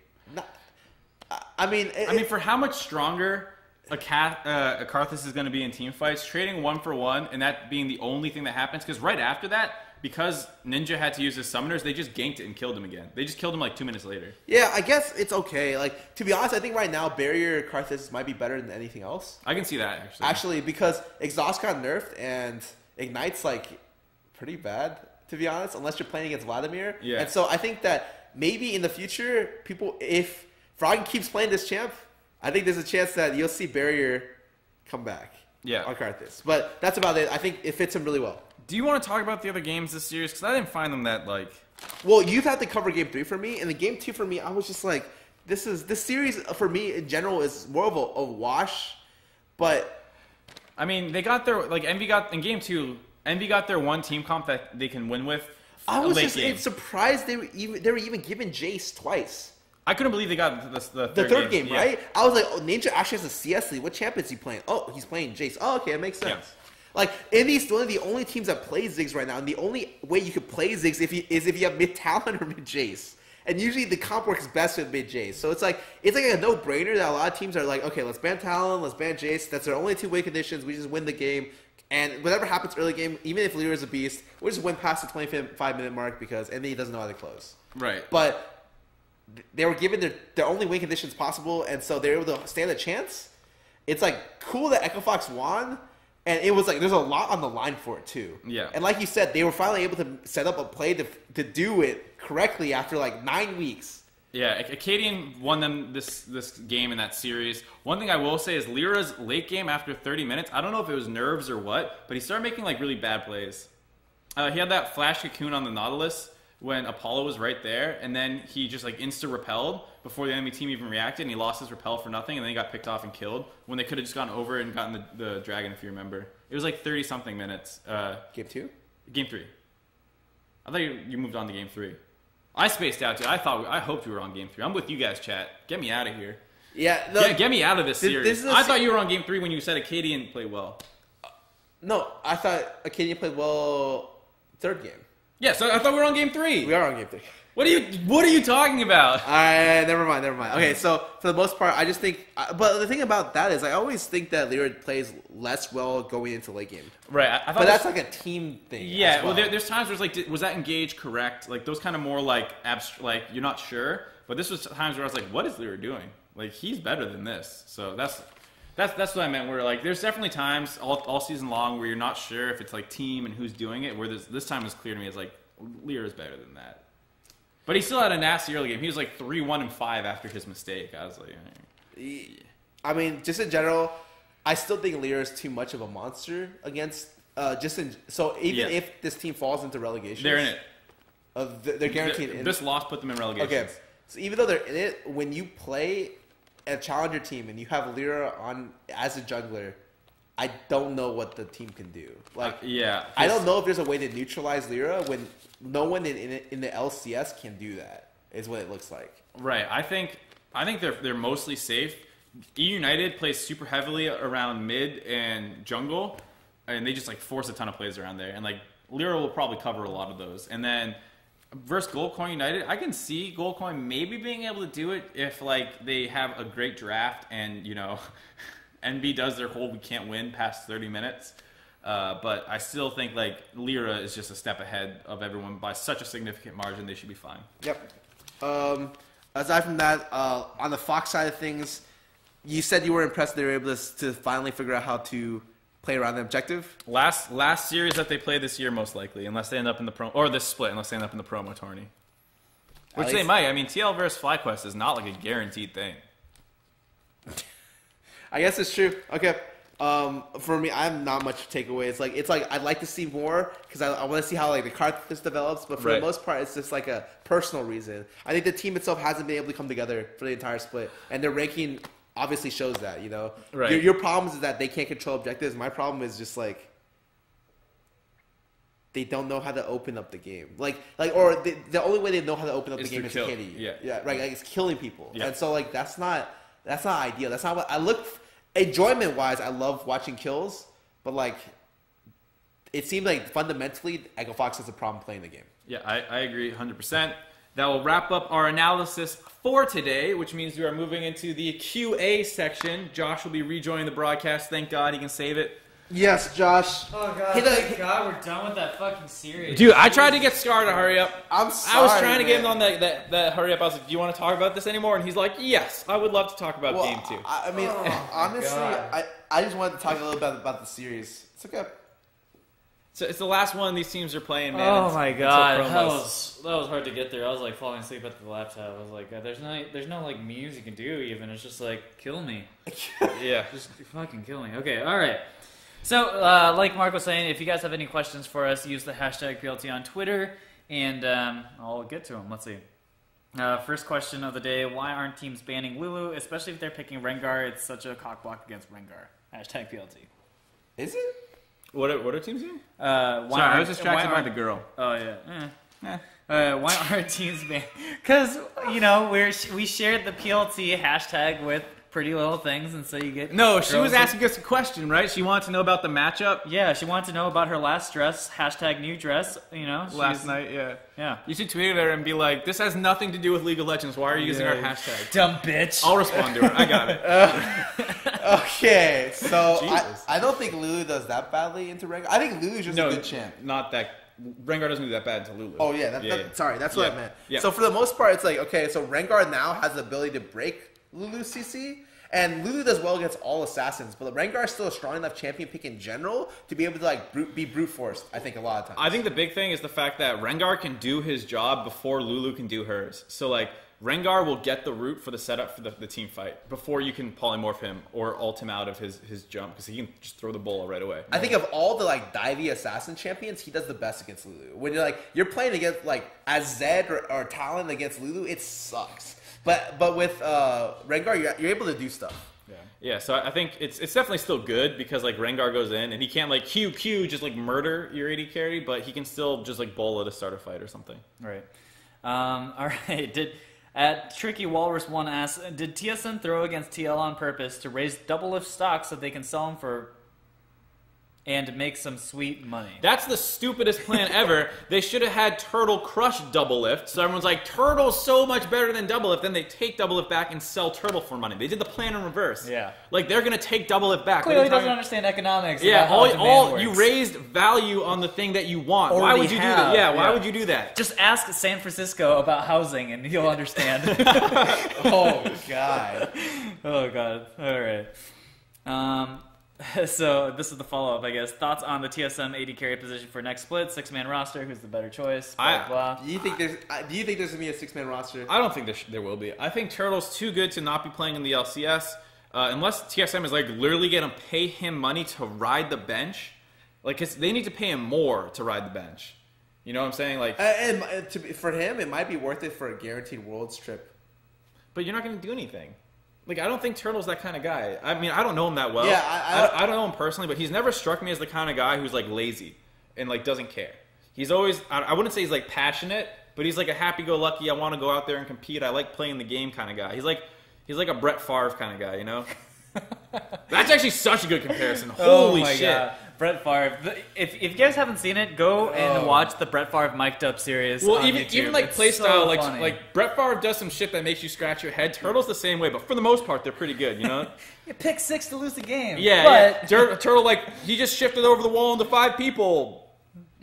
I mean, for how much stronger a Karthus is going to be in team fights, trading 1 for 1 and that being the only thing that happens, because right after that, because Ninja had to use his summoners, they just ganked it and killed him again. They just killed him like 2 minutes later. Yeah, I guess it's okay. Like, to be honest, I think right now Barrier Karthus might be better than anything else. I can see that, actually. Actually, because Exhaust got nerfed and Ignite's like pretty bad, to be honest, unless you're playing against Vladimir. Yeah. And so I think that maybe in the future, if Froggen keeps playing this champ, I think there's a chance that you'll see Barrier come back on Karthus. But that's about it. I think it fits him really well. Do you want to talk about the other games this series? Because I didn't find them that, like... Well, you've had to cover Game 3 for me, and the Game 2 for me, I was just like, this series for me in general is more of a wash, but... I mean, they got their... Like, Envy got... In Game 2, Envy got their one team comp that they can win with. I was just surprised they were even given Jace twice. I couldn't believe they got the third game, right? I was like, oh, Ninja actually has a CS league. What champion is he playing? Oh, he's playing Jace. Oh, okay, it makes sense. Yeah. Like, Envy's one of the only teams that plays Ziggs right now, and the only way you could play Ziggs is if you have mid Talon or mid Jace. And usually the comp works best with mid Jace. So it's like a no-brainer that a lot of teams are like, okay, let's ban Talon, let's ban Jace. That's our only 2 win conditions. We just win the game. And whatever happens early game, even if Leader is a beast, we'll just win past the 25-minute mark because Envy doesn't know how to close. Right. But they were given their only win conditions possible, and so they were able to stand a chance. It's like cool that Echo Fox won. And it was like, there's a lot on the line for it, too. Yeah. And like you said, they were finally able to set up a play to do it correctly after like 9 weeks. Yeah, Acadian won them this game in that series. One thing I will say is Lyra's late game after 30 minutes, I don't know if it was nerves or what, but he started making like really bad plays. He had that flash cocoon on the Nautilus when Apollo was right there, and then he just like insta-repelled before the enemy team even reacted, and he lost his repel for nothing, and then he got picked off and killed when they could have just gone over and gotten the dragon, if you remember. It was like 30-something minutes. Game 2? Game 3. I thought you moved on to Game 3. I spaced out, dude. I hoped we were on Game 3. I'm with you guys, chat. Get me out of here. Yeah. Get me out of this series. I thought you were on Game 3 when you said Acadian played well. No, I thought Acadian played well third game. Yeah, so I thought we were on Game 3. We are on Game 3. What are you talking about? Never mind. Okay, so for the most part, I just think. But the thing about that is, I always think that ḽira plays less well going into late game. Right, I thought but that's like a team thing. Yeah, well, there's times where it's like, was that engage correct? Like those kind of more like like you're not sure. But this was times where I was like, what is ḽira doing? Like he's better than this. So that's what I meant. Where like there's definitely times all season long where you're not sure if it's like team and who's doing it. Where this time is clear to me. It's like ḽira is better than that. But he still had a nasty early game. He was like 3-1-5 after his mistake. I was like, yeah. I mean, just in general, I still think ḽira is too much of a monster against. If this team falls into relegation, they're in it. They're guaranteed. This loss put them in relegation. Okay, so even though they're in it, when you play a challenger team and you have ḽira on as a jungler, I don't know what the team can do. Like, I don't know if there's a way to neutralize ḽira when no one in the LCS can do that. Is what it looks like. Right. I think they're mostly safe. E United plays super heavily around mid and jungle, and they just like force a ton of plays around there. And like ḽira will probably cover a lot of those. And then versus Goldcoin United, I can see Goldcoin maybe being able to do it if like they have a great draft and NB does their whole we can't win past 30 minutes. But I still think like ḽira is just a step ahead of everyone by such a significant margin. They should be fine. Yep. Aside from that, on the Fox side of things, you said you were impressed they were able to finally figure out how to play around the objective. Last series that they play this year, most likely, unless they end up in the this split, unless they end up in the promo tourney, which they might. I mean, TL versus FlyQuest is not like a guaranteed thing. I guess it's true. Okay. For me, I have not much takeaway. It's like I'd like to see more because I want to see how like the card this develops. But for the most part, it's just like a personal reason. I think the team itself hasn't been able to come together for the entire split, and their ranking obviously shows that. Right. Your problem is that they can't control objectives. My problem is just like they don't know how to open up the game. Or the only way they know how to open up the game is kitty. Yeah. Right. Like it's killing people, yeah. And so like that's not ideal. That's not what I look. Enjoyment-wise, I love watching kills, but like, it seems like fundamentally, Echo Fox has a problem playing the game. Yeah, I agree 100%. That will wrap up our analysis for today, which means we are moving into the QA section. Josh will be rejoining the broadcast. Thank God he can save it. Yes, Josh. Oh, God. Thank God we're done with that fucking series. Dude, I tried to get Scarra to hurry up. I'm sorry, I was trying to get him on that hurry up. I was like, do you want to talk about this anymore? And he's like, yes, I would love to talk about Game 2. I mean, honestly, I just wanted to talk a little bit about the series. It's okay. So it's the last one these teams are playing, man. Oh my God, that was hard to get there. I was like falling asleep at the laptop. I was like, there's no like music you can do even. It's just like kill me. Yeah, just fucking kill me. Okay, all right. So like Mark was saying, if you guys have any questions for us, use the hashtag PLT on Twitter, and I'll get to them. Let's see. First question of the day: why aren't teams banning llulu, especially if they're picking Rengar? It's such a cockblock against Rengar. Hashtag PLT. Is it? What are teams doing? Sorry, I was distracted by the girl. Oh yeah. Why aren't teams banned? Because we shared the PLT hashtag with Pretty Little Things, and so you get. No, she was asking us a question, right? She wanted to know about the matchup. Yeah, she wanted to know about her last dress. Hashtag new dress. Last night. Yeah. Yeah. You should tweet at her and be like, "This has nothing to do with League of Legends. Why are you using our hashtag?" Dumb bitch. I'll respond to her. I got it. Okay, so I don't think llulu does that badly into Rengar. I think Lulu's just a good champ. Not that. Rengar doesn't do that bad into llulu. Oh yeah, sorry, that's what I meant. Yeah. So for the most part, it's like okay, so Rengar now has the ability to break Lulu's CC, and llulu does well against all assassins, but Rengar is still a strong enough champion pick in general to be able to like be brute forced. I think a lot of times. I think the big thing is the fact that Rengar can do his job before llulu can do hers. So like Rengar will get the root for the setup for the team fight before you can polymorph him or ult him out of his jump because he can just throw the ball right away. I think of all the like divey assassin champions, he does the best against llulu. When you're playing against like as Zed or Talon against llulu, it sucks. But with Rengar, you're able to do stuff. Yeah. So I think it's definitely still good because like Rengar goes in and he can't like Q just like murder your AD carry, but he can still just like bowl it to start a fight or something. Right. All right. At Tricky Walrus 1 asks, did TSM throw against TL on purpose to raise double lift stocks so they can sell them for and make some sweet money. That's the stupidest plan ever. They should have had Turtle crush Double Lift. So everyone's like, Turtle's so much better than Double Lift. Then they take Double Lift back and sell Turtle for money. They did the plan in reverse. Yeah. Like, they're going to take Double Lift back. Clearly doesn't understand economics. Yeah, about how demand you works. raised value on the thing that you want. Why Already would you do have, that? Yeah, why yeah. would you do that? Just ask San Francisco about housing and he'll understand. Oh, God. Oh, God. All right. So this is the follow-up, I guess. Thoughts on the TSM AD carry position for next split? 6-man roster. Who's the better choice? Blah, blah. Do you think there's gonna be a 6-man roster? I don't think there will be. I think Turtle's too good to not be playing in the LCS. Unless TSM is like literally going to pay him money to ride the bench. Like, 'cause they need to pay him more to ride the bench. You know what I'm saying? Like, for him, it might be worth it for a guaranteed Worlds trip. but you're not going to do anything. Like, I don't think Turtle's that kind of guy. I mean, I don't know him that well. Yeah, I don't know him personally, but he's never struck me as the kind of guy who's, like, lazy and, like, doesn't care. He's always, I wouldn't say he's, like, passionate, but he's, like, a happy-go-lucky, I want to go out there and compete, I like playing the game kind of guy. He's like a Brett Favre kind of guy, you know? That's actually such a good comparison. Holy my shit. God. Brett Favre. If you guys haven't seen it, go and watch the Brett Favre mic'd up series. Well, on even YouTube. like It's playstyle, so funny. like Brett Favre does some shit that makes you scratch your head. Turtle's the same way, but for the most part, they're pretty good, you know? you pick 6 to lose the game. Yeah, but Turtle, like, he just shifted over the wall into 5 people.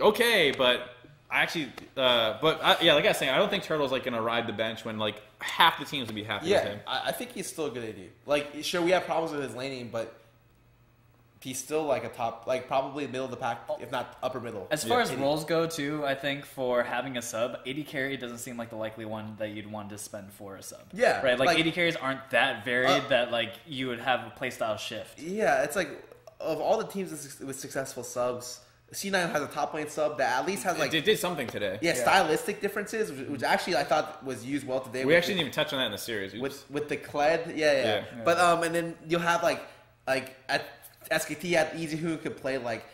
Okay, but I actually, like I was saying, I don't think Turtle's like gonna ride the bench when like half the teams would be happy with Yeah, him. I think he's still a good AD. Like, sure, we have problems with his laning, but he's still like a top, like probably middle of the pack, if not upper middle. as far as AD. roles go, too, I think for having a sub, AD carry doesn't seem like the likely one that you'd want to spend for a sub. Yeah, right. Like, like- AD carries aren't that varied that like you would have a playstyle shift. Yeah, it's like of all the teams with successful subs, C9 has a top lane sub that at least has like It did something today. stylistic differences, which actually I thought was used well today. We actually didn't even touch on that in the series. with the Kled, yeah. But and then you'll have like at SKT at Easy who could play like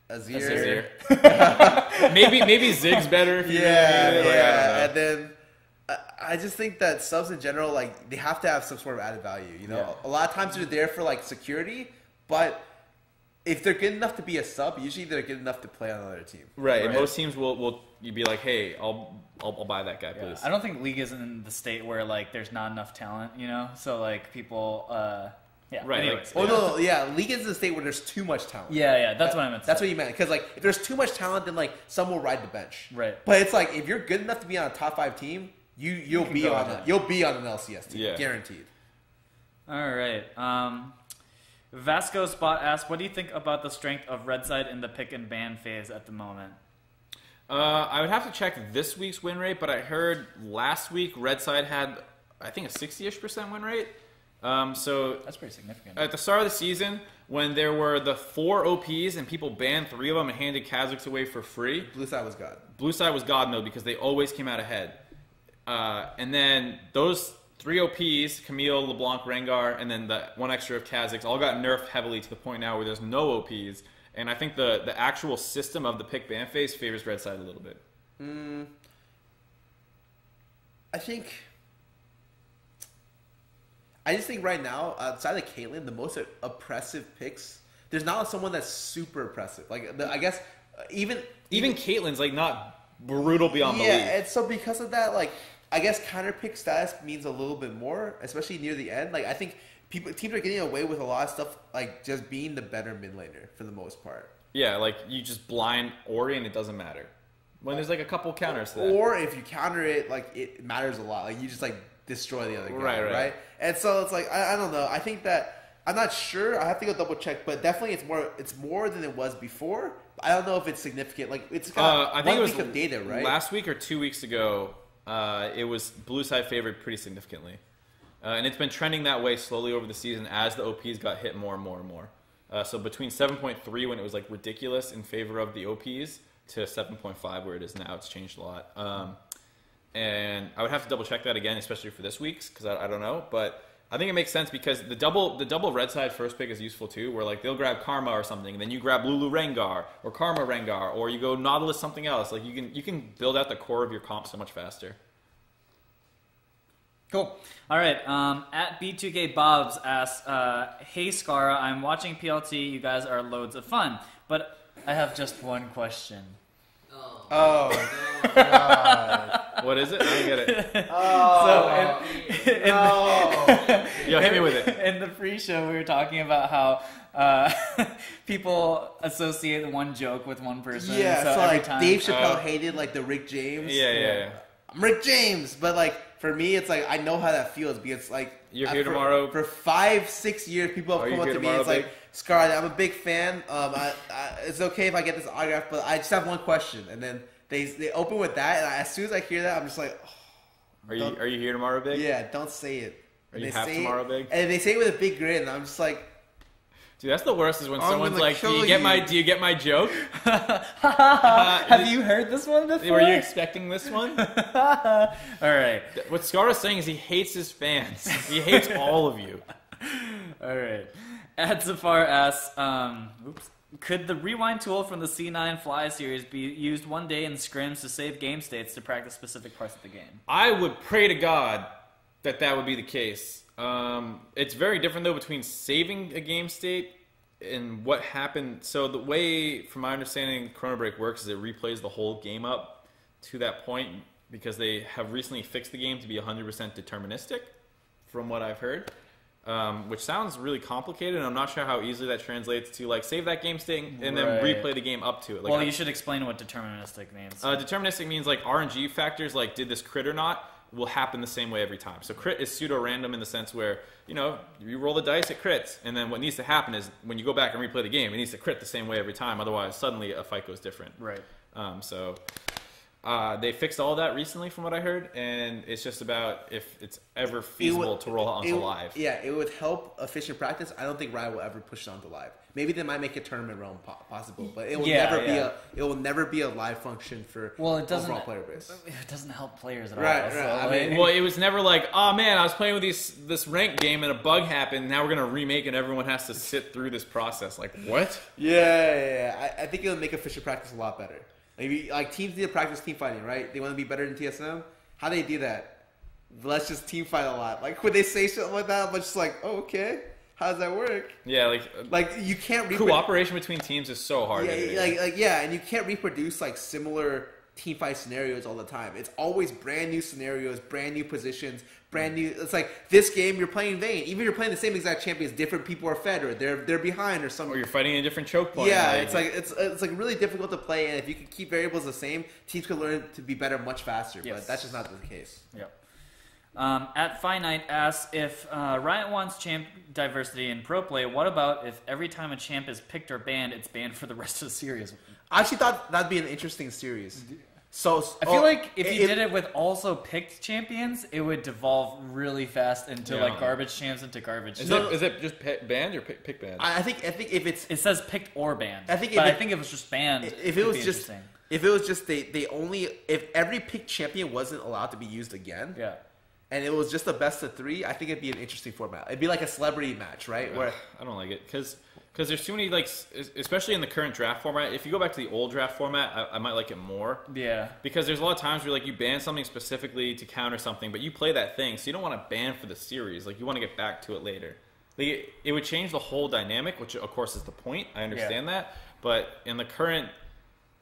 Azir. maybe Zig's better. If you really, like, I don't know. And then I just think that subs in general, like they have to have some sort of added value. You know, a lot of times they're there for like security, but if they're good enough to be a sub, usually they're good enough to play on another team. Right. And most teams will you'd be like, hey, I'll buy that guy, please. I don't think League is in the state where like there's not enough talent, you know. So like people, Right, Anyways, No, League is a state where there's too much talent. that's what I meant. That's what you meant. Because like, if there's too much talent, then like some will ride the bench. Right. But it's like if you're good enough to be on a top 5 team, you'll be go on ahead. you'll be on an LCS team, Yeah. guaranteed. All right. Vasco Spot asks, what do you think about the strength of Red Side in the pick and ban phase at the moment? I would have to check this week's win rate, but I heard last week Red Side had, I think, a 60-ish% win rate. So That's pretty significant. at the start of the season, when there were the 4 OPs and people banned 3 of them and handed Kha'Zix away for free, Blue side was God. Blue Side was God mode because they always came out ahead. And then those 3 OPs, Camille, LeBlanc, Rengar, and then the 1 extra of Kha'Zix, all got nerfed heavily to the point now where there's no OPs. And I think the actual system of the pick ban phase favors Red Side a little bit. I just think right now, outside of Caitlyn, the most oppressive picks, there's not someone that's super oppressive. Like, I guess, even Caitlyn's like not brutal beyond yeah, belief. and so because of that, like, I guess counter pick status means a little bit more, especially near the end. Like, I think teams are getting away with a lot of stuff, like just being the better mid laner for the most part. Yeah, like you just blind Ori and it doesn't matter. When there's like a couple counters to that. Or if you counter it, like it matters a lot. Like you just like destroy the other guy, right? And so it's like I don't know. I think that I'm not sure. I have to go double check, but definitely it's more than it was before. I don't know if it's significant. Like it's got I think 1 it was week of data, right? Last week or 2 weeks ago, it was Blue Side favored pretty significantly. And it's been trending that way slowly over the season as the OPs got hit more and more and more. So between 7.3 when it was like ridiculous in favor of the OPs to 7.5 where it is now, it's changed a lot. And I would have to double check that again, especially for this week's, because I don't know. But I think it makes sense because the double Red Side first pick is useful too, where like they'll grab Karma or something, and then you grab Lulu Rengar or Karma Rengar, or you go Nautilus something else. Like you can build out the core of your comp so much faster. Cool. All right. At B2K Bobs asks, "Hey Scarra, I'm watching PLT. You guys are loads of fun, but I have just one question." Oh God. What is it? I don't get it. Oh. Yo, hit me with it. In the pre-show, we were talking about how people associate one joke with one person. Yeah, so so every like time, Dave Chappelle hated like the Rick James. Yeah. I'm Rick James, but like for me, it's like I know how that feels because like You're here tomorrow. For 5-6 years, people have come up to me. It's like, Scar, I'm a big fan. It's okay if I get this autograph, but I just have one question. And then they open with that, and as soon as I hear that, I'm just like, Are you here tomorrow, Big? yeah, don't say it. Are you half tomorrow, Big? And they say it with a big grin, and I'm just like, dude, that's the worst. Is when I'm someone's gonna like, kill do you get my joke? have you heard this one before? Were you expecting this one? All right. What Scarra's saying is he hates his fans. He hates all of you. All right. At Zafar asks, could the rewind tool from the C9 Fly series be used one day in scrims to save game states to practice specific parts of the game? I would pray to God that would be the case. It's very different, though, between saving a game state and what happened. So the way, from my understanding, Chrono Break works is it replays the whole game up to that point because they have recently fixed the game to be 100% deterministic, from what I've heard. Which sounds really complicated, and I'm not sure how easily that translates to, like, save that game state and then replay the game up to it. Like, well, you should explain what deterministic means. Deterministic means, like, RNG factors, like, did this crit or not, will happen the same way every time. So crit is pseudo-random in the sense where, you know, you roll the dice, it crits, and then what needs to happen is when you go back and replay the game, it needs to crit the same way every time, otherwise suddenly a fight goes different. Right. They fixed all that recently from what I heard, and it's just about if it's ever feasible to roll onto live. Yeah, it would help efficient practice. I don't think Riot will ever push it onto live. Maybe they might make a tournament realm possible, but it will never be a live function for overall player base. It doesn't help players at all. Right. So, I mean, well, it was never like, oh man, I was playing with this ranked game and a bug happened. Now we're gonna remake and everyone has to sit through this process. Like what? Yeah. I think it would make efficient practice a lot better. Like teams need to practice team fighting, right? They want to be better than TSM. How do they do that? Let's just team fight a lot. Like when they say something like that, I'm just like, oh, okay. How does that work? Yeah, like you can't cooperation between teams is so hard. Yeah, and you can't reproduce like similar team fight scenarios all the time. It's always brand new scenarios, brand new positions, brand new. It's like this game you're playing Vayne. Even if you're playing the same exact champions, different people are fed or they're behind or something. Or you're fighting a different choke point. Yeah, it's like really difficult to play, and if you can keep variables the same, teams can learn to be better much faster. Yes. But that's just not the case. Yep. At Finite asks, if Riot wants champ diversity in pro play, what about if every time a champ is picked or banned, it's banned for the rest of the series? I actually thought that'd be an interesting series. So I feel like if you did it with also picked champions, it would devolve really fast into like garbage champs into garbage. Is it just banned or pick banned? I think if it says picked or banned. I think if it was just banned, if it was just they only if every picked champion wasn't allowed to be used again. Yeah. And it was just a best of 3, I think it'd be an interesting format. It'd be like a celebrity match, right? Where I don't like it because there's too many, like, especially in the current draft format. If you go back to the old draft format, I might like it more. Yeah. Because there's a lot of times where, like, you ban something specifically to counter something, but you play that thing, so you don't want to ban for the series. Like, you want to get back to it later. Like, it would change the whole dynamic, which, of course, is the point. I understand that. But in the current,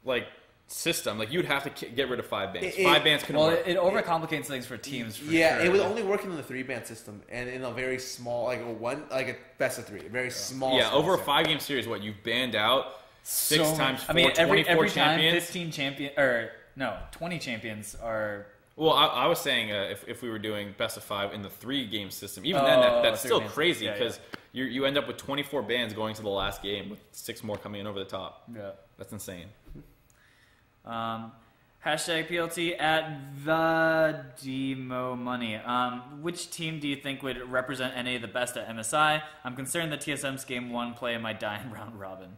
like, system, like, you'd have to get rid of 5 bans. 5 bans couldn't work. It overcomplicates things for teams. For sure. It would only work in the 3-ban system and in a very small, like a best of 3, a very small. Yeah, over a 5-game series, what you've banned out 6 times 4, every 24 time champions. 15 20 champions are. Well, I was saying if we were doing best of 5 in the 3-game system, even then that's still crazy because you end up with 24 bans going to the last game with 6 more coming in over the top. Yeah, that's insane. Hashtag PLT at the Demo Money. Which team do you think would represent NA the best at MSI? I'm concerned that TSM's Game 1 play might die in round robin.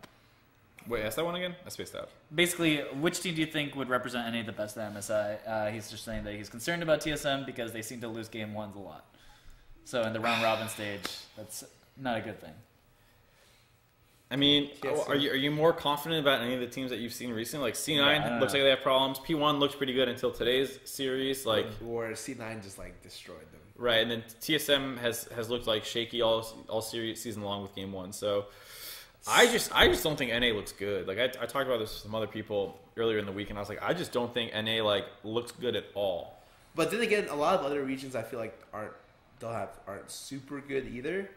Wait, ask that one again? I spaced out. Basically, which team do you think would represent NA the best at MSI? He's just saying that he's concerned about TSM because they seem to lose Game 1s a lot. So in the round robin stage, that's not a good thing. I mean, TSM. are you more confident about any of the teams that you've seen recently? Like C9 looks like they have problems. P1 looked pretty good until today's series. Like or C9 just like destroyed them. Right, and then TSM has looked like shaky all series season long with game 1. So I just don't think NA looks good. Like I talked about this with some other people earlier in the week, and I was like, I just don't think NA like looks good at all. But then again, a lot of other regions I feel like aren't super good either.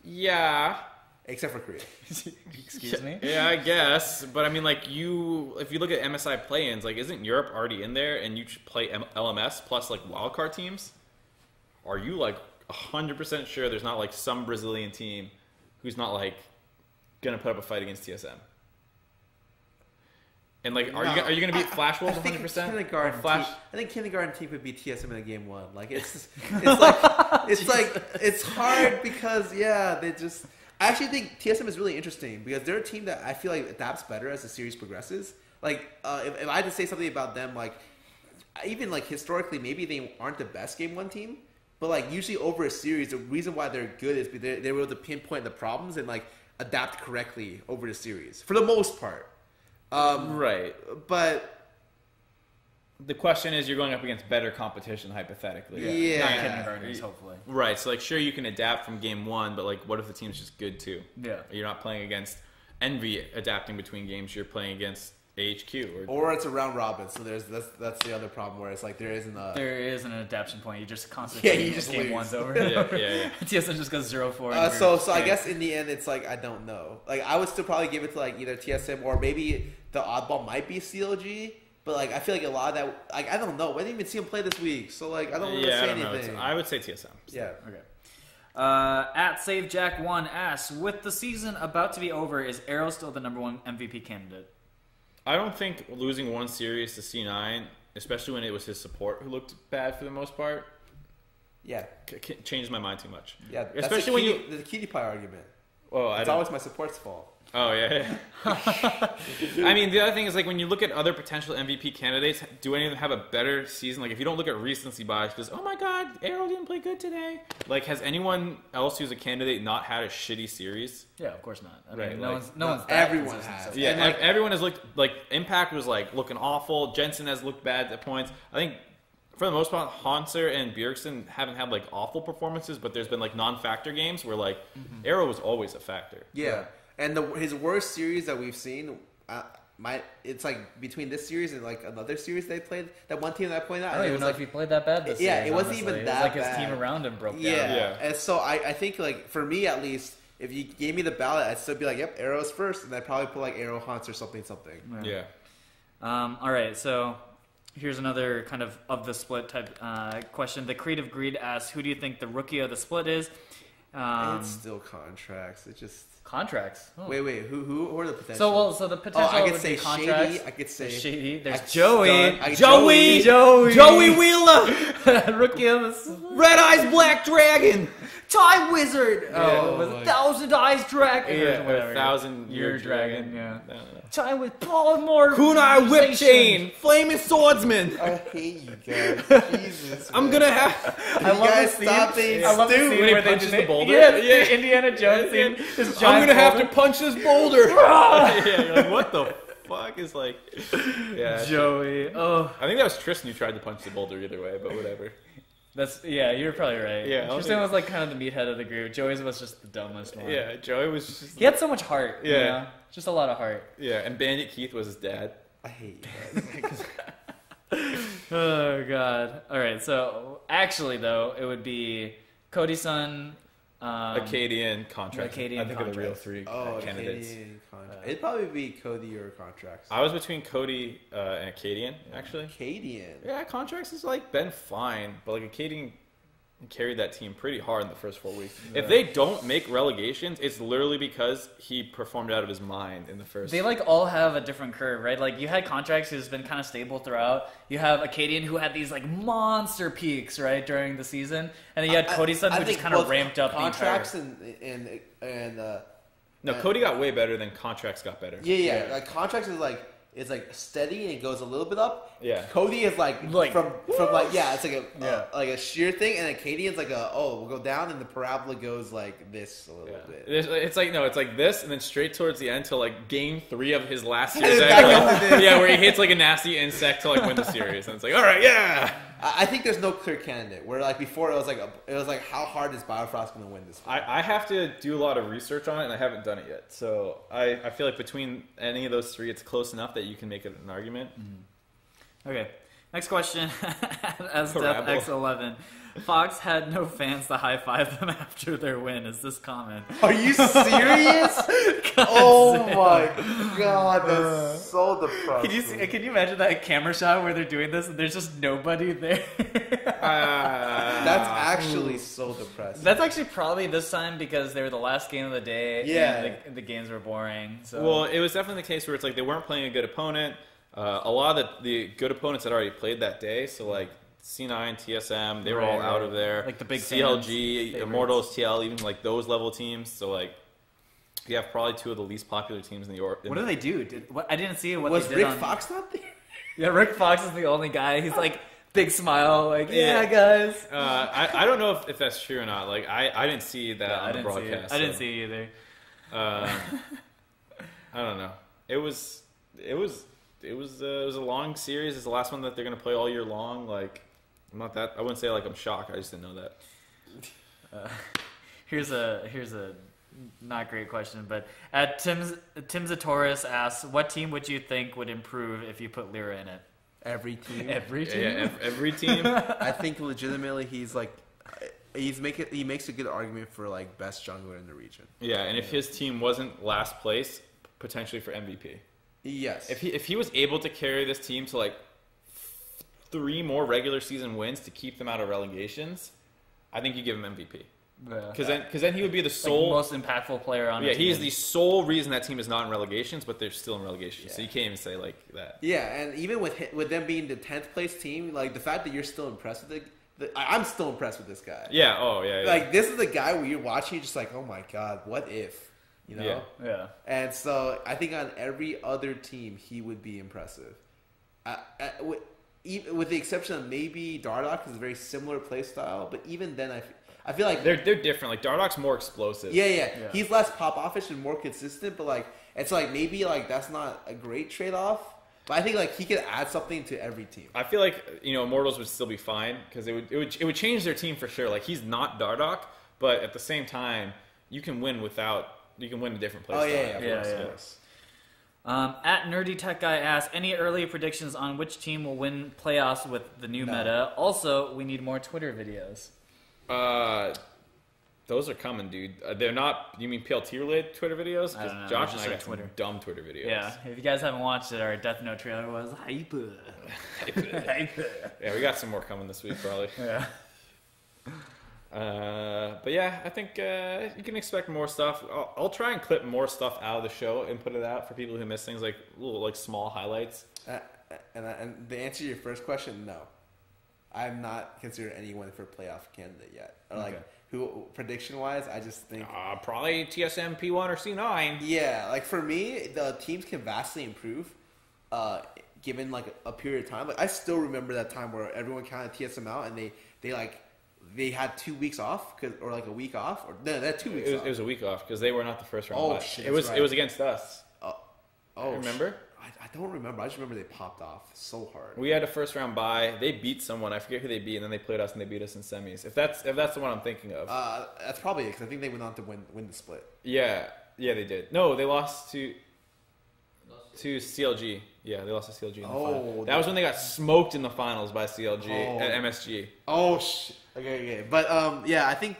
Yeah. Except for Korea. Excuse me? Yeah, I guess. But I mean, like, if you look at MSI play-ins, like, isn't Europe already in there and you should play LMS plus, like, wildcard teams? Are you, like, 100% sure there's not, like, some Brazilian team who's not, like, going to put up a fight against TSM? And, like, are you going to beat Flash Wolves 100%? I think Kindergarten team would beat TSM in a game 1. Like, it's hard because, they just... I actually think TSM is really interesting because they're a team that I feel like adapts better as the series progresses. Like, if I had to say something about them, like, even like historically, maybe they aren't the best game 1 team, but like usually over a series, the reason why they're good is because they're able to pinpoint the problems and like adapt correctly over the series for the most part. Right, but the question is, you're going up against better competition, hypothetically. Yeah. Not kindergartners, hopefully. Right, so, like, sure, you can adapt from game 1, but, like, what if the team's just good, too? Yeah. You're not playing against Envy adapting between games. You're playing against AHQ. Or it's a round robin, so that's the other problem where it's like there isn't an adaptation point. You just constantly you just game lose. one's over. yeah. TSM just goes 0-4. So I guess in the end it's like I don't know. Like I would still probably give it to like either TSM or maybe the oddball might be CLG. But like I feel like a lot of that, like I don't know. I didn't even see him play this week, so like I don't really say anything. I would say TSM. Yeah. Okay. At SaveJack1 asks, with the season about to be over, is Arrow still the #1 MVP candidate? I don't think losing one series to C9, especially when it was his support who looked bad for the most part, changed my mind too much. Yeah, especially the cutie pie argument. Oh, it's always my support's fault. Oh, yeah. I mean, the other thing is, like, when you look at other potential MVP candidates, do any of them have a better season? Like, if you don't look at recency bias, because, oh my god, Arrow didn't play good today. Like, has anyone else who's a candidate not had a shitty series? Yeah, of course not. I right, mean, like, no one's everyone has. Yeah, and, like, everyone has looked, like, Impact was, like, looking awful. Jensen has looked bad at points. I think, for the most part, Hanser and Bjergsen haven't had, like, awful performances, but there's been, like, non-factor games where, like, Arrow was always a factor. Yeah. And his worst series that we've seen, it's like between this series and like another series they played. That one team that I pointed out. I don't even know if he played that bad this series. It wasn't even that it was like bad. His team around him broke down. Yeah. And so I think like for me at least, if you gave me the ballot, I'd still be like, yep, Arrow's first, and I'd probably put like Arrow Hans or something. Yeah. All right, so here's another kind of the split type question. The Creative Greed asks, who do you think the rookie of the split is? It's still contracts. It just contracts. Oh. Wait. Who are the potential? So the potential. I could say contracts. Shady. I could say Shady. There's Joey. Joey Wheeler. Rookie of the Red Eyes Black Dragon. Time Wizard. Yeah, it was 1,000 Eyes Dragon. Yeah, whatever. 1,000-year dragon. Yeah. No. Time with Polymorph. Kunai Whip Chain. Flaming Swordsman. I hate you guys. Jesus. I'm gonna have. I love this scene. I love the scene where they punches the boulder. Yeah, the Indiana Jones scene. I'm gonna have to punch this boulder. Yeah, you're like, what the fuck is like? Yeah, Joey. Oh, I think that was Tristan who tried to punch the boulder either way, but whatever. You're probably right. Yeah, Tristan was like kind of the meathead of the group. Joey's was just the dumbest one. Yeah, Joey was just. He had so much heart. Yeah, you know? Just a lot of heart. Yeah, and Bandit Keith was his dad. I hate you guys. Oh god. All right. So actually, though, it would be Cody's son. Acadian contracts. Acadian I think contracts. are the real three candidates. It'd probably be Cody or contracts. I was between Cody and Acadian, actually. Acadian. Yeah, contracts has like been fine, but like Acadian carried that team pretty hard in the first 4 weeks. Yeah. If they don't make relegations, it's literally because he performed out of his mind in the first. They like all have a different curve, right? Like you had contracts who's been kind of stable throughout. You have Acadian who had these like monster peaks, right, during the season, and then you had Cody's son who just kind of ramped up. Contracts the and no, Cody got way better than contracts got better. Yeah. Like contracts is like it's like steady and it goes a little bit up. Yeah. Cody is like from like it's like a sheer thing, and then Cadian's like we'll go down, and the parabola goes like this a little bit. It's like this, and then straight towards the end till like game 3 of his last series. Where he hits like a nasty insect to like win the series, and it's like, all right, yeah. I think there's no clear candidate. Where like before it was like how hard is Biofrost going to win this? I have to do a lot of research on it, and I haven't done it yet. So I feel like between any of those 3, it's close enough that you can make it an argument. Mm-hmm. Okay, next question. As Death X11, Fox had no fans to high five them after their win. Is this common? Are you serious? Oh my god, that's so depressing. Can you imagine that camera shot where they're doing this and there's just nobody there? That's actually so depressing. That's actually probably this time because they were the last game of the day. Yeah, and the games were boring. So. Well, it was definitely the case where it's like they weren't playing a good opponent. A lot of the good opponents had already played that day, so like C9, TSM, they were all out of there. Like the big CLG, Immortals, TL, even like those level teams. So like you have probably 2 of the least popular teams in the What do they do? I didn't see what was they did. Was Rick Fox not there? Yeah, Rick Fox is the only guy. He's like big smile, like yeah guys. I don't know if that's true or not. Like I didn't see that on the broadcast. I didn't see it either. I don't know. It was a long series. It's the last one that they're gonna play all year long. Like I wouldn't say like I'm shocked. I just didn't know that. Here's a not great question, but Tim Zatoris asks, what team would you think would improve if you put Lyra in it? Every team. Every team. Yeah, every team. I think legitimately he makes a good argument for like best jungler in the region. Yeah, and if his team wasn't last place, potentially for MVP. Yes. If he was able to carry this team to like 3 more regular season wins to keep them out of relegations, I think you give him MVP. Because then he would be the sole most impactful player on. Yeah, he is the sole reason that team is not in relegations, but they're still in relegation. Yeah. So you can't even say like that. Yeah, and even with them being the 10th place team, like the fact that you're still impressed with I'm still impressed with this guy. Yeah. Oh yeah. Like this is the guy where you're watching, you're just like, oh my god, what if? You know? Yeah. And so I think on every other team he would be impressive. With the exception of maybe Dardoch, is a very similar play style, but even then I feel like they're different. Like Dardoch's more explosive. Yeah. He's less pop offish and more consistent, but like it's like maybe like that's not a great trade off. But I think like he could add something to every team. I feel like Immortals would still be fine because it would change their team for sure. Like he's not Dardoch, but at the same time you can win a different play style. Yeah. At Nerdy Tech Guy asks, any early predictions on which team will win playoffs with the new meta? Also, we need more Twitter videos. Those are coming, dude. They're not. You mean PLT related Twitter videos? I don't know. Josh and I like got Twitter. Dumb Twitter videos. Yeah. If you guys haven't watched it, our Death Note trailer was hyper. Yeah, we got some more coming this week, probably. Yeah. But yeah, I think you can expect more stuff. I'll try and clip more stuff out of the show and put it out for people who miss things, like little like small highlights. And the answer to your first question, no. I'm not considering anyone for playoff candidate yet. Or like who prediction wise, I just think probably TSM P1 or C9. Yeah, like for me, the teams can vastly improve given like a period of time. Like I still remember that time where everyone counted TSM out and they had 2 weeks off or like a week off, or no, they had 2 weeks off. It was a week off because they were not the first round. Oh shit! It was against us. Remember? I don't remember. I just remember they popped off so hard. We had a first round bye. They beat someone. I forget who they beat, and then they played us and they beat us in semis. If that's the one I'm thinking of. That's probably it because I think they went on to win the split. Yeah, they did. No, they lost to CLG. Yeah, they lost to CLG in the final. That was when they got smoked in the finals by CLG at MSG. Oh shit. Okay. But yeah, I think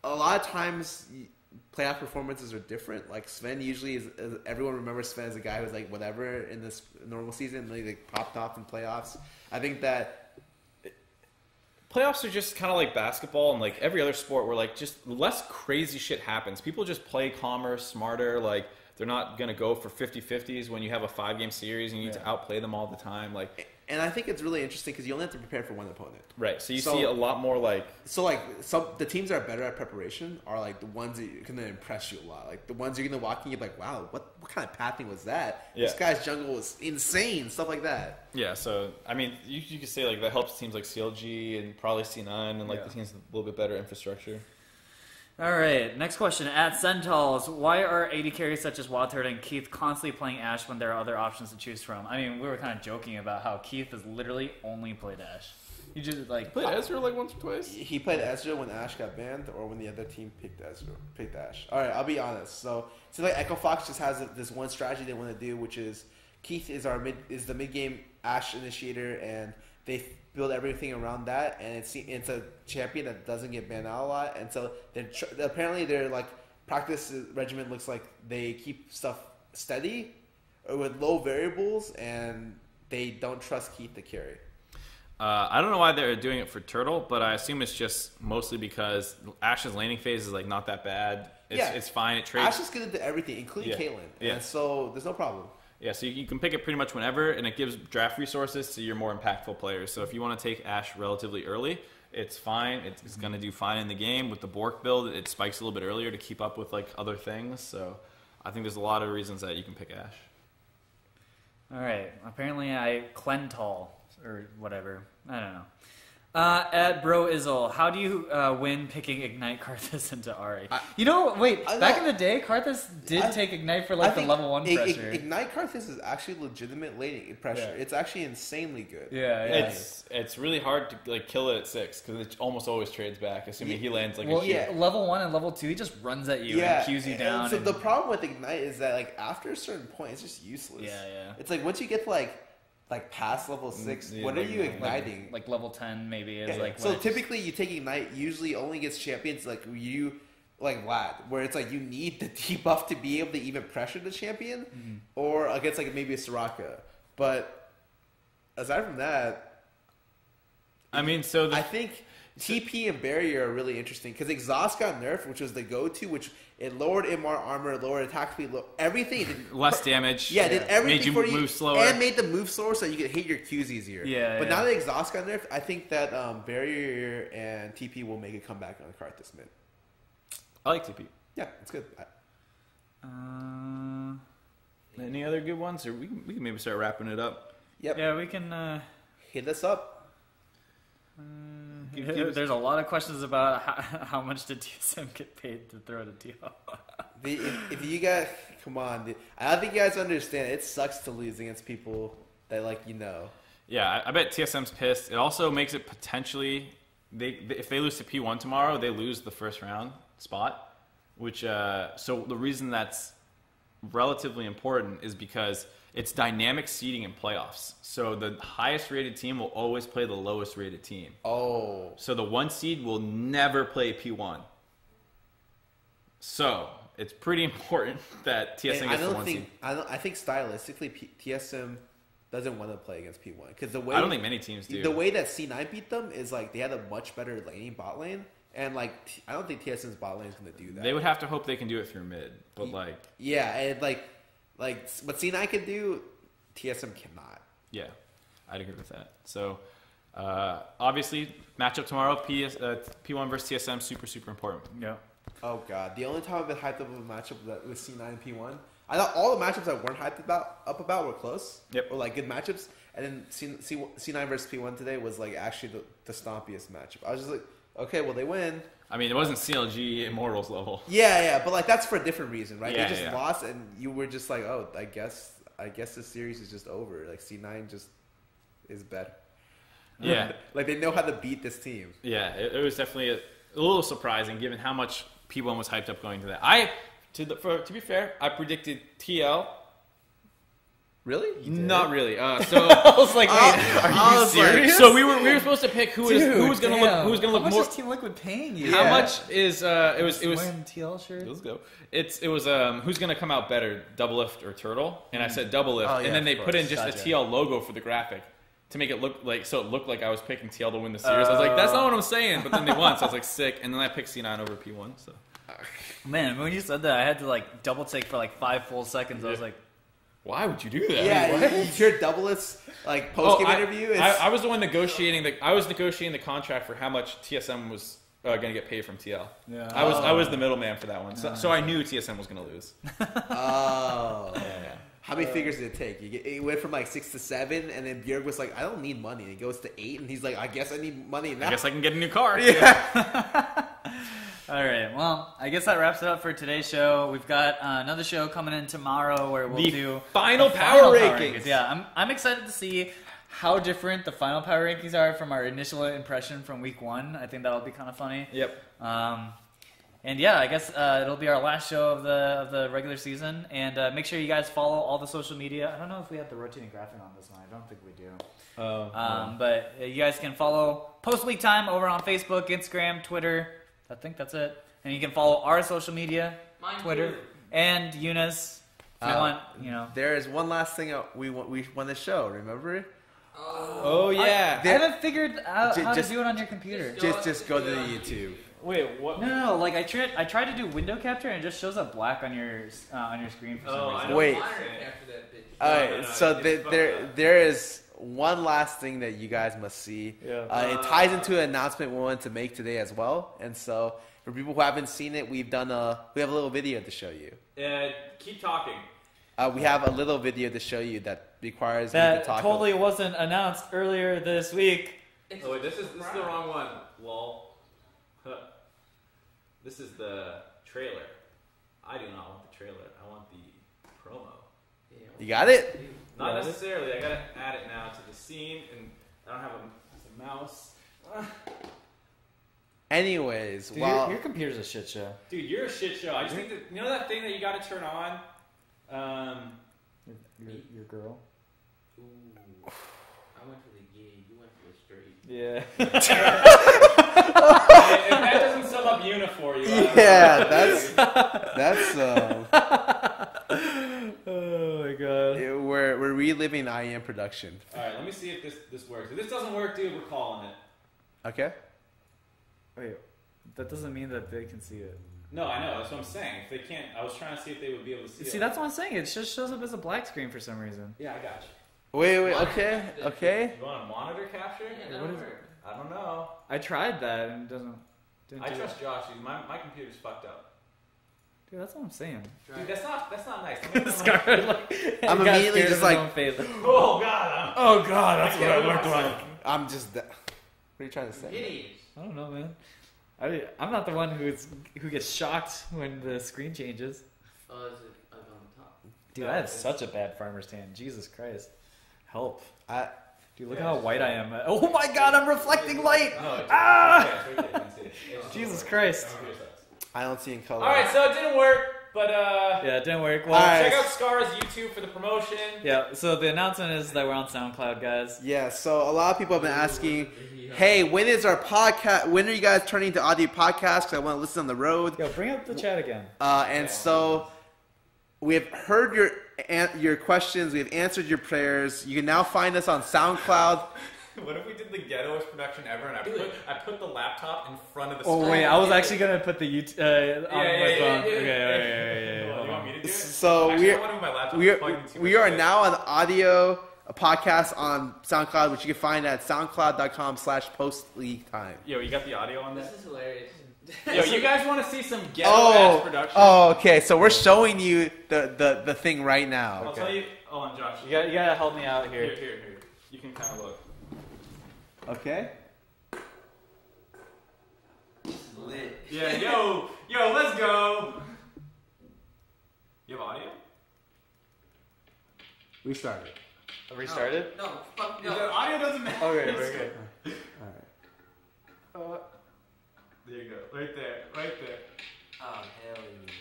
a lot of times playoff performances are different. Like Sven usually is everyone remembers Sven as a guy who's like whatever in this normal season, and he like popped off in playoffs. I think that playoffs are just kind of like basketball and like every other sport where like just less crazy shit happens. People just play calmer, smarter. Like they're not gonna go for 50-50s when you have a 5-game series and you need to outplay them all the time. Like And I think it's really interesting because you only have to prepare for one opponent. Right. So you see a lot more like... So like the teams that are better at preparation are like the ones that are going to impress you a lot. Like the ones you're going to walk in, you're like, wow, what kind of pathing was that? Yeah. This guy's jungle was insane. Stuff like that. Yeah, so, I mean, you could say like that helps teams like CLG and probably C9 and like the teams with a little bit better infrastructure. All right, next question. At Centals, why are AD carries such as Wildturd and Keith constantly playing Ashe when there are other options to choose from? I mean, we were kind of joking about how Keith has literally only played Ashe. He just like played Ezreal like once or twice. He played Ezreal when Ashe got banned, or when the other team picked Ashe. All right, I'll be honest. So like Echo Fox just has this one strategy they want to do, which is Keith is the mid game Ashe initiator, and they build everything around that, and it's a champion that doesn't get banned out a lot, and so apparently their like practice regimen looks like they keep stuff steady or with low variables, and they don't trust Keith to carry. I don't know why they're doing it for Turtle, but I assume it's just mostly because Ashe's laning phase is like not that bad. It's fine. It trades. Ashe is good at everything, including Caitlyn, and so there's no problem. Yeah, so you can pick it pretty much whenever, and it gives draft resources to your more impactful players. So if you want to take Ashe relatively early, it's fine. It's going to do fine in the game. With the Bork build, it spikes a little bit earlier to keep up with like other things. So I think there's a lot of reasons that you can pick Ashe. All right. Apparently I Clental or whatever. I don't know. At Bro Izzle, how do you win picking Ignite Karthus into Ahri? Back in the day, Karthus did take Ignite for like the level 1 pressure. Ignite Karthus is actually legitimate laning pressure. Yeah. It's actually insanely good. Yeah. It's really hard to like kill it at 6 because it almost always trades back, assuming he lands like level 1 and level 2, he just runs at you and cues you down. So the problem with Ignite is that like after a certain point, it's just useless. Yeah. It's like once you get to like past level 6, what are you igniting? Like level 10 maybe is like. So typically you take Ignite usually only against champions like you, like Vlad, where it's like you need the debuff to be able to even pressure the champion, or against like maybe a Soraka. But aside from that, I mean, I think TP and Barrier are really interesting because Exhaust got nerfed, which was the go-to, which it lowered MR armor, lowered attack speed, everything. Less damage. Yeah, did everything made you move slower. And made the move slower so you could hit your Qs easier. But now that Exhaust got nerfed, I think that Barrier and TP will make a comeback on Karthus mid. I like TP. Yeah, it's good. Any other good ones? Or we can maybe start wrapping it up. Yep. Yeah, we can... hit us up. There's a lot of questions about how much did TSM get paid to throw to TL. If you guys, come on, dude. I don't think you guys understand. It sucks to lose against people that Yeah, I bet TSM's pissed. It also makes it potentially if they lose to P1 tomorrow, they lose the first round spot. Which so the reason that's relatively important is because it's dynamic seeding in playoffs. So the highest rated team will always play the lowest rated team. Oh. So the 1 seed will never play P1. So it's pretty important that TSM gets the 1 seed. I think stylistically TSM doesn't want to play against P1 because the way I don't think many teams do. The way that C9 beat them is like they had a much better laning bot lane. And I don't think TSM's bot lane is going to do that. They would have to hope they can do it through mid, but and what C9 can do, TSM cannot. Yeah, I'd agree with that. So, obviously, matchup tomorrow, P1 versus TSM, super, super important. Yeah. Oh, God. The only time I've been hyped up of a matchup with C9 and P1, I thought all the matchups I weren't hyped about were close. Yep. Or, good matchups. And then C9 versus P1 today was, actually the stompiest matchup. I was just like, okay, well, they win. I mean, it wasn't CLG Immortals level. Yeah, but that's for a different reason, right? Yeah, they just lost, and you were just like, oh, I guess this series is just over. C9 just is better. Yeah, they know how to beat this team. Yeah, it was definitely a little surprising given how much P1 was hyped up going to that. To be fair, I predicted TL. Really? Not really. So I was like, wait, are you serious? So we were supposed to pick who was going to look how much more. Is Team Liquid paying you? How much is it was wearing TL shirt? Let's go. It was who's going to come out better, Double Lift or Turtle? And I said Double Lift, and then they put in just a TL logo for the graphic to make it look like it looked like I was picking TL to win the series. I was like, that's not what I'm saying, but then they won, so I was like sick, and then I picked C9 over P1. So man, when you said that, I had to double take for 5 full seconds. I was like, Why would you do that? Yeah, your doublets like post game interview. I was the one negotiating the contract for how much TSM was going to get paid from TL. Yeah. I was the middleman for that one, so I knew TSM was going to lose. Oh. Yeah. How many figures did it take? It went from like 6 to 7, and then Bjerg was like, "I don't need money." And he goes to 8, and he's like, "I guess I need money now." I guess I can get a new car. Yeah. All right. Well, I guess that wraps it up for today's show. We've got another show coming in tomorrow where we'll do final the power rankings. Yeah, I'm excited to see how different the final power rankings are from our initial impression from week 1. I think that'll be kind of funny. Yep. And yeah, I guess it'll be our last show of the regular season. And make sure you guys follow all the social media. I don't know if we have the rotating graphic on this one. I don't think we do. But you guys can follow Post Week Time over on Facebook, Instagram, Twitter. I think that's it. And you can follow our social media, Twitter, too. and Eunice. If you want, There is one last thing we won the show. Remember? Oh yeah. I haven't figured out how to just- do it on your computer. Just go to the YouTube. Wait, what? No. Like I tried to do window capture and it just shows up black on your screen for some reason. Wait. After that bitch. All right. no, So it's there is one last thing that you guys must see. Yeah. It ties into an announcement we wanted to make today as well. And so for people who haven't seen it, we have a little video to show you. Keep talking. We have a little video to show you that requires me to That talk. totally wasn't announced earlier this week. Oh wait, this is the wrong one. Lol. Huh. This is the trailer. I do not want the trailer. I want the promo. You got it? Not necessarily. I gotta add it now to the scene, and I don't have a mouse. Anyways, Dude, well, your computer's a shit show. Dude, you're a shit show. I just think that you know that thing that you gotta turn on. Your girl. Ooh. I went for the gay. You went for the straight. Yeah. If that doesn't sum up Una for you. yeah, that's Oh my god. we're reliving IEM production. All right, let me see if this works. If this doesn't work, dude, we're calling it. Okay. Wait, that doesn't mean that they can see it. No, I know. That's what I'm saying. If they can't, I was trying to see if they would be able to see it. See, that's what I'm saying. It just shows up as a black screen for some reason. Yeah, I got you. Wait. Okay. You want a monitor capture? What is it? I don't know. I tried that and it didn't I do trust it. Josh. Dude. My computer's fucked up. Dude, that's what I'm saying. Dude, that's not nice. Scarra, like, I'm got immediately scared just of his like- own face. Oh god. Oh god, that's what can't I looked do like. myself. I'm just. What are you trying to say? Idiots. I don't know, man. I'm not the one who gets shocked when the screen changes. Oh, is it like on the top? Dude, I have such a bad farmer's tan. Jesus Christ. Help. I Dude, look how white I am. Oh my god, I'm reflecting light! No, it's Ah! okay, it's okay, you can see it. It's Jesus Christ. I don't see in color. All right, so it didn't work, but Yeah, it didn't work. Well, All right. check out Scarra's YouTube for the promotion. yeah, so the announcement is that we're on SoundCloud, guys. Yeah, so a lot of people have been asking, hey, when is our podcast? When are you guys turning to audio podcasts? Because I want to listen on the road. Yo, bring up the chat again. And so we have heard your questions. We have answered your prayers. You can now find us on SoundCloud. What if we did the ghettoest production ever, and I put the laptop in front of the Oh screen? wait, I was actually gonna put the YouTube on my yeah, phone. yeah. Okay, You hold want on. me to do it? So Actually, I want to move my laptop. we are now on audio a podcast on SoundCloud, which you can find at soundcloud.com/postleaguetime. Yo, you got the audio on This this? is hilarious. Yo, you guys want to see some ghetto-ass production? Oh, okay. So we're showing you the thing right now. I'll tell you. Hold on, Josh. You gotta help me out here. Here. You can kind of look. Okay. Lit. Yeah, yo, let's go. You have audio? We started. Restarted? No, fuck The no. audio doesn't matter. Okay. All right. There you go. Right there. Oh, hell yeah.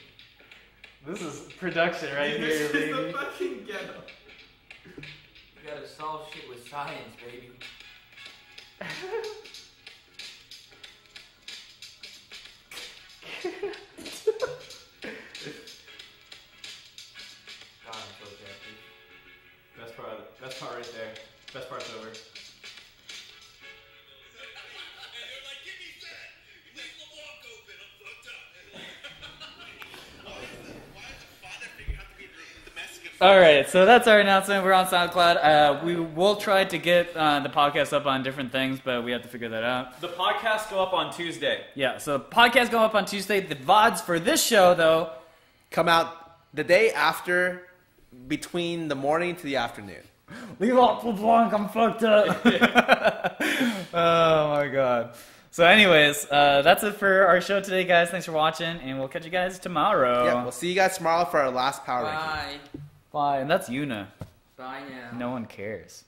This is production right Dude, here, this is baby. the fucking ghetto. You gotta solve shit with science, baby. God, I'm so happy. Best part right there. Best part's over. And they're like, give me that! Leave the walk open, I'm fucked up. Why does the father figure have to be the Mexican All right, so that's our announcement. We're on SoundCloud. We will try to get the podcast up on different things, but we have to figure that out. The podcasts go up on Tuesday. Yeah, so podcasts go up on Tuesday. The VODs for this show, though, Come out the day after, between the morning to the afternoon. leave off the blank. I'm fucked up. Oh my god. So, anyways, that's it for our show today, guys. Thanks for watching, and we'll catch you guys tomorrow. Yeah, we'll see you guys tomorrow for our last power ranking. Bye. Bye. And that's Yuna. Bye now. No one cares.